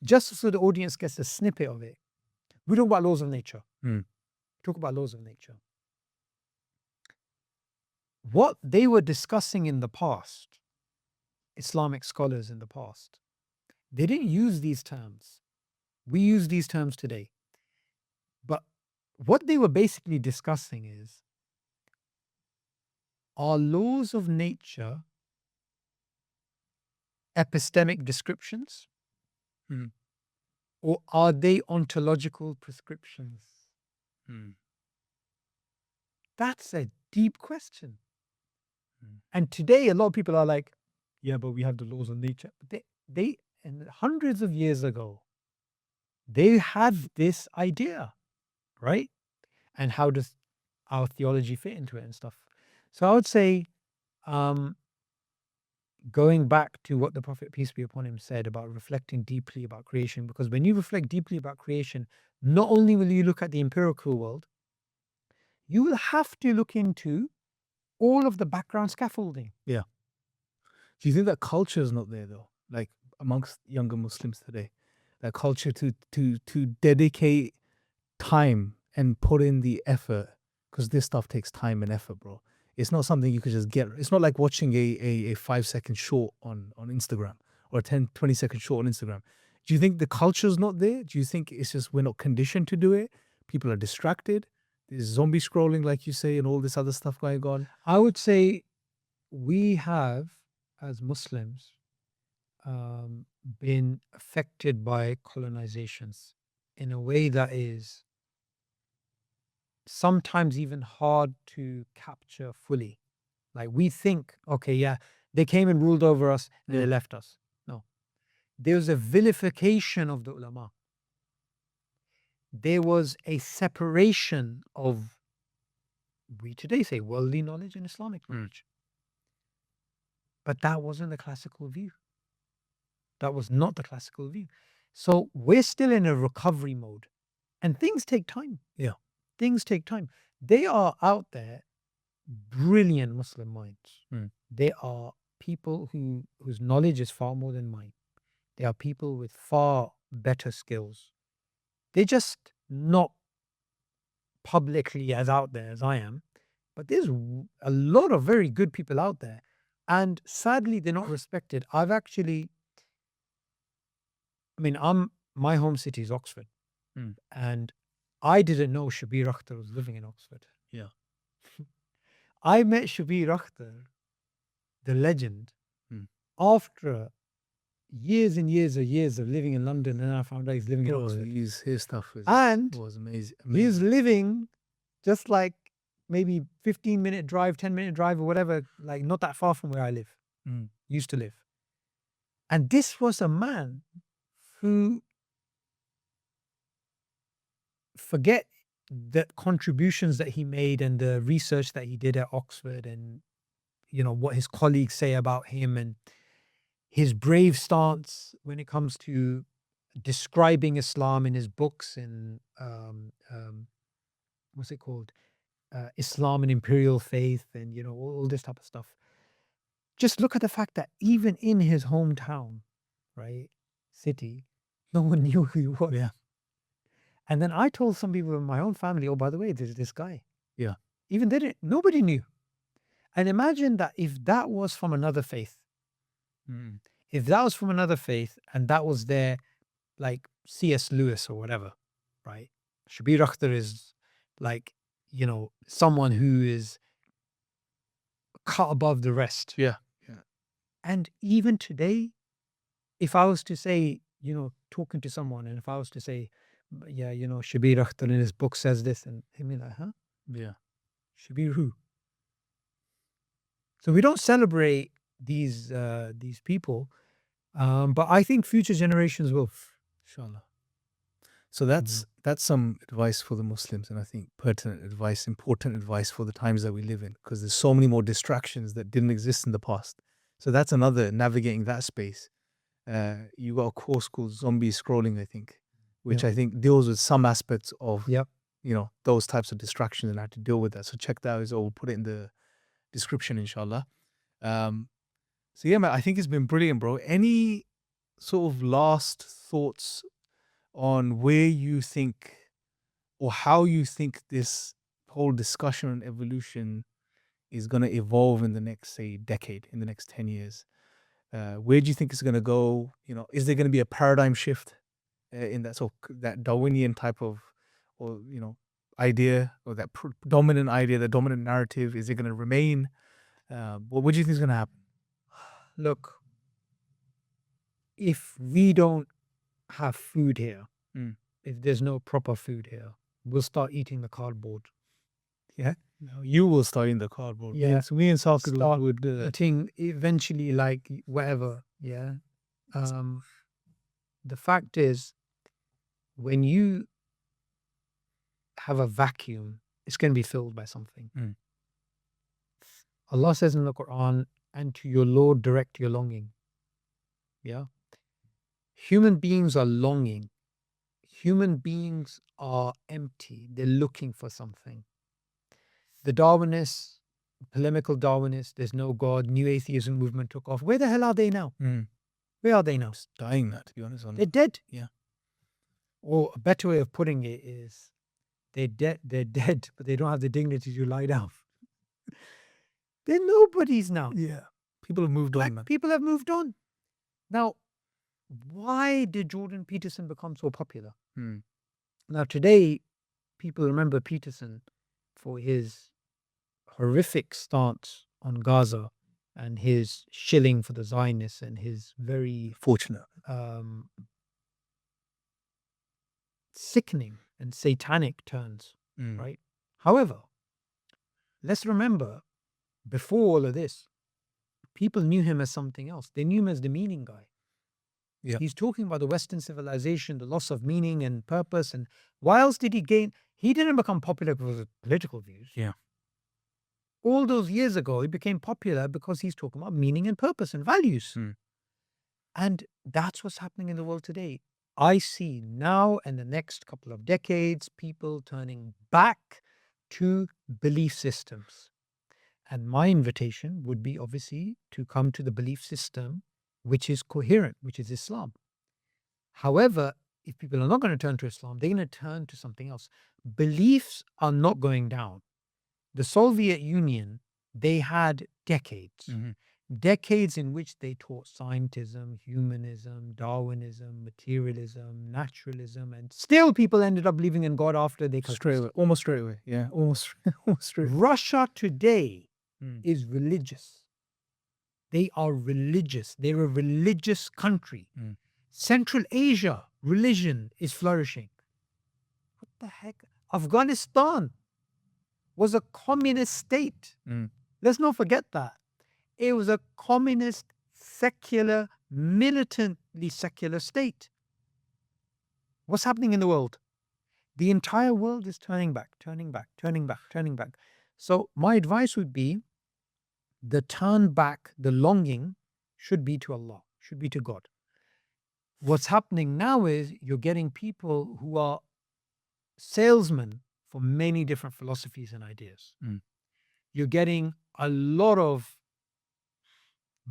Just so the audience gets a snippet of it. We talk about laws of nature. Talk about laws of nature. What they were discussing in the past, Islamic scholars in the past, they didn't use these terms. We use these terms today. But what they were basically discussing is, are laws of nature epistemic descriptions? Or are they ontological prescriptions? That's a deep question. And today, a lot of people are like, yeah, but we have the laws of nature. But they and hundreds of years ago, they had this idea, right? And how does our theology fit into it and stuff? So I would say, going back to what the Prophet, peace be upon him, said about reflecting deeply about creation, because when you reflect deeply about creation, not only will you look at the empirical world, you will have to look into all of the background scaffolding. Yeah. Do you think that culture is not there though? Like amongst younger Muslims today, that culture to dedicate time and put in the effort, because this stuff takes time and effort, bro. It's not something you could just get. It's not like watching a 5-second short on Instagram or a 20-second short on Instagram. Do you think the culture's not there? Do you think it's just we're not conditioned to do it? People are distracted. There's zombie scrolling, like you say, and all this other stuff going on. I would say we have, as Muslims, been affected by colonizations in a way that is sometimes even hard to capture fully. Like we think, okay, yeah, they came and ruled over us and they left us. No. There was a vilification of the ulama. There was a separation of, we today say, worldly knowledge and Islamic knowledge. But that wasn't the classical view. That was not the classical view. So we're still in a recovery mode. And things take time. Yeah. Things take time. They are out there, brilliant Muslim minds. They are people whose knowledge is far more than mine. They are people with far better skills. They're just not publicly as out there as I am. But there's a lot of very good people out there. And sadly, they're not respected. My home city is Oxford. And I didn't know Shabir Akhtar was living in Oxford. Yeah. I met Shabir Akhtar, the legend, after years and years of living in London, and I found out he's living in Oxford. His stuff was amazing. He's living just like maybe 15-minute drive, 10-minute drive or whatever, like not that far from where I live, used to live. And this was a man who, forget the contributions that he made and the research that he did at Oxford and what his colleagues say about him, and his brave stance when it comes to describing Islam in his books, and what's it called? Islam and imperial faith, and all this type of stuff. Just look at the fact that even in his hometown, right, city, no one knew who he was. Yeah. And then I told some people in my own family, oh, by the way, there's this guy. Yeah. Even they didn't, nobody knew. And imagine that if that was from another faith, if that was from another faith and that was there, like C.S. Lewis or whatever, right? Shabir Akhtar is like, someone who is cut above the rest. Yeah. And even today, if I was to say, talking to someone, and if I was to say, yeah, Shabir Akhtar in his book says this, and he'd be like, huh? Yeah. Shabir who? So we don't celebrate these people, but I think future generations will. Inshallah. So that's some advice for the Muslims, and I think pertinent advice, important advice for the times that we live in, because there's so many more distractions that didn't exist in the past. So that's another, navigating that space. You got a course called Zombie Scrolling, I think, which I think deals with some aspects of those types of distractions and how to deal with that. So check that out. We'll put it in the description, inshallah. So yeah, man, I think it's been brilliant, bro. Any sort of last thoughts on where you think or how you think this whole discussion on evolution is going to evolve in the next, say, decade, in the next 10 years? Where do you think it's going to go? Is there going to be a paradigm shift in that Darwinian type of, idea, or that dominant idea, the dominant narrative? Is it going to remain? What do you think is going to happen? Look, if we don't have food here, if there's no proper food here, we'll start eating the cardboard. Yeah? No, you will start in the cardboard. Yeah. So we in South Start would eating eventually, like whatever. Yeah. The fact is, when you have a vacuum, it's going to be filled by something. Allah says in the Quran, and to your Lord direct your longing. Yeah. Human beings are longing. Human beings are empty. They're looking for something. The Darwinists, polemical Darwinists, there's no God, new atheism movement took off. Where the hell are they now? Where are they now? It's dying, that, to be honest. They're dead. Yeah. Or a better way of putting it is, they're dead, but they don't have the dignity to lie down. They're nobodies now. Yeah. People have moved on, man. People have moved on. Now, why did Jordan Peterson become so popular? Now, today, people remember Peterson for his horrific stance on Gaza and his shilling for the Zionists and his very fortunate, sickening and satanic turns, right? However, let's remember, before all of this, people knew him as something else. They knew him as the meaning guy. Yeah. He's talking about the Western civilization, the loss of meaning and purpose. And why else did he gain? He didn't become popular because of his political views. Yeah. All those years ago, he became popular because he's talking about meaning and purpose and values. And that's what's happening in the world today. I see now in the next couple of decades, people turning back to belief systems. And my invitation would be obviously to come to the belief system which is coherent, which is Islam. However, if people are not going to turn to Islam, they're going to turn to something else. Beliefs are not going down. The Soviet Union, they had decades. Decades in which they taught scientism, humanism, Darwinism, materialism, naturalism, and still people ended up believing in God after they almost straight away. Yeah, almost straight away. Russia today is religious. They are religious. They're a religious country. Central Asia, religion is flourishing. What the heck? Afghanistan was a communist state. Let's not forget that. It was a communist, secular, militantly secular state. What's happening in the world? The entire world is turning back, turning back, turning back, turning back. So my advice would be, the turn back, the longing should be to Allah, should be to God. What's happening now is you're getting people who are salesmen for many different philosophies and ideas. You're getting a lot of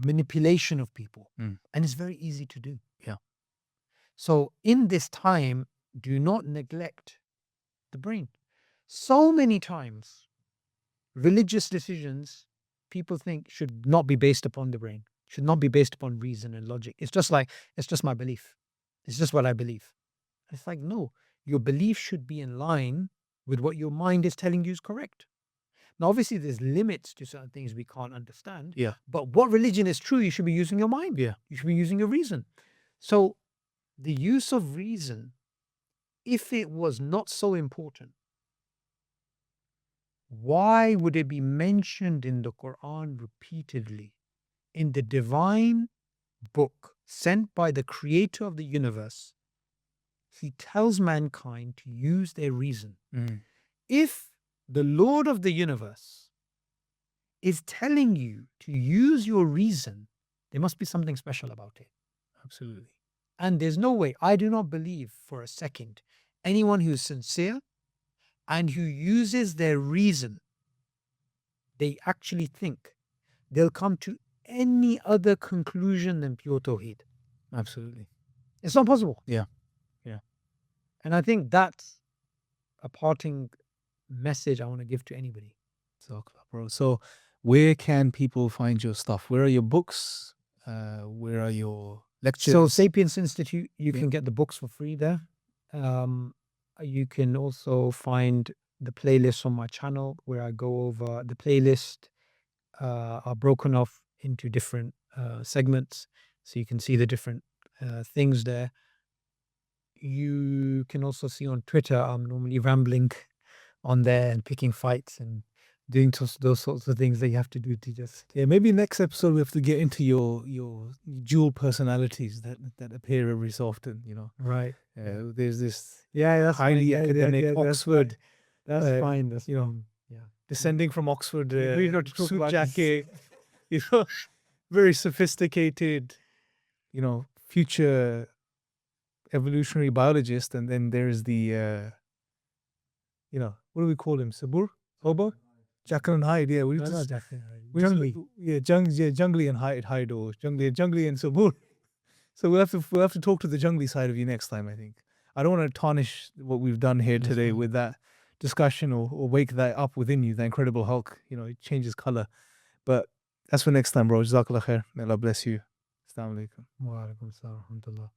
manipulation of people, and it's very easy to do. Yeah. So in this time, do not neglect the brain. So many times, religious decisions people think should not be based upon the brain, should not be based upon reason and logic. It's just my belief. It's just what I believe. It's like, no, your belief should be in line with what your mind is telling you is correct. Now, obviously, there's limits to certain things we can't understand. Yeah. But what religion is true, you should be using your mind. Yeah. You should be using your reason. So the use of reason, if it was not so important, why would it be mentioned in the Quran repeatedly? In the divine book sent by the creator of the universe, he tells mankind to use their reason. If the Lord of the universe is telling you to use your reason, there must be something special about it. Absolutely. And there's no way, I do not believe for a second, anyone who is sincere and who uses their reason, they actually think they'll come to any other conclusion than pure Tawheed. Absolutely. It's not possible. Yeah. And I think that's a parting message I want to give to anybody. So, bro. So, where can people find your stuff? Where are your books? Where are your lectures? So, Sapiens Institute, you can get the books for free there. You can also find the playlists on my channel where I go over the playlist. Are broken off into different segments, so you can see the different things there. You can also see on Twitter, I'm normally rambling on there and picking fights and doing those sorts of things that you have to do to just... Yeah, maybe next episode we have to get into your dual personalities that appear every so often, you know. Right. There's this that's highly academic Oxford, That's fine. That's you know, fine. Yeah. descending from Oxford, We don't talk suit about this. jacket, you know, very sophisticated, you know, future evolutionary biologist, and then there's the, you know, what do we call him? Subboor? Subboor? Jekyll and Hyde, yeah. Jungly and Hyde, or Jungly and Subboor. So we'll have to talk to the Jungly side of you next time, I think. I don't want to tarnish what we've done here today with that discussion or wake that up within you, the Incredible Hulk. You know, it changes color. But that's for next time, bro. Jazakallah khair. May Allah bless you. Assalamu alaikum. Wa alaikum assalam wa rahmatullah.